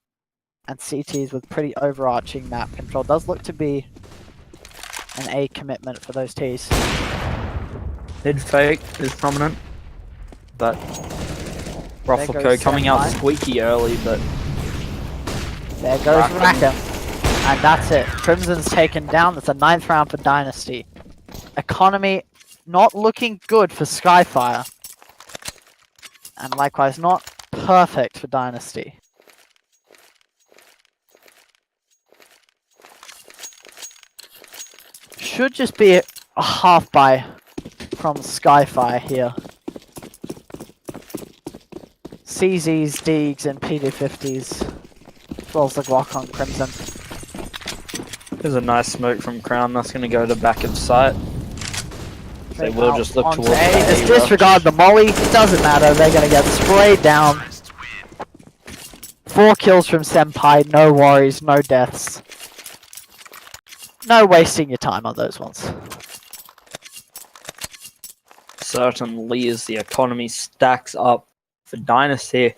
and CT's with pretty overarching map control. Does look to be an A commitment for those T's. Mid fake is prominent, but Ruffleco coming out squeaky early, but there goes Rackham. And that's it. Crimson's taken down. That's a 9th round for Dynasty. Economy not looking good for Skyfire. And likewise not perfect for Dynasty. Should just be a half buy from Skyfire here. CZs, Deegs, and PD50s. As well as the Glock on Crimson. there's a nice smoke from Crown. That's going to go to back of sight. They will just look towards A. Just disregard the molly. It doesn't matter. They're going to get sprayed down. 4 kills from Senpai. No worries. No deaths. No wasting your time on those ones. Certainly, as the economy stacks up for Dynasty,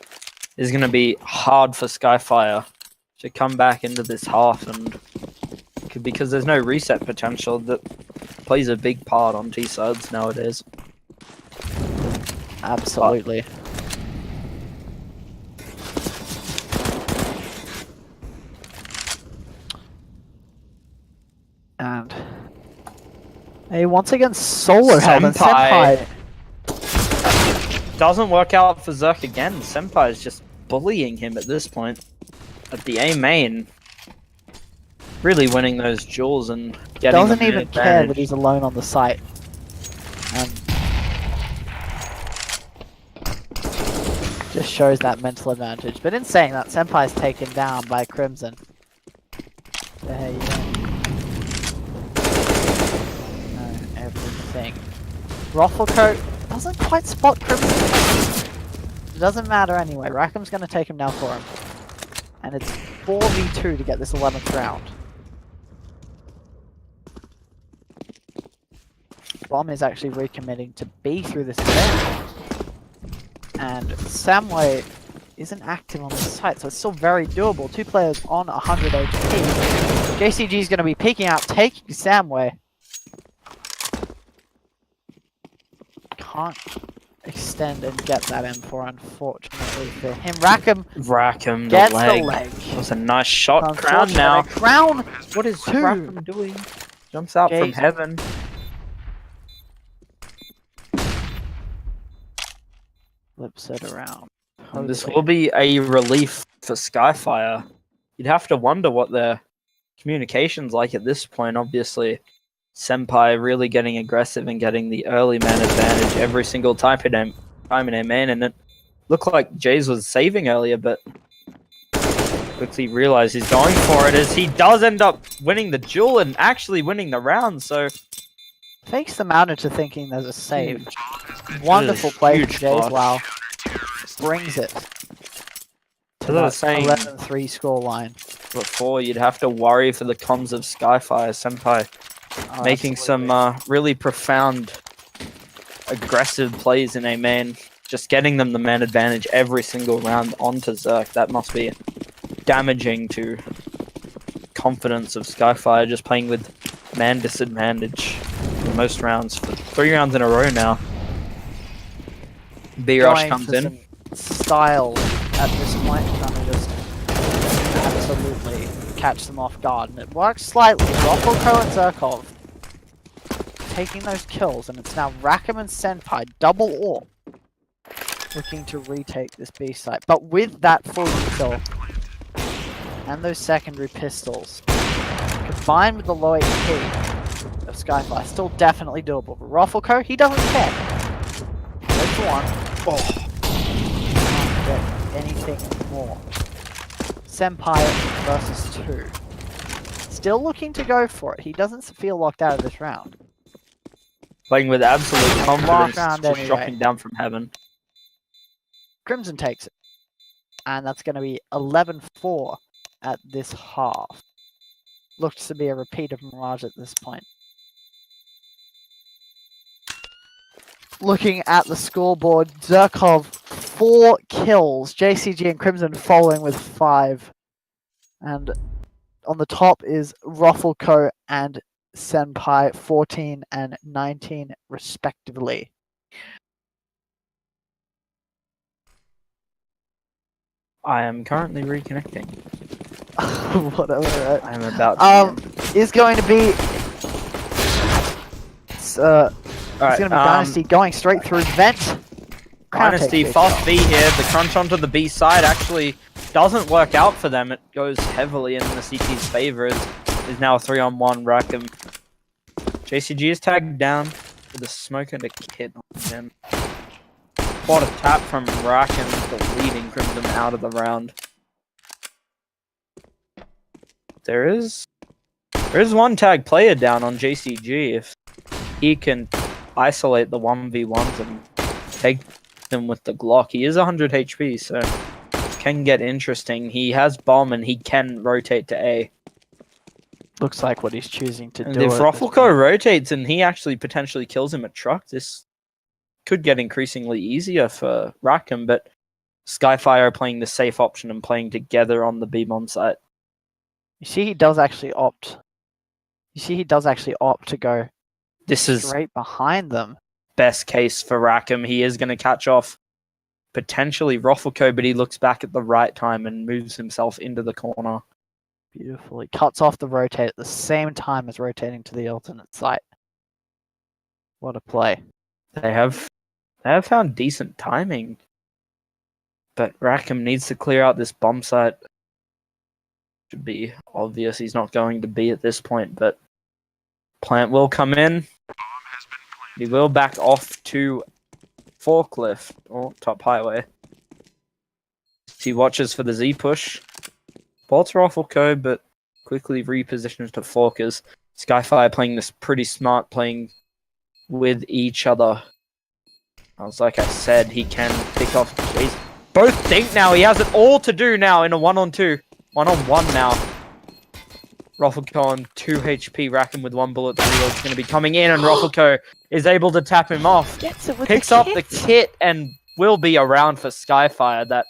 is going to be hard for Skyfire to come back into this half, and because there's no reset potential that plays a big part on T sides nowadays. Absolutely. And once again solo held, and Senpai doesn't work out for Zerk again. Senpai is just bullying him at this point at the A main, really winning those duels and getting doesn't even care that he's alone on the site. And just shows that mental advantage. But in saying that, Senpai's taken down by Crimson. There you go. Everything. Rufflecoat doesn't quite spot Crimson. It doesn't matter anyway. Rackham's going to take him now for him. And it's 4v2 to get this 11th round. Bomb is actually recommitting to B through this event. And Samway isn't active on the site, so it's still very doable. 2 players on 100 HP. JCG is going to be peeking out, taking Samway. Can't extend and get that M4, unfortunately for him. Rackham gets the leg. That was a nice shot. Crown now. Crown! What is 2. Rackham doing? Jumps out from heaven. Flips it around. And this will be a relief for Skyfire. You'd have to wonder what their communication's like at this point. Obviously, Senpai really getting aggressive and getting the early man advantage every single time in a main, and it looked like Jays was saving earlier, but quickly realized he's going for it as he does end up winning the duel and actually winning the round, so fakes them out into thinking there's a save. Wonderful play from Jays. Wow. Brings it to that 11-3 scoreline. Before, you'd have to worry for the comms of Skyfire. Senpai making some really profound, aggressive plays in a main, just getting them the man advantage every single round onto Zerk. That must be damaging to confidence of Skyfire, just playing with man disadvantage for most rounds, for 3 rounds in a row now. B-Rush comes in. Style at this point, trying to just absolutely catch them off guard, and it works slightly. Roffelko and Zerkov taking those kills, and it's now Rackham and Senpai double AWP looking to retake this B site. But with that full kill and those secondary pistols, combined with the low HP of Skyfire, still definitely doable. But Roffelko, he doesn't care. Goes for one. Oh. Can't get anything more. Senpai versus 2. Still looking to go for it. He doesn't feel locked out of this round. Playing with absolute confidence, round just anyway. dropping down from heaven. Crimson takes it. And that's going to be 11-4 at this half. Looks to be a repeat of Mirage at this point. Looking at the scoreboard, Zerkov 4 kills, JCG and Crimson following with 5. And on the top is Roffelko and Senpai 14 and 19 respectively. I am currently reconnecting. Whatever. Right? I am about to Is going to be Alright, it's going to be Dynasty going straight through vent. Dynasty fast B here. The crunch onto the B side actually doesn't work out for them. It goes heavily in the CT's favor. Is now a 3-on-1 Rackham. JCG is tagged down with a smoke and a kit on him. What a tap from Rackham, deleting Crimson out of the round. There is one tag player down on JCG. If he can isolate the 1v1s and take them with the Glock, he is 100 HP, so it can get interesting. He has bomb and he can rotate to A. Looks like what he's choosing to And do. if Roffelko rotates and he actually potentially kills him at truck, this could get increasingly easier for Rackham, but Skyfire are playing the safe option and playing together on the B-bomb site. You see, he does actually opt. To go This is straight behind them. best case for Rackham. He is going to catch off potentially Roffelko, but he looks back at the right time and moves himself into the corner. Beautiful. He cuts off the rotate at the same time as rotating to the alternate site. What a play. They have found decent timing, but Rackham needs to clear out this bomb site. Should be obvious he's not going to be at this point, but Plant will come in. He will back off to Forklift or Top Highway. He watches for the Z push. Ball to Roffelko, but quickly repositions to Forkers. Skyfire playing this pretty smart, playing with each other. Like I said, he can pick off Chase. Both think now. He has it all to do now in a 1-on-2. 1-on-1 now. Roffelko on 2 HP, Rackham with 1 bullet. The wheel's going to be coming in, and Roffelko is able to tap him off. Picks up the kit and will be around for Skyfire. That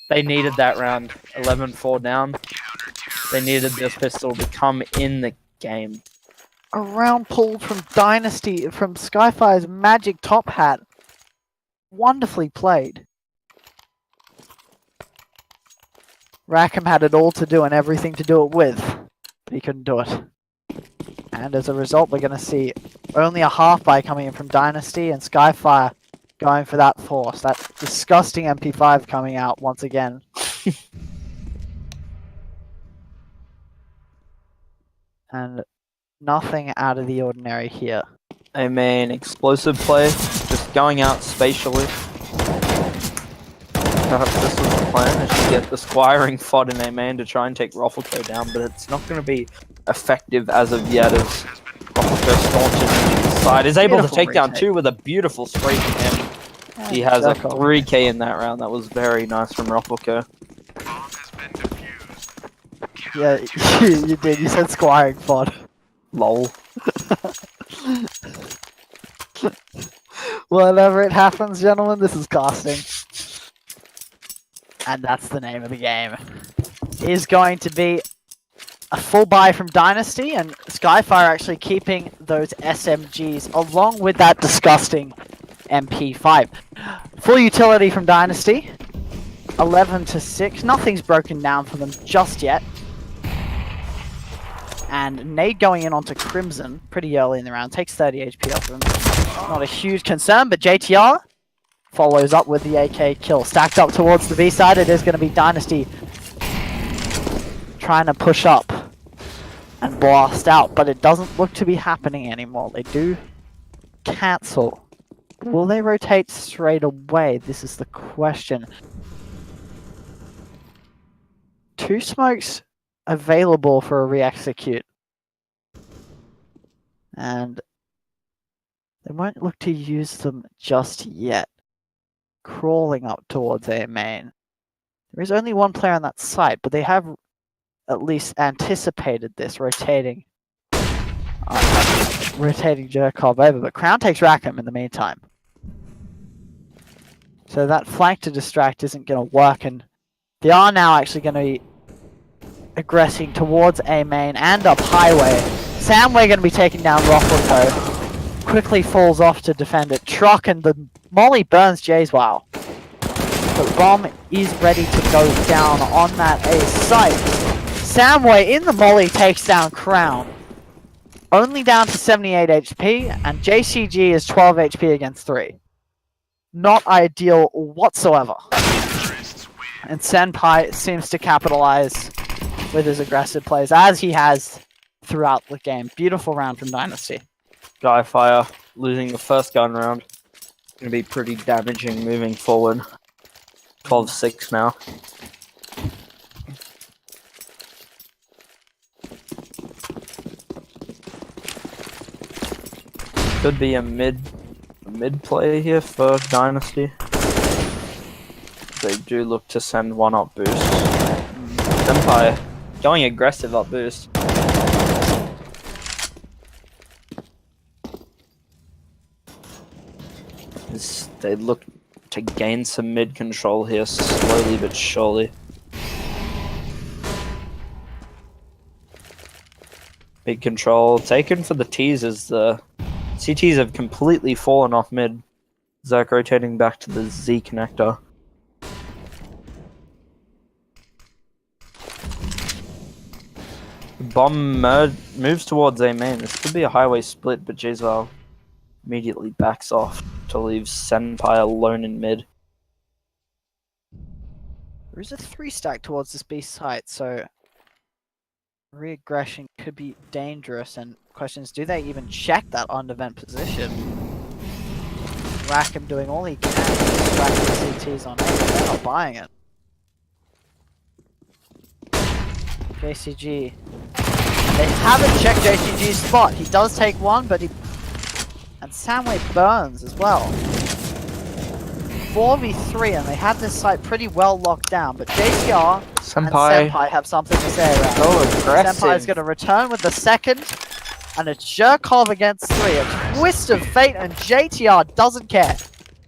they needed that round. 11-4 down. They needed this pistol to come in the game. A round pulled from Dynasty, from Skyfire's magic top hat. Wonderfully played. Rackham had it all to do and everything to do it with, but he couldn't do it. And as a result, we're going to see only a half buy coming in from Dynasty, and Skyfire going for that force. That disgusting MP5 coming out once again. And nothing out of the ordinary here. A main explosive play, just going out spatially. Perhaps this was the plan, is to get the squiring FOD in A main to try and take Roffelko down, but it's not going to be effective as of yet, as Roffelko staunches inside. Is able to take down 2 with a beautiful spray from him. He has a 3k in that round. That was very nice from Roffelko. Yeah, you did. You said squiring FOD. Lol. Whenever it happens, gentlemen, this is casting. And that's the name of the game. Is going to be a full buy from Dynasty, and Skyfire actually keeping those SMGs along with that disgusting MP5. Full utility from Dynasty. 11-6. Nothing's broken down for them just yet. And nade going in onto Crimson pretty early in the round. Takes 30 HP off him. Not a huge concern, but JTR follows up with the AK kill. Stacked up towards the B side, it is going to be Dynasty trying to push up and blast out, but it doesn't look to be happening anymore. They do cancel. Will they rotate straight away? This is the question. 2 smokes available for a re-execute. And they won't look to use them just yet. Crawling up towards A main. There is only one player on that site, but they have at least anticipated this, rotating Jerkov over. But Crown takes Rackham in the meantime. So that flank to distract isn't going to work, and they are now actually going to be aggressing towards A main and up highway. Samway going to be taking down Rockwood though. Quickly falls off to defend it. Truck and the molly burns Jayswell. The bomb is ready to go down on that A site. Samway in the molly takes down Crown. Only down to 78 HP, and JCG is 12 HP against 3. Not ideal whatsoever. And Senpai seems to capitalize with his aggressive plays, as he has throughout the game. Beautiful round from Dynasty. Skyfire losing the first gun round. Going to be pretty damaging moving forward. 12-6 now. Could be a mid play here for Dynasty. They do look to send one up boost. Empire going aggressive up boost. They look to gain some mid control here, slowly but surely. Big control taken for the T's as the CTs have completely fallen off mid. Zerk rotating back to the Z connector. Bomb moves towards A main. This could be a highway split, but Jayswell immediately backs off to leave Senpai alone in mid. There is a 3-stack towards this B site, so re-aggression could be dangerous. And questions, do they even check that on-event position? Rackham doing all he can to distract the CTs on A, but they're not buying it. JCG. They haven't checked JCG's spot. He does take one, but he... And Samway burns as well. 4v3, and they had this site pretty well locked down, but JCR and Senpai have something to say around. So aggressive. Senpai's going to return with the second, and it's Jerkov against 3. A twist of fate, and JTR doesn't care.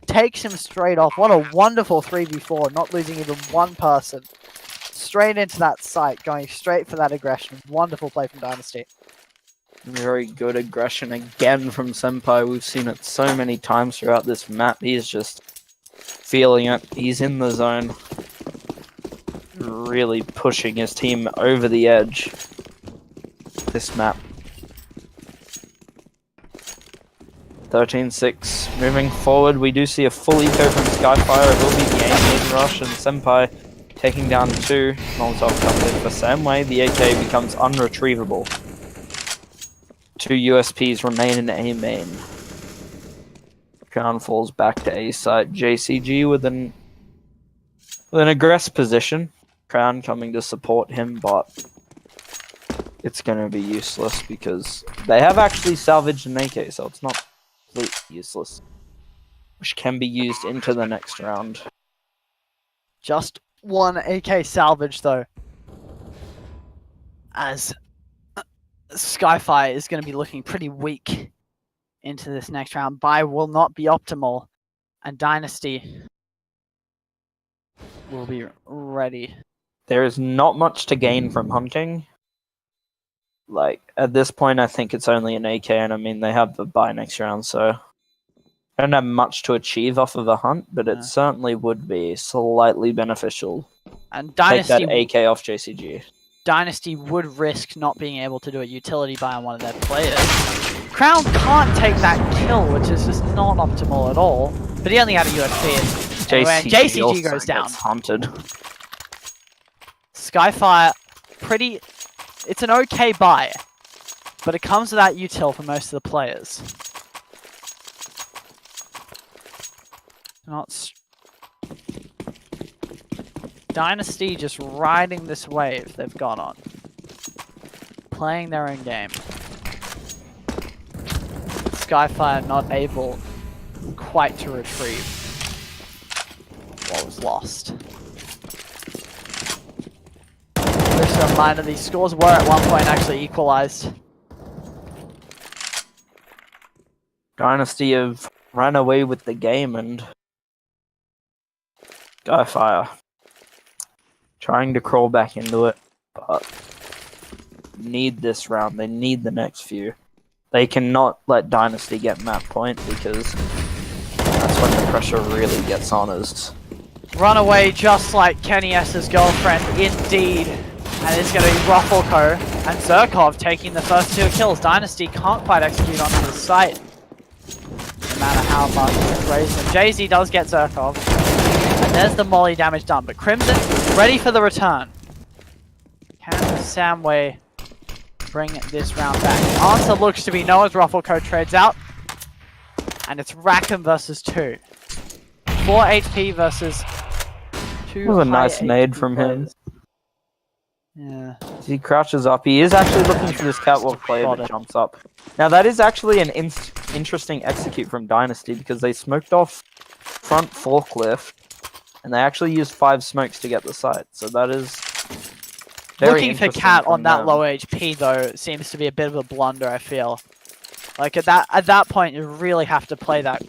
Takes him straight off. What a wonderful 3v4, not losing even one person. Straight into that site, going straight for that aggression. Wonderful play from Dynasty. Very good aggression again from Senpai. We've seen it so many times throughout this map. He's just feeling it. He's in the zone. Really pushing his team over the edge. This map. 13-6. Moving forward, we do see a full eco from Skyfire. It will be the A-mid rush, and Senpai taking down 2. Molotov comes in for Samway. The AK becomes unretrievable. 2 USPs remain in A main. Crown falls back to A site. JCG with an aggressive position. Crown coming to support him, but it's going to be useless because they have actually salvaged an AK, so it's not completely useless. Which can be used into the next round. Just one AK salvage though, as Skyfire is going to be looking pretty weak into this next round. Buy will not be optimal, and Dynasty will be ready. There is not much to gain from hunting. Like, at this point, I think it's only an AK, and I mean, they have the buy next round, so I don't have much to achieve off of a hunt, but it certainly would be slightly beneficial. And Dynasty take that AK off JCG. Dynasty would risk not being able to do a utility buy on one of their players. Crown can't take that kill, which is just not optimal at all. But he only had a USP. Anyway, and JCG also goes down. gets hunted. Skyfire, it's an okay buy, but it comes with that util for most of the players. Dynasty just riding this wave they've got on. Playing their own game. Skyfire not able quite to retrieve what was lost. Just a reminder, these scores were at one point actually equalized. Dynasty have ran away with the game, and Skyfire trying to crawl back into it, but need this round. They need the next few. They cannot let Dynasty get map point, because that's when the pressure really gets on us. Runaway just like Kenny S's girlfriend, indeed. And it's going to be Ruffleco and Zerkov taking the first 2 kills. Dynasty can't quite execute onto the site, no matter how much it's raised them. Jay-Z does get Zerkov. And there's the molly damage done. But Crimson ready for the return. Can Samway bring this round back? The answer looks to be no as Ruffleco trades out. And it's Rackham versus 2. 4 HP versus 2. That was a nice nade from him. Yeah. As he crouches up, he is actually looking for this catwalk player that jumps up. Now that is actually an interesting execute from Dynasty, because they smoked off front forklift, and they actually used 5 smokes to get the site. So that is very looking for Cat on that low HP though seems to be a bit of a blunder, I feel. Like at that point you really have to play that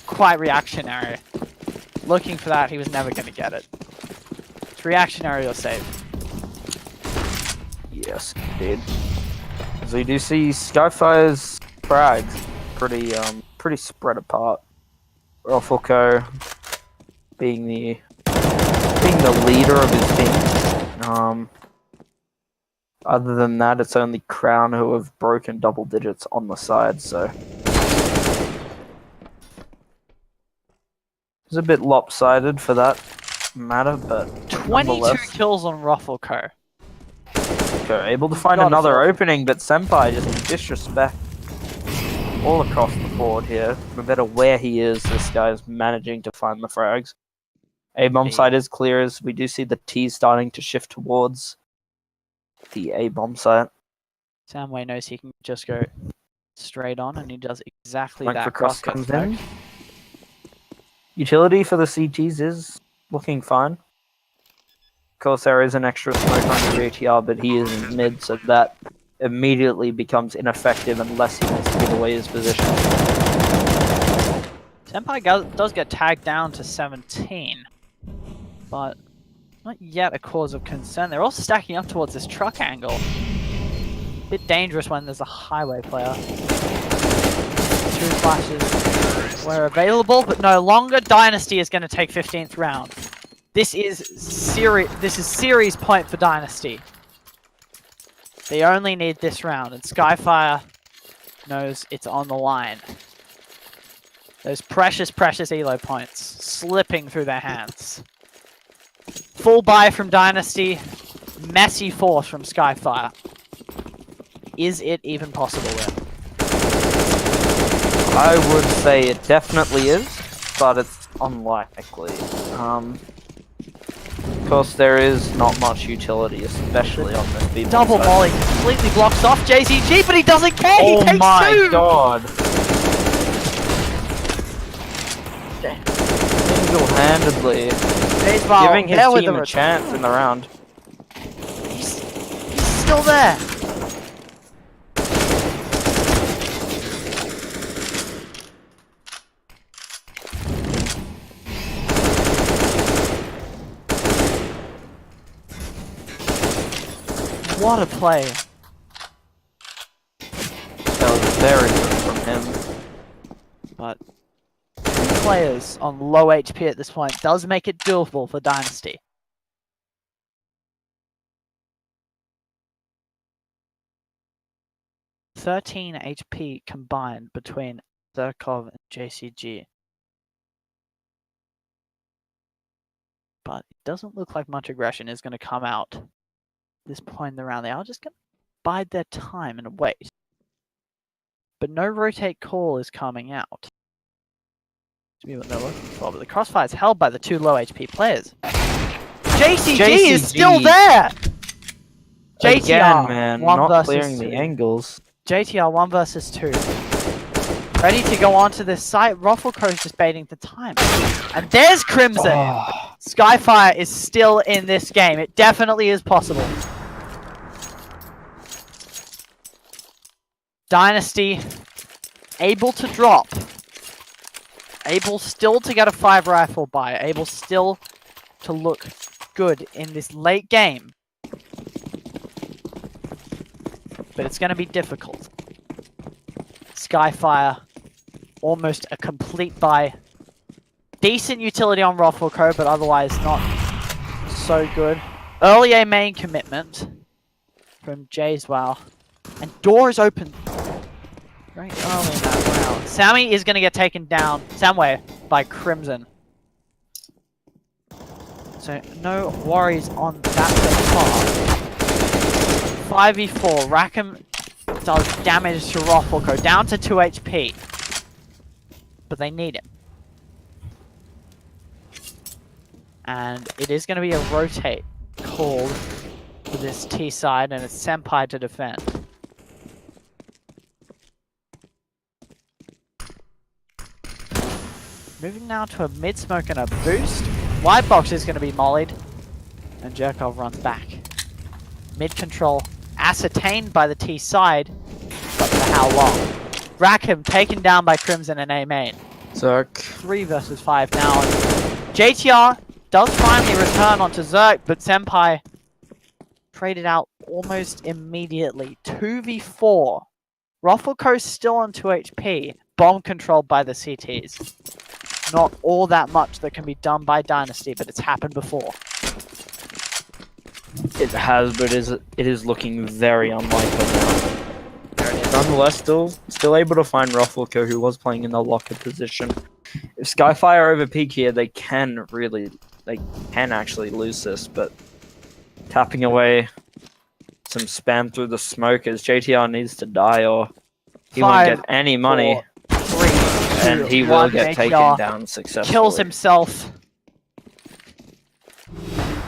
quite reactionary. Looking for that, he was never going to get it. It's reactionary or save. Yes, indeed. As we do see Skyfire's frags pretty spread apart. Ruffleco being the leader of his team. Other than that, it's only Crown who have broken double digits on the side, so it's a bit lopsided for that matter, but 22 kills on Ruffleco. Able to find another opening, but Senpai just disrespect all across the board here. No matter where he is, this guy is managing to find the frags. A-bomb site is clear, as we do see the T starting to shift towards the A-bomb site. Samway knows he can just go straight on, and he does exactly that. For cross comes in. Utility for the CTs is looking fine. Of course, there is an extra smoke on the JTR, but he is in mid, so that immediately becomes ineffective unless he wants to give away his position. Senpai does get tagged down to 17, but not yet a cause of concern. They're all stacking up towards this truck angle. Bit dangerous when there's a highway player. 2 flashes were available, but no longer. Dynasty is going to take 15th round. This is series point for Dynasty. They only need this round, and Skyfire knows it's on the line. Those precious, precious elo points slipping through their hands. Full buy from Dynasty, messy force from Skyfire. Is it even possible then? I would say it definitely is, but it's unlikely. Of course, there is not much utility, especially on this B-bomb double side. molly completely blocks off JCG, but he doesn't care. He takes 2. Oh my god! Single-handedly giving his team a chance in the round. He's still there. What a play. That was very good from him. But 2 players on low HP at this point does make it doable for Dynasty. 13 HP combined between Zerkov and JCG. But it doesn't look like much aggression is going to come out at this point in the round. They are just going to bide their time and wait. But no rotate call is coming out. To be what they're looking for. But the crossfire is held by the two low HP players. JCG is still there! JTR, Again, man, one not versus clearing two. the angles. JTR 1 versus 2. Ready to go on to this site. Rufflecro's just baiting the time. And there's Crimson! Oh. Skyfire is still in this game. It definitely is possible. Dynasty able to drop. Able still to get a 5 rifle buy. Able still to look good in this late game. But it's going to be difficult. Skyfire, almost a complete buy. Decent utility on Ruffleco, but otherwise not so good. Early A main commitment from Jayswell. And door is open very early in that round. Sammy is going to get taken down, Samway, by Crimson. So no worries on that so far. 5v4, Rackham does damage to Ruffleco, down to 2 HP. But they need him. And it is going to be a rotate called for this T side, and it's Senpai to defend. Moving now to a mid smoke and a boost. Wide box is going to be mollied, and Jerkov runs back. Mid control ascertained by the T side, but for how long? Rackham taken down by Crimson and A main. Zerk. 3 versus 5 now. And JTR does finally return onto Zerk, but Senpai traded out almost immediately. 2v4. Ruffleco still on 2 HP. Bomb controlled by the CTs. Not all that much that can be done by Dynasty, but it's happened before. It has, but it is looking very unlikely now. Nonetheless, still able to find Ruffleco, who was playing in the locker position. If Skyfire over peak here, they can actually lose this, but tapping away some spam through the smoke as JTR needs to die or he won't get any money. 4, 3, 2, And he will 1. get JTR taken down successfully. kills himself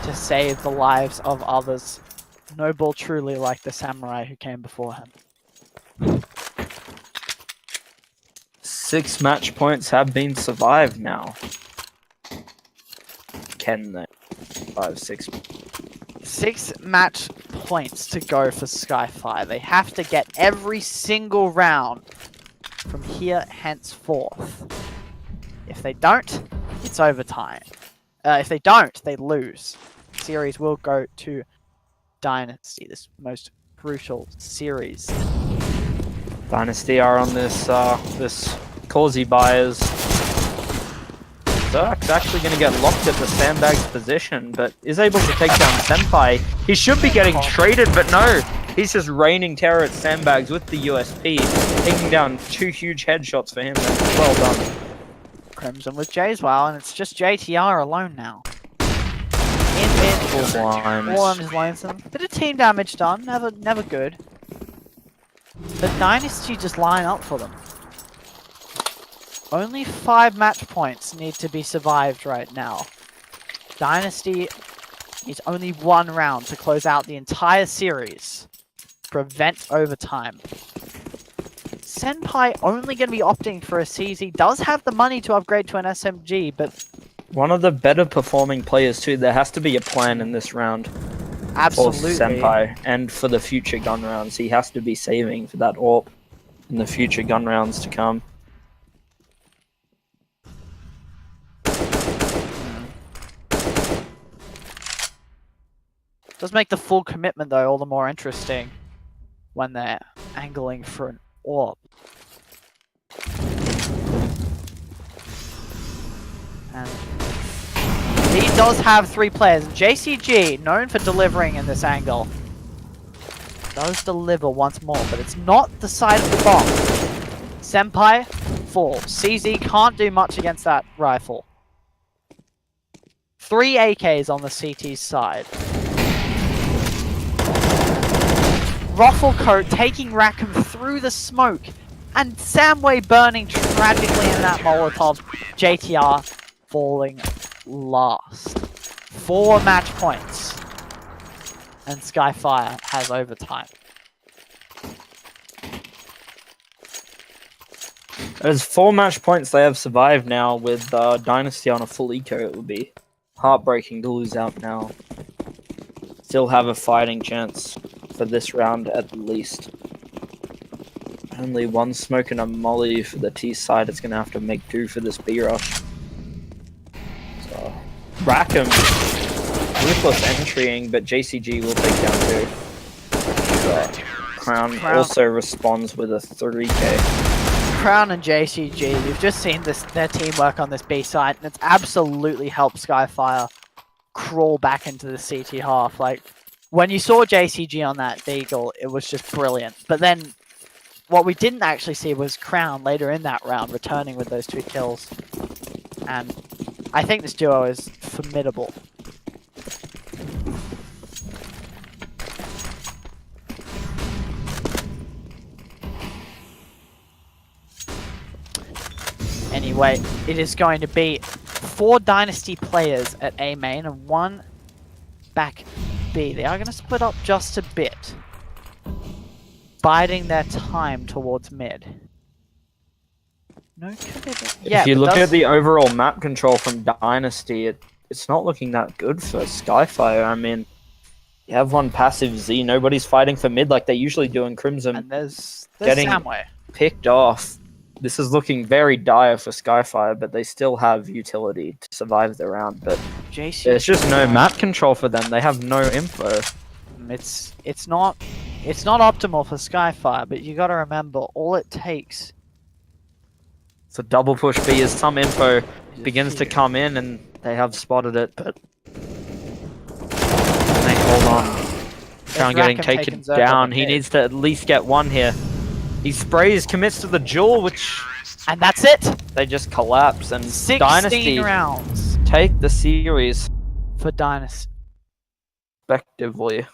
to save the lives of others. Noble truly like the samurai who came before him. 6 match points have been survived now. Can they? 5, 6. 6 match points to go for Skyfire. They have to get every single round from here henceforth. If they don't, it's overtime. If they don't, they lose. The series will go to Dynasty, this most crucial series. Dynasty are on this Causey buyers. Zerk's actually going to get locked at the sandbags position, but is able to take down Senpai. He should be getting traded, but no. He's just raining terror at sandbags with the USP, taking down 2 huge headshots for him. That's well done. Crimson with Jayswell, and it's just JTR alone now. In mid, Full blind. all on his lonesome. Bit of team damage done, never good. But Dynasty just line up for them. Only 5 match points need to be survived right now. Dynasty is only 1 round to close out the entire series. Prevent overtime. Senpai only going to be opting for a CZ. Does have the money to upgrade to an SMG, but One of the better performing players too. There has to be a plan in this round. absolutely. For Senpai and for the future gun rounds. He has to be saving for that AWP in the future gun rounds to come. Does make the full commitment though all the more interesting when they're angling for an AWP. And he does have 3 players. JCG, known for delivering in this angle. does deliver once more, but it's not the side of the bomb. Senpai, full. CZ can't do much against that rifle. 3 AKs on the CT's side. Rufflecoat taking Rackham through the smoke, and Samway burning tragically in that Molotov. JTR falling last. 4 match points. And Skyfire has overtime. There's 4 match points they have survived now with Dynasty on a full eco. It would be heartbreaking to lose out now. Still have a fighting chance for this round at least. Only 1 smoke and a molly for the T side. It's going to have to make do for this B rush. So, Rackham, ruthless entering, but JCG will take down 2. So, Crown also responds with a 3k. Crown and JCG, you've just seen their teamwork on this B side, and it's absolutely helped Skyfire crawl back into the CT half. Like, when you saw JCG on that Deagle, it was just brilliant. But then, what we didn't actually see was Crown later in that round returning with those 2 kills. And I think this duo is formidable. Anyway, it is going to be 4 Dynasty players at A main and 1 back B. They are going to split up just a bit, biding their time towards mid. No, yeah, if you look at the overall map control from Dynasty, it's not looking that good for Skyfire. I mean, you have 1 passive Z, nobody's fighting for mid like they usually do in Crimson. And there's getting Samway picked off. This is looking very dire for Skyfire, but they still have utility to survive the round. But there's just no map control for them. They have no info. It's not optimal for Skyfire, but you got to remember, all it takes. It's a double push B as some info begins to come in, and they have spotted it, but they hold on. Crown getting taken down. He needs to at least get 1 here. He sprays, commits to the duel, and that's it. They just collapse, and 16 Dynasty rounds take the series for Dynasty. Respectively.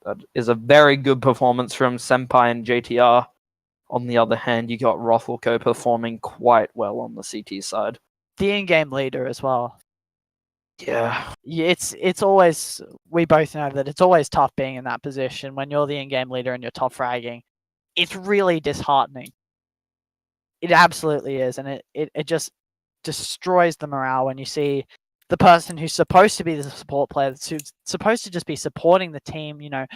That is a very good performance from Senpai and JTR. On the other hand, you got Ruffleco performing quite well on the CT side. The in-game leader as well. Yeah. It's always, we both know that it's always tough being in that position when you're the in-game leader and you're top fragging. It's really disheartening. It absolutely is, and it just destroys the morale when you see the person who's supposed to be the support player, who's supposed to just be supporting the team, you know,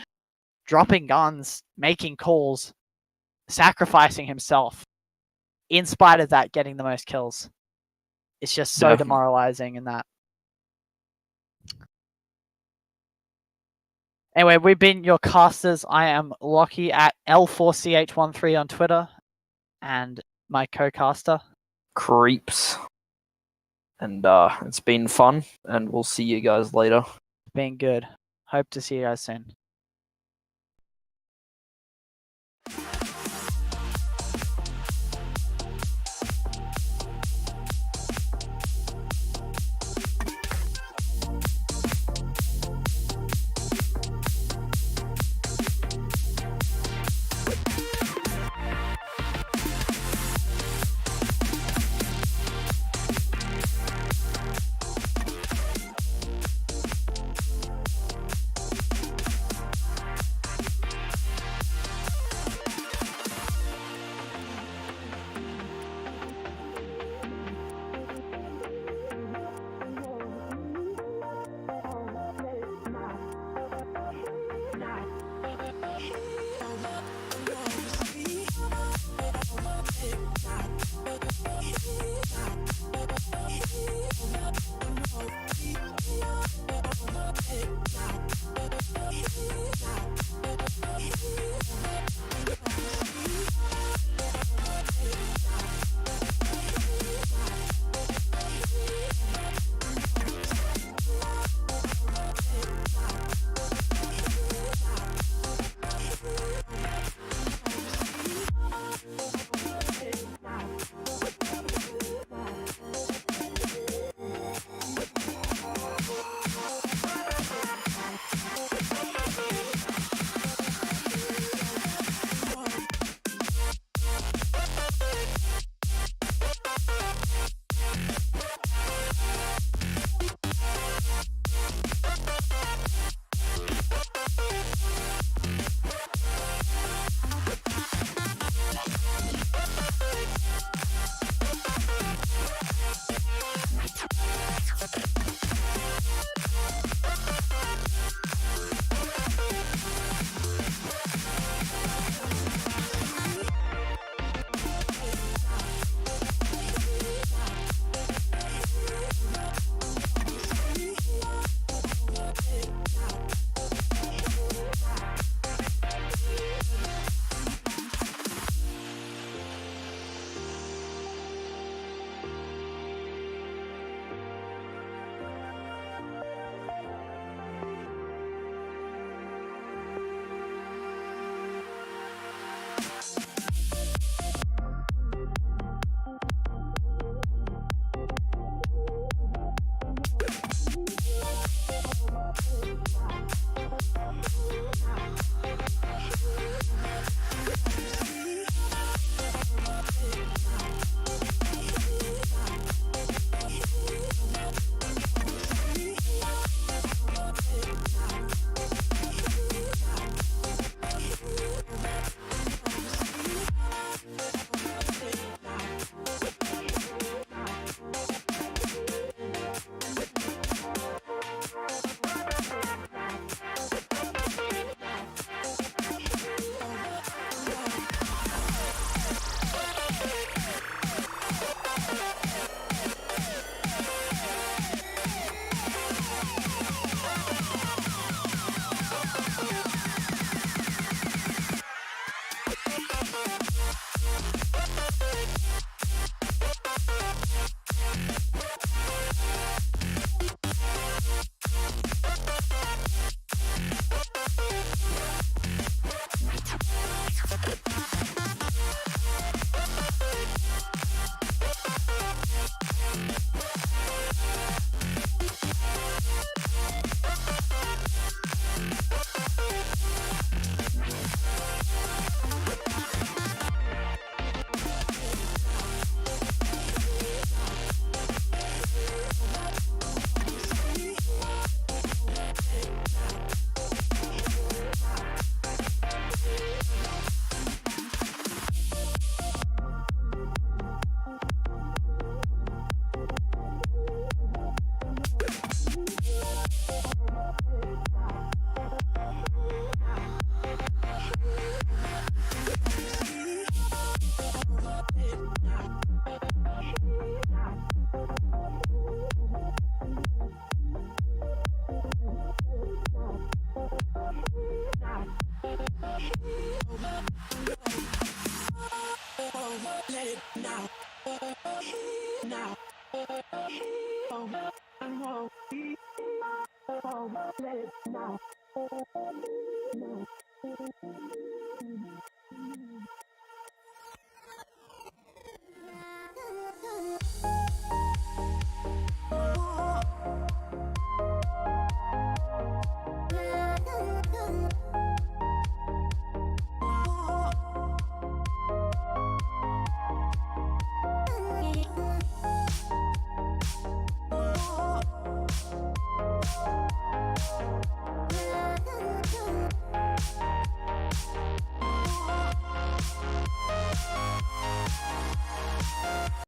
dropping guns, making calls, sacrificing himself, in spite of that, getting the most kills. It's just so demoralizing in that. Anyway, we've been your casters. I am Lockie at L4CH13 on Twitter, and my co-caster Creeps. And it's been fun, and we'll see you guys later. Been good. Hope to see you guys soon.